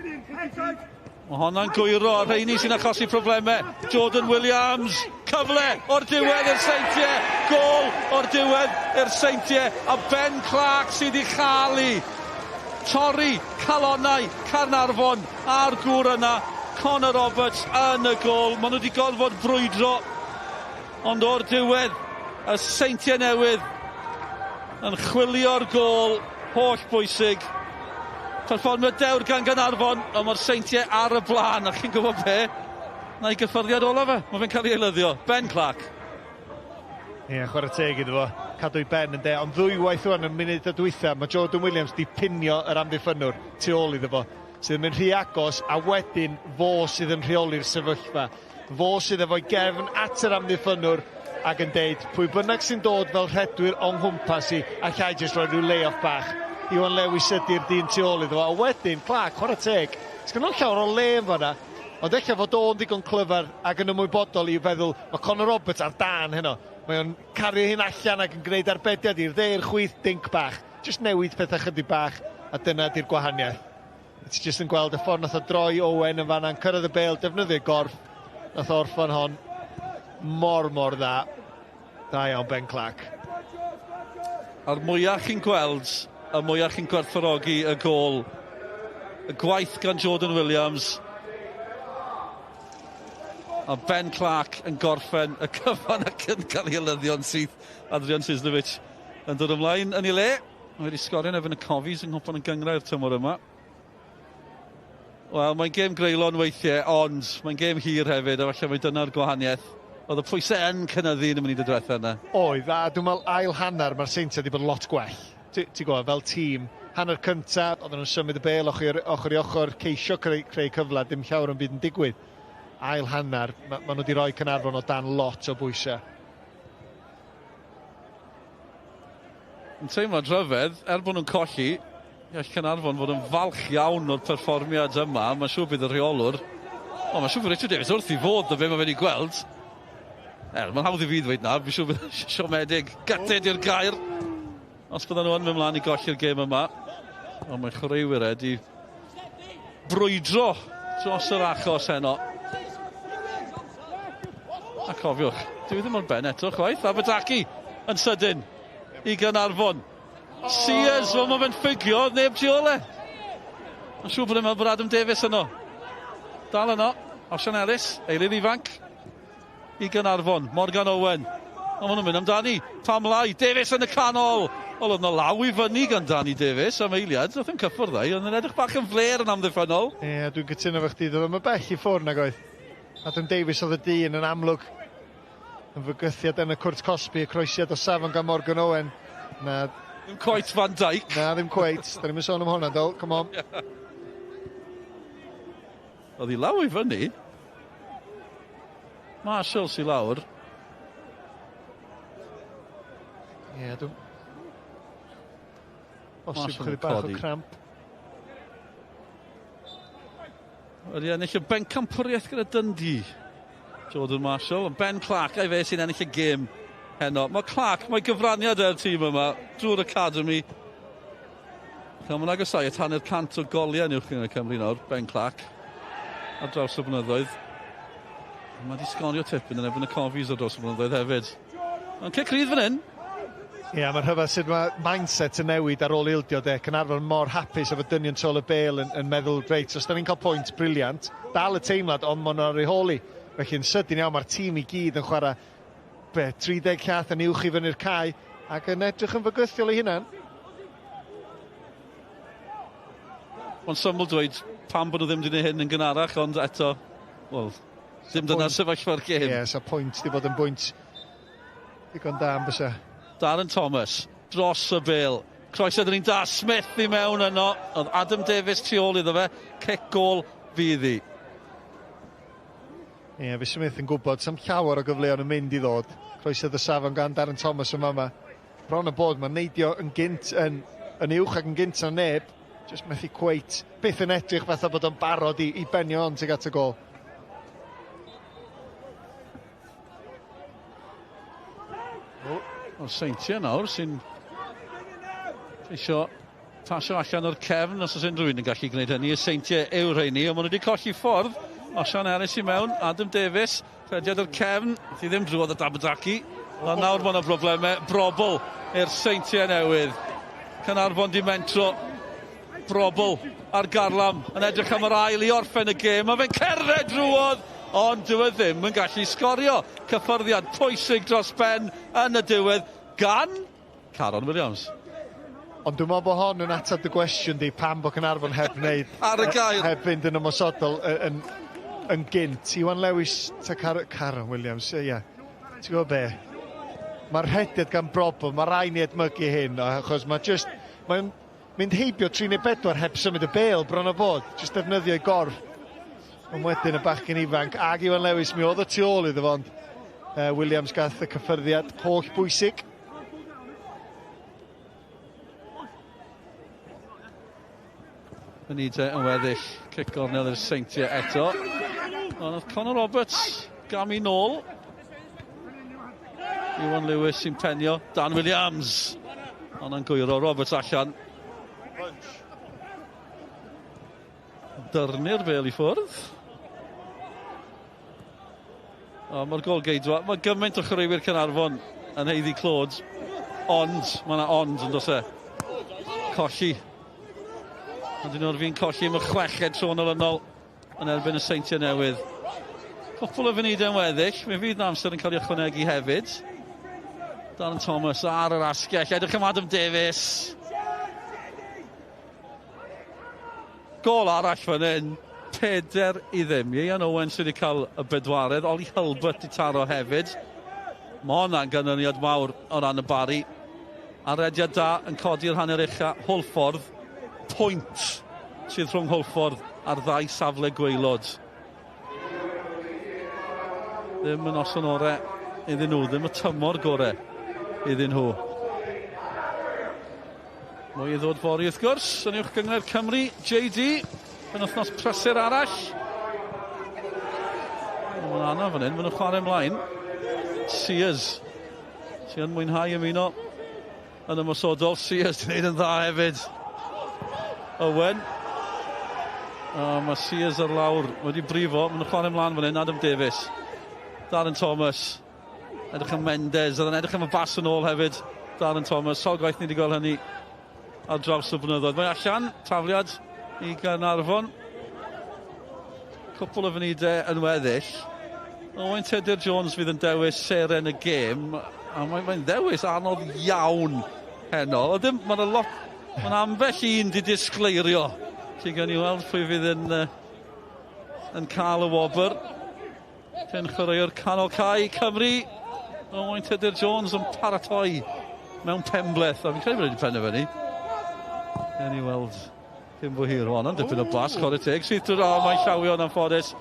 Mae honna'n gwyro, a rheini sy'n achosi problemau. Jordan Williams, cyfle o'r diwedd i'r Seintiau. Gol o'r diwedd i'r Seintiau. A Ben Clark sydd i chael torri calonnau Caernarfon a'r gŵr yna. Connor Roberts yn y gol. Maen nhw wedi gorfod brwydro. Ond o'r diwedd, y Seintiau Newydd yn chwilio'r gol holl bwysig. Perfformiad dewr gan Caernarfon, ond mae'r Seintiau ar y blaen. A chi'n gwybod be? Na i gyffyrddiad ola fe. Mae fe'n cael ei elyddio. Ben Clark. Ie, chwarae teg iddo fo. Cadw i Ben yn de. Ond ddwywaith o'n yn munud y dwytha. Mae Jordan Williams di pinio yr amddiffynwr tu ôl iddo fo. Sydd yn mynd rhy agos, a wedyn fo sydd yn rheoli'r sefyllfa. Fo sydd efo'i gefn at yr amddiffynwr ac yn deud pwy bynnag sy'n dod fel rhedwyr o'n nghwmpas i a llai jyst rhoi rhyw lay-off bach. Iwan Lewis ydy'r dyn tu ôl iddo fo. A wedyn, Clark, chwarae teg. Sgan o'n llawer o le yn fanna. Ond eich fod o'n digon clyfar ac yn ymwybodol i feddwl mae Connor Roberts ar dan heno. Mae o'n cario hyn allan ac yn gwneud arbediad i'r dde'r chwith dinc bach. Just newid pethau chydig bach a dyna di'r gwahaniaeth. It's just yn gweld y ffordd nath o droi Owen yn fanna'n cyrraedd y bêl, defnyddio gorff. Nath o orffan hon mor dda. Da iawn Ben Clark. A'r mwyaf chi'n gweld, y mwyaf chi'n gwerthfawrogi y gol. Y gwaith gan Jordan Williams. A Ben Clark yn gorffen y cyfan ac yn cael ei elyddion sydd Adrian Sislevic yn dod ymlaen yn ei le. Mae wedi sgorio yn efo y cofis yng Nghwpan Cymru tymor yma. Wel, mae'n gêm greulon weithiau, ond mae'n gêm hir hefyd, a falle mae dyna'r gwahaniaeth. Oedd y pwysau yn cynyddu yn y munud y diwethaf yna. Oedd, a dwi'n meddwl ail hanner mae'r Seintiau wedi bod lot gwell. Ti'n gwybod, fel tîm, hanner cyntaf, oedden nhw'n symud y bel ochr i ochr, ceisio creu cyfle, dim llawer yn byd yn digwydd. Ail hanner, maen nhw wedi rhoi Caernarfon o dan lot o bwysau. Yn teimlo'n rhyfedd, bod nhw'n colli, gall Caernarfon fod yn falch iawn o'r perfformiad yma. Mae'n siŵr bydd y rheolwr. Mae'n siŵr bod Richard Davies wrth i fod o fe mae wedi gweld. Mae'n hawdd i fi ddweud na, fi'n siŵr bydd siomedig, gatid i'r gair. Os bydden nhw yn mynd mlaen i golli'r gêm yma. Ond mae chwaraewyr wedi brwydro dros yr achos heno. A cofiwch, dwi ddim o'r ben eto chwaith. Aberdaki yn sydyn i Caernarfon. Sears, fel mae'n ffigio, neb tu ole. Mae'n siŵr bod e'n meddwl bod Adam Davies yno. Dal yno, Osian Ellis, eilydd ifanc i Caernarfon, Morgan Owen. Ond maen nhw'n mynd amdani, Pam Lai, Davies yn y canol. Wel, oedd yna law i fyny gan Dani Davies am eiliad, oedd yn cyffwrdd ei, ond yn edrych bach yn fler yn amddiffynol. Ie, dwi'n cytuno fo chdi, oedd yma bell i ffwrdd nag oedd. Adam Davies oedd y dyn yn amlwg yn fygythiad yn y cwrt Cosby, y croesiad o safon gan Morgan Owen. Na, ddim cweit Van Dijk. Na, ddim cweit, da ni'n sôn am hwnna, dol, come on. Oedd hi law i fyny. Marshall si lawr. Ie, dwi'n... Bosib chydig bach o cramp. Wedi ennill y bencampwriaeth gyda Dundee. Jordan Marshall, Ben Clark, ei fe sy'n ennill y gêm heno. Mae Clark, mae gyfraniad e'r tîm yma, drwy'r academy. Mae'n agosau at hanner cant o goliau uwch yn y Cymru nawr, Ben Clark. Ar draws y blynyddoedd. Mae wedi sgonio tipyn yn ebyn y cofis ar draws y blynyddoedd hefyd. Ond cic rydd fan hyn. Ie, mae'n rhyfedd sydd mae mindset yn newid ar ôl ildio de. Caernarfon mor hapus efo dynion tôl y bel yn meddwl, reit, os da ni'n cael pwynt briliant, dal y teimlad, ond ma'n ar ei holi. Felly yn sydyn iawn, mae'r tîm i gyd yn chwarae 30 llath yn uwch i fyny'r cae, ac yn edrych yn fygythiol ei hunan. Ond syml dweud pam bod nhw ddim wedi gwneud hyn yn gynharach, ond eto, wel, ddim dyna'r sefyllfa'r gêm. Ie, so pwynt wedi bod yn bwynt digon da am bysa. Darren Thomas, dros y bel. Croeso dyn ni'n da, Smith i mewn yno. Oedd Adam Davies tu ôl iddo fe. Cic gol fydd hi. Ie, fi Smith yn gwybod, sam llawer o gyfleon yn mynd i ddod. Croeso y safon gan Darren Thomas yma yma. Bron y bod, mae'n neidio yn gynt, yn uwch ac yn gynt na neb. Just methu cweit. Byth yn edrych fatha bod o'n barod i benio on tuag at y gol. O Seintiau nawr sy'n eisiau tasio allan o'r cefn os oes unrhyw un yn gallu gwneud hynny. Y Seintiau yw'r rheini, ond maen nhw wedi colli ffordd. Osian Ellis i mewn, Adam Davies, rhediad o'r cefn, thi ddim drwodd y Aberdaki. A nawr mae'n o broblemau, brobl i'r Seintiau Newydd. Caernarfon di mentro, brobl ar garlam, yn edrych am yr ail i orffen y gêm. A fe'n cerdded drwodd, ond dyw e ddim yn gallu sgorio. Cyffyrddiad pwysig dros ben yn y diwedd gan Caron Williams. Ond dwi'n meddwl bod hon yn atab dy gwestiwn di pam bod Caernarfon heb wneud ar y gair heb fynd yn ymosodol yn gynt. Iwan Lewis ta Caron Williams, ie. Ti'n gwybod be? Mae'r hediad gan brobl, mae rai ni edmygu hyn, achos mae'n mynd heibio 3-4 heb symud y bel bron o bod, jyst defnyddio i gorff. Ond wedyn y bachgen ifanc, ag Iwan Lewis, mi oedd y tu ôl iddo fo, Williams gath y cyffyrddiad holl bwysig. Benita yn weddill, cic gornel i'r Seintiau eto. Ond oedd Conor Roberts gam i nôl. Iwan Lewis sy'n penio, Dan Williams. Ond yn gwyro Roberts allan. Dyrnu'r bel i ffwrdd. Mae'r gol geidwa, mae gymaint o chwaraewyr Caernarfon yn heiddi clod, ond, mae yna ond yn dos e. Colli. Ond un o'r fi'n colli am y chweched tron olynol yn erbyn y Seintiau Newydd. Cwpl o funudau yn weddill, mi fydd na amser yn cael ei ychwanegu hefyd. Darren Thomas ar yr asgell, edrych am Adam Davies. Gol arall fan hyn. 4-0. Ian Owen sydd wedi cael y bedwaredd. Oli Hulbert i taro hefyd. Mae hwnna'n ganlyniad mawr o ran y bari. Arediad da yn codi'r hanner ucha. Hwlffordd. Pwynt sydd rhwng Hwlffordd a'r ddau safle gwaelod. Ddim yn noson orau iddyn nhw. Ddim y tymor gorau iddyn nhw. Mwy i ddod fori wrth gwrs. Yn uwch gyngor Cymru. JD. Yn wythnos prysur arall. Mae'n anodd fan hyn, maen nhw'n chwarae ymlaen. Sears sy'n mwynhau ymuno yn ymosodol. Sears yn gwneud yn dda hefyd. Owen. Mae Sears ar lawr wedi brifo. Maen nhw'n chwarae ymlaen fan hyn. Adam Davies. Darren Thomas. Edrych yn Mendes. Oedd yn edrych am y bas yn ôl hefyd. Darren Thomas. Sol gwaith ni wedi gweld hynny ar draws y blynyddoedd. Mae allan. Tafliad i Caernarfon. Cwpl o funudau yn weddill. Owen Tudur Jones fydd yn dewis seren y gêm. A mae'n dewis anodd iawn heno. Mae'n ambell un di disgleirio. Ti gan i weld pwy fydd yn cael y wobr. Cyn chwaraewr canol cae Cymru. Owen Tudur Jones yn paratoi mewn penbleth. A fi'n credu bod wedi penderfynu. Gan i weld cyn bo hir o'n dipyn o blas, chwarae teg. Sydd mae'n llawio yn anffodus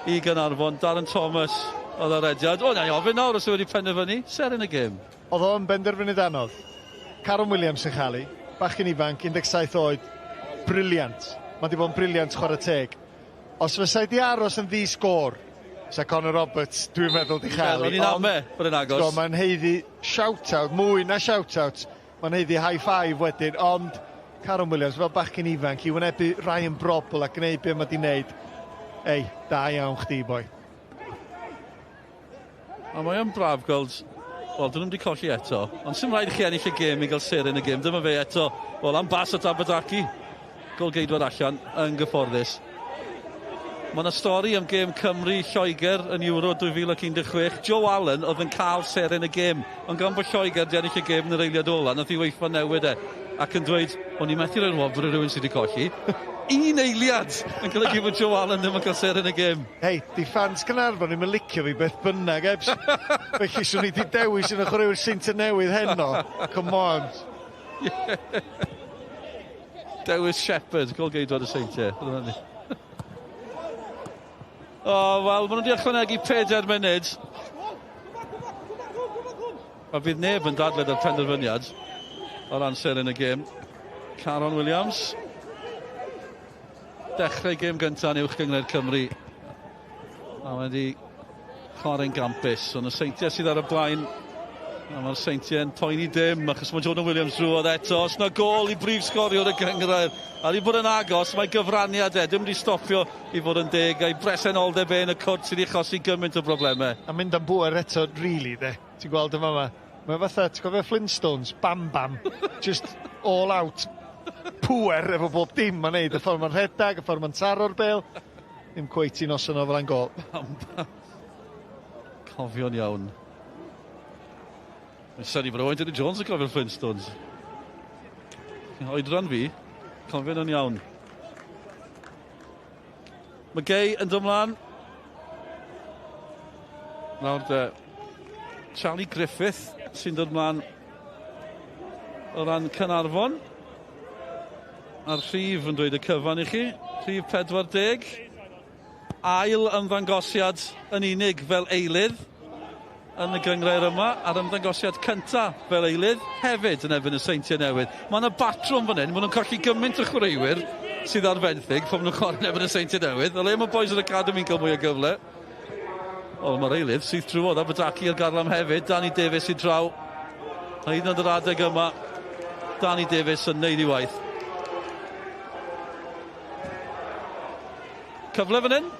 i Caernarfon. Darren Thomas oedd arediad. O'n i'n ofyn nawr os wedi penderfynu. Seren y gêm. Oedd o'n benderfynu anodd. Caron Williams yn chali. Bachgen ifanc, 17 oed. Briliant. Mae wedi bod yn briliant chwarae teg. Os fysa di aros yn ddi-sgôr, sa Conor Roberts, dwi'n meddwl di chali. O'n i'n ame, bod yn agos. Mae'n heiddi shout-out, mwy na shout-out. Mae'n heiddi high-five wedyn, ond Caron Williams, fel bachgen ifanc, i wynebu Ryan Brobl a gwneud beth mae di wneud. Ei, da iawn chdi, boi. A mae yn braf gweld, wel, dyn nhw'n wedi colli eto, ond sy'n rhaid i chi ennill y gêm i gael seren y gêm. Dyma fe eto, wel, am bas at Aberdaki. Golgeidwad allan yn gyfforddus. Mae yna stori am gêm Cymru Lloegr yn Ewro 2016. Joe Allen oedd yn cael seren y gêm, ond gan bod Lloegr di ennill y gêm yn yr eiliad ola, nath i weithio newid ac yn dweud, o'n i'n methu rhoi'n wobr o rhywun sydd wedi colli. Un eiliad yn golygu bod Joe Allen ddim yn cael seren y gêm. Hei, di fans Caernarfon ddim yn licio fi beth bynnag, felly swn i di dewis yn y chwaraewr Seintiau Newydd heno. Come on. Dewis Shepherd, golgeidwad y Seintiau. Wel, maen nhw wedi ychwanegu 4 munud. A bydd neb yn dadled ar penderfyniad o ran seren y gêm. Caron Williams. Dechrau gêm gyntaf yn uwch gyngor Cymru. A wedi chwarae'n gampus. Ond y Seintiau sydd ar y blaen. A mae'r Seintiau yn poeni dim, achos mae Jordan Williams drwodd eto. Os na gol i brif sgoriwr y gyngor. A di bod yn agos, mae gyfraniad dim wedi stopio i fod yn deg. A'i bresenoldeb yn y cwrt sydd wedi chosi gymaint o broblemau. A mynd am bwar eto, really, de. Ti'n gweld yma yma? Mae fatha, ti'n gofio Flintstones, bam bam, just all out pwer efo bob dim ma'n neud, y ffordd ma'n rhedag, y ffordd ma'n taro'r bêl, ddim cweith i noson o flaen gol. Bam bam. Cofio'n iawn. Mae'n syni bod Owen Tudur Jones yn cofio'r Flintstones. Oedran fi, cofio'n iawn. Mae Gay yn dymlaen. Nawr Charlie Griffith sy'n dod mlaen o ran Caernarfon. A'r rhif yn dweud y cyfan i chi. Rhif 40. Ail ymddangosiad yn unig fel eilydd yn y gyngrair yma. A'r ymddangosiad cyntaf fel eilydd hefyd yn erbyn y Seintiau Newydd. Mae yna batrwm fan hyn. Maen nhw'n colli gymaint o chwaraewyr sydd ar fenthyg pan nhw'n chwarae yn erbyn y Seintiau Newydd. Ale mae boys yr Academy'n cael mwy o gyfle. Wel, mae'r eilydd sydd trwodd Aberdaki ar Garlam hefyd. Danny Davies i draw. A hyd yn oed yr adeg yma, Danny Davies yn neud i waith. Cyfle fan hyn?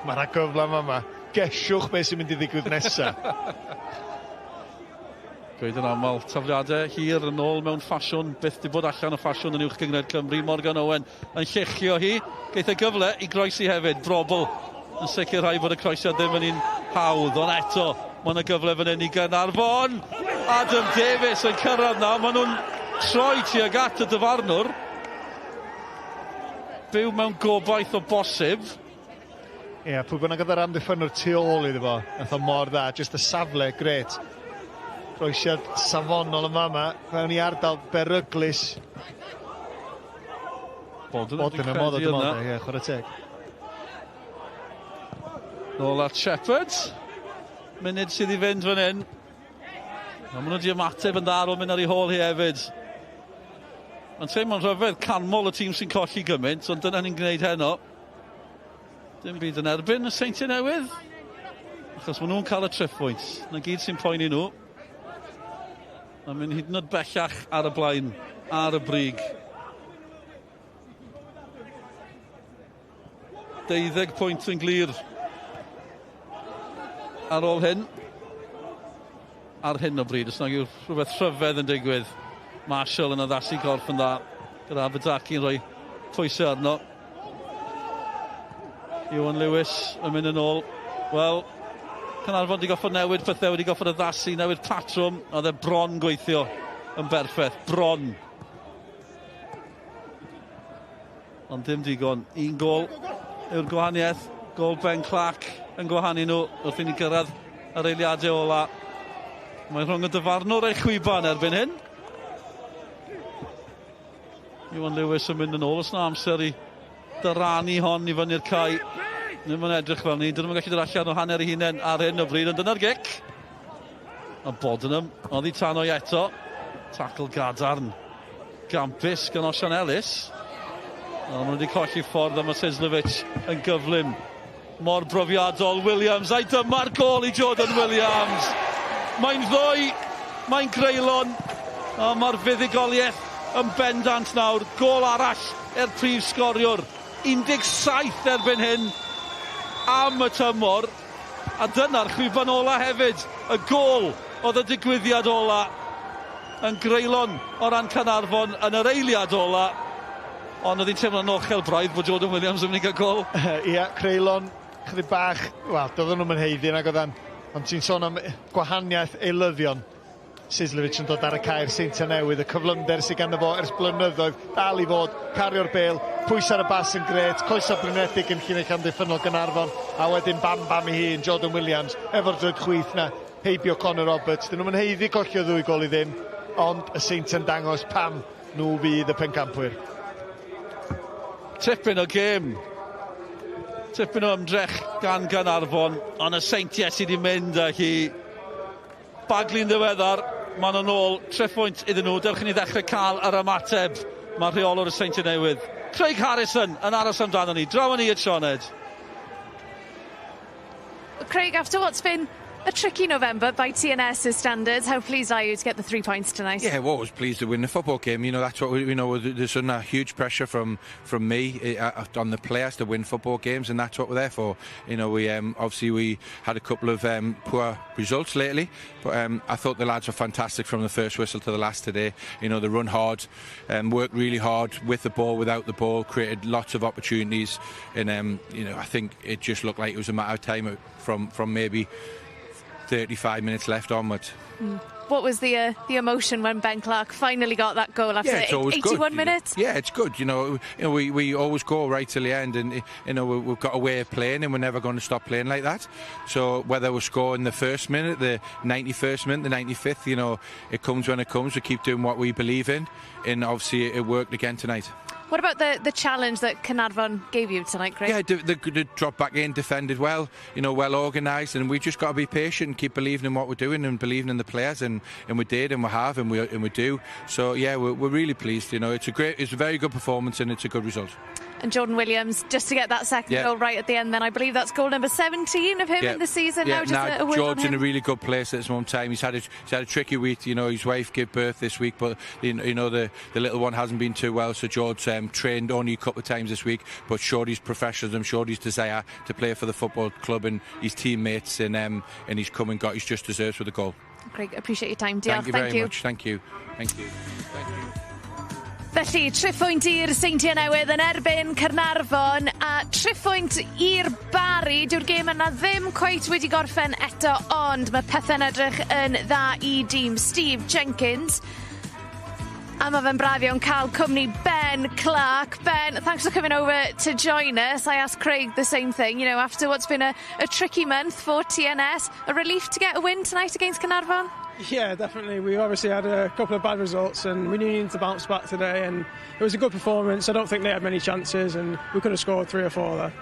Mae'na gyfle yma. Gesiwch beth sy'n mynd i ddigwydd nesa. Gweud yn aml, tafliadau hir yn ôl mewn ffasiwn, byth di bod allan o ffasiwn yn uwch gyngor Cymru. Morgan Owen yn llechio hi. Geith y gyfle i groesi hefyd, Brobl. Yn sicrhau bod y croesiad ddim yn un hawdd, ond eto, mae yna gyfle fan hyn i Caernarfon. Adam Davies yn cyrraedd na, maen nhw'n troi tuag at y dyfarnwr. byw mewn gobaith o bosib. Ie, pwy bynnag oedd yr amddiffynwr tu ôl iddo fo. Nath o mor dda, just y safle, gret. Roesiad safonol yma yma, fewn i ardal beryglus. Bodyn modd o, ie, chwarae teg. Nôl at Shepherd. Munud sydd i fynd fan hyn. A maen nhw wedi ymateb yn dda ar ôl mynd ar ei hôl hi hefyd. Mae'n teimlo'n rhyfedd canmol y tîm sy'n colli gymaint, ond dyna ni'n gwneud heno. Dim byd yn erbyn y Seintiau Newydd. Achos maen nhw'n cael y triffwynt. Na gyd sy'n poeni nhw. Mae'n mynd hyd yn oed bellach ar y blaen, ar y brig. 12 pwynt yn glir ar ôl hyn. Ar hyn o bryd, os nag yw rhywbeth rhyfedd yn digwydd. Marshall yn addasu gorff yn dda. Gyda Aberdaki yn rhoi pwysau arno. Iwan Lewis yn mynd yn ôl. Wel, Caernarfon wedi goffod newid pethau, wedi goffod addasu, newid patrwm. Oedd e bron gweithio yn berffaith. Bron. Ond dim digon. Un gol yw'r gwahaniaeth. Gol Ben Clark yn gwahanu nhw wrth i ni gyrraedd yr eiliadau ola. Mae rhwng y dyfarnwr a'i chwiban erbyn hyn. Iwan Lewis yn mynd yn ôl, os na amser i dyranu hon i fyny'r cae. Ddim yn edrych fel ni, dyn nhw'n gallu dod allan o hanner i hunain ar hyn o bryd, ond dyna'r gic. A Bodynham, oedd hi tan o'i eto. Tackle gadarn. Gampus gan Osian Ellis. A maen nhw wedi colli ffordd am y Sylwebaeth yn gyflym. Mor brofiadol, Williams, a'i dyma'r gol i Jordan Williams. Mae'n ddwy, mae'n greulon, a mae'r fuddigoliaeth yn bendant nawr. Gol arall er prif sgoriwr. 17 erbyn hyn am y tymor. A dyna'r chwiban ola hefyd. Y gol oedd y digwyddiad ola yn greulon o ran Caernarfon yn yr eiliad ola. Ond oedd hi'n teimlo'n ochel braidd bod Jordan Williams yn mynd i gael gol. Ia, creulon, chydig bach, wel, doedden nhw'n heiddi nag oedden. Ond ti'n sôn am gwahaniaeth eilyddion. Sylwebaeth yn dod ar y cair Seintiau Newydd, y cyflymder sydd gan y fo ers blynyddoedd, dal i fod, cario'r bêl, pwys ar y bas yn gret, coesa brynedig yn llinell amddiffynol Caernarfon, a wedyn bam bam i hun, Jordan Williams, efo'r drwydd chwith na, heibio Connor Roberts. Dyn nhw'n heiddi collio ddwy gol i ddim, ond y Seintiau'n dangos pam nhw fydd y pencampwyr. Tipyn o gêm. Tipyn o ymdrech gan Caernarfon, ond y Seintiau sydd wedi mynd â hi. Baglin ddiweddar, maen nhw'n ôl, triffwynt iddyn nhw, dewch i ni ddechrau cael yr ymateb. Mae rheolwr y Seintiau Newydd. Craig Harrison yn aros amdano ni, draw ni at Sioned. Craig, after what's been a tricky November by TNS's standards, how pleased are you to get the 3 points tonight? Yeah, well, I was pleased to win the football game. You know, that's what we know. There's a huge pressure from me on the players to win football games, and that's what we're there for. You know, we obviously we had a couple of poor results lately, but I thought the lads were fantastic from the first whistle to the last today. You know, they run hard, worked really hard with the ball, without the ball, created lots of opportunities, and you know, I think it just looked like it was a matter of time from maybe 35 minutes left onwards. What was the emotion when Ben Clark finally got that goal after 81 minutes? Yeah, it's good. You know, we always go right till the end, and you know we've got a way of playing, and we're never going to stop playing like that. So whether we score in the first minute, the 91st minute, the 95th, you know, it comes when it comes. We keep doing what we believe in, and obviously it worked again tonight. What about the challenge that Caernarfon gave you tonight, Craig? Yeah, they dropped back in, defended well, you know, well organised, and we've just got to be patient and keep believing in what we're doing and believing in the players, and we did, and we have, and we do. So yeah, we're really pleased. You know, it's a very good performance, and it's a good result. And Jordan Williams, just to get that second goal right at the end, then I believe that's goal number 17 of him in the season. Yeah, now, just George's in a really good place at this moment in time. He's had a tricky week. You know, his wife gave birth this week, but you know the little one hasn't been too well. So George trained only a couple of times this week, but showed his professionalism, showed his desire to play for the football club and his teammates, and he's come and got his just deserves with a goal. Craig, appreciate your time. Thank you very much. Thank you. Thank you. Thank you. Felly, triffwynt i'r Seintiau Newydd yn erbyn Caernarfon, a triffwynt i'r Bari. Dyw'r gêm yna ddim cweit wedi gorffen eto, ond mae pethau'n edrych yn dda i dîm Steve Jenkins. A mae fe'n braf iawn cael cwmni Ben Clark. Ben, thanks for coming over to join us. I asked Craig the same thing, you know, after what's been a tricky month for TNS. A relief to get a win tonight against Caernarfon? Yeah, definitely. We obviously had a couple of bad results and we needed to bounce back today, and it was a good performance. I don't think they had many chances and we could have scored 3 or 4 there.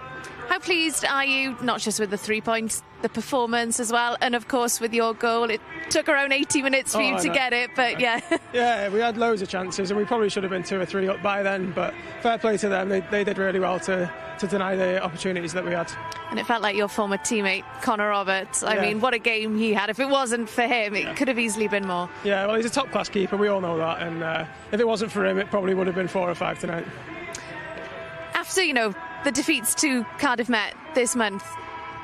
How pleased are you, not just with the 3 points, the performance as well, and of course with your goal? It took around 80 minutes for you to get it, but yeah. Yeah, we had loads of chances and we probably should have been 2 or 3 up by then, but fair play to them. They did really well to deny the opportunities that we had. And it felt like your former teammate, Connor Roberts. I mean, what a game he had. If it wasn't for him, it could have easily been more. Yeah, well, he's a top-class keeper, we all know that, and if it wasn't for him, it probably would have been 4 or 5 tonight. After, you know, the defeats to Cardiff Met this month,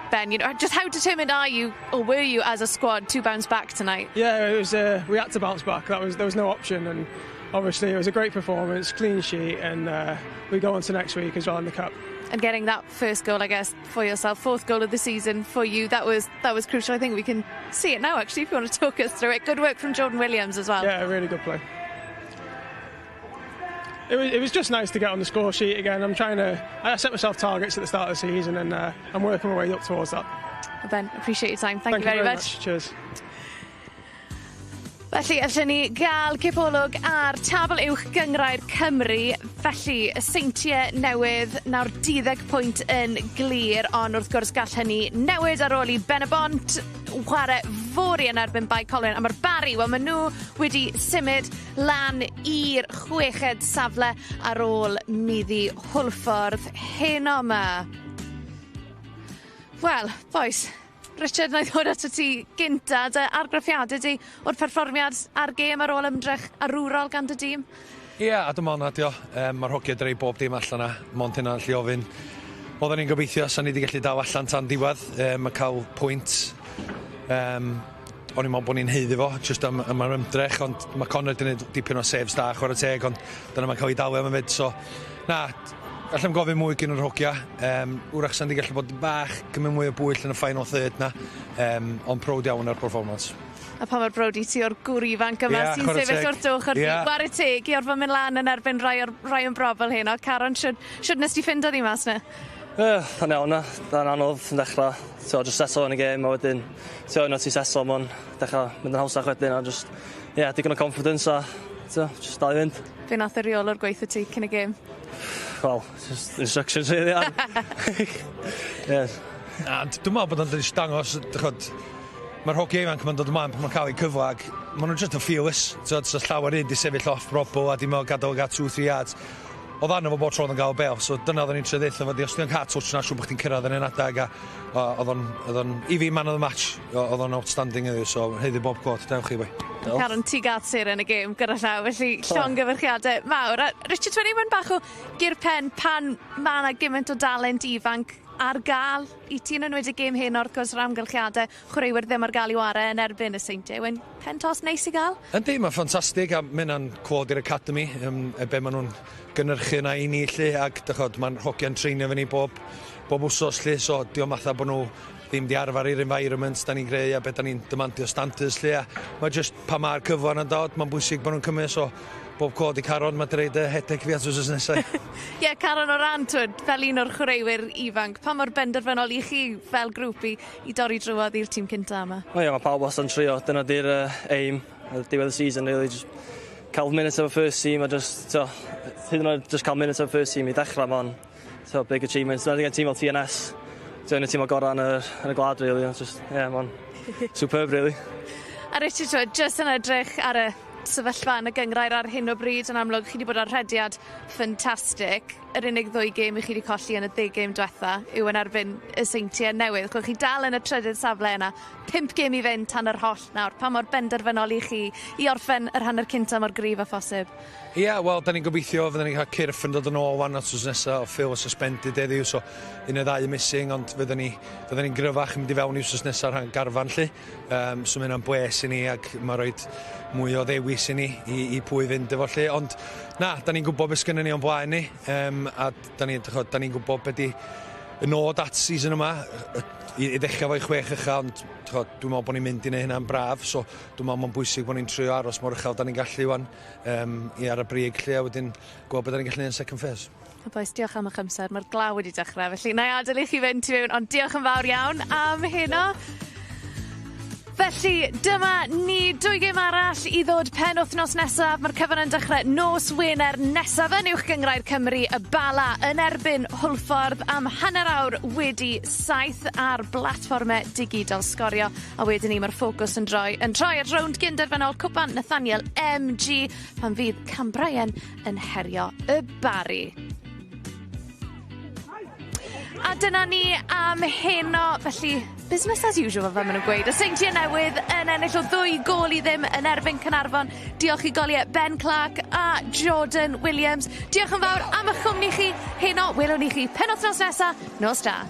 Ben, you know, just how determined are you, or were you as a squad, to bounce back tonight? Yeah, it was. We had to bounce back. There was no option, and obviously it was a great performance, clean sheet, and we go on to next week as well in the cup. And getting that first goal, I guess, for yourself, 4th goal of the season for you, that was crucial. I think we can see it now, actually, if you want to talk us through it. Good work from Jordan Williams as well. Yeah, really good play. It was just nice to get on the score sheet again. I set myself targets at the start of the season, and I'm working my way up towards that. Well, Ben, appreciate your time. Thank you very much. Cheers. Felly, allwn ni gael cipolwg ar tabl uwch gyngrair Cymru. Felly, y Seintiau Newydd, nawr 12 pwynt yn glir, ond wrth gwrs gall hynny newid ar ôl I Benabont chwarae fori yn erbyn Bai Colwyn. A mae'r Bari, wel, maen nhw wedi symud lan i'r 6ed safle ar ôl middi Hwlffordd heno yma. Wel, boys, Richard, na'i ddod ato ti gynta, dy argraffiadau di o'r perfformiad ar gêm ar ôl ymdrech arwrol gan dy dîm? Ie, a dim ond adio. Mae'r hogiau dreu bob dim allan na, mond hynna'n lli ofyn. Oedden ni'n gobeithio, sa'n ni wedi gallu daw allan tan diwedd. Mae cael pwynt. O'n i'n meddwl bod ni'n heiddi fo, jyst am yr ymdrech, ond mae Connor wedi gwneud dipyn o saves da, chwarae teg, ond dyna mae'n cael ei dalu am y fyd. So, na, gallem gofyn mwy gyn yr hogia. Wrach sa'n di gallu bod bach gymryd mwy o bwyll yn y final third na, ond prowd iawn ar performance. A pa mae'r brodi ti o'r gŵr ifanc yma sy'n sefyll o'r doch o'r dîm. Chwarae teg I orfod mynd lan yn erbyn rai o'n brobl hyn. O, Caron, siwr nes ti ffindo di mas na? Yn iawn na. Da'n anodd yn dechrau. Just setlo yn y gêm, a wedyn unwaith ti setlo, mae'n dechrau mynd yn hawsach wedyn, a just, digon o confidence, a just dal I fynd. Fe nath y reolwr gweithio ti cyn y gêm? Well, just instructions really. Dwi'n meddwl bod o'n dangos, mae'r hogiau ifanc mae'n dod ymlaen pan mae'n cael ei cyfle, ac maen nhw'n just yn fearless. So llawer un di sefyll off brobl a di meddwl gadael 2-3 yards. Oedd anna fo bod tro'n gael bel, so dyna oedd ni'n trio ddeitha fo, os di'n cael touch na, siw bod chdi'n cyrraedd yn ein adag, a oedd o'n, I fi man of the match, oedd o'n outstanding iddi, so heiddi bob clod, dewch chi boi. Caron, ti gath sir yn y gêm gyda llaw, felly llongyfarchiadau mawr. Richard, wedi mynd bach o gyr pen pan mae yna gymaint o dalent ifanc ar gael I ti yn enwedig gêm hyn o'r gwrs o'r amgylchiadau chwaraewyr ddim ar gael I ware yn erbyn y Seintiau. Yn pen tos neis I gael? Yndi, mae'n ffantastig, a mynd yn clod i'r academy, be maen nhw'n gynnyrchu yna I ni lle, ac mae'n hogiau'n treinio fy ni bob wsos lle, so diolch matha bod nhw ddim di arfer i'r environment da ni'n greu a beth da ni'n demandio standards lle, a mae just pa mae'r cyfan yn dod, mae'n bwysig bod nhw'n cymryd, so bob clod I Caron, mae dreid hedeg fi at wsos nesau. Ie, Caron o ran, fel un o'r chwaraewyr ifanc, pa mor benderfynol I chi fel grŵp I dorri drwodd i'r tîm cynta yma? Mae pawb wastad yn trio, dyna di'r aim, diwedd y season, really, just cael minutes of a first team, a just cael minutes of a first team I dechrau, man, big achievements. Dyna di'n tîm fel TNS, dyna tîm o gorau yn y glad, really, just, man, superb, really. A Richard, just yn edrych ar y sefyllfa yn y gyngrair ar hyn o bryd, yn amlwg chi wedi bod ar rhediad ffantastig. Yr unig 2 gêm I chi wedi colli yn y 10 gêm diwetha yw yn erbyn y Seintiau Newydd. Chwch chi dal yn y trydydd safle yna, 5 gêm I fynd tan yr holl nawr. Pa mor benderfynol I chi I orffen yr hanner cynta mor gryf a phosib? Ie, wel, da ni'n gobeithio, fydden ni'n cael Cyrff yn dod yn ôl wan at wrth nesaf, o Phil suspended eddiw, so un o 2 missing, ond fydden ni'n gryfach yn mynd I fewn I wrth nesaf rhan garfan lle. So mae'n bwys I ni, ac mae'n rhoi mwy o ddewis I ni I pwy fynd efo lle, ond na, da ni'n gwybod beth sgynny ni o'n blaen ni, a da ni'n gwybod beth yn nod at season yma, i ddechrau fo'i 6 ucha, ond dwi'n meddwl bod ni'n mynd i neud hynna'n braf, so dwi'n meddwl mae'n bwysig bod ni'n trio aros mor uchel da ni'n gallu wan i ar y brig lle, a wedyn gweld bod ni'n gallu neud yn second phase. Boes, diolch am eich amser, mae'r glaw wedi dechrau, felly na i adael i chi fynd i mewn, ond diolch yn fawr iawn am hynno. Felly, dyma ni 2 gêm arall i ddod pen wythnos nesaf. Mae'r cyfan yn dechrau nos Wener nesaf yn uwch Gyngrair Cymru, y Bala yn erbyn Hwlffordd am hanner awr wedi 7 ar blatfformau digidol sgorio. A wedyn ni mae'r ffocws yn troi at rownd gynderfynol Cwpan Nathaniel MG pan fydd Cambraen yn herio y Bari. A dyna ni am heno, felly business as usual fel maen nhw'n gweud. Y Seintiau Newydd yn ennill o 2 gol i ddim yn erbyn Caernarfon. Diolch i goliau Ben Clark a Jordan Williams. Diolch yn fawr am eich cwmni chi heno. Welwn ni chi penwythnos nesaf. Nos da.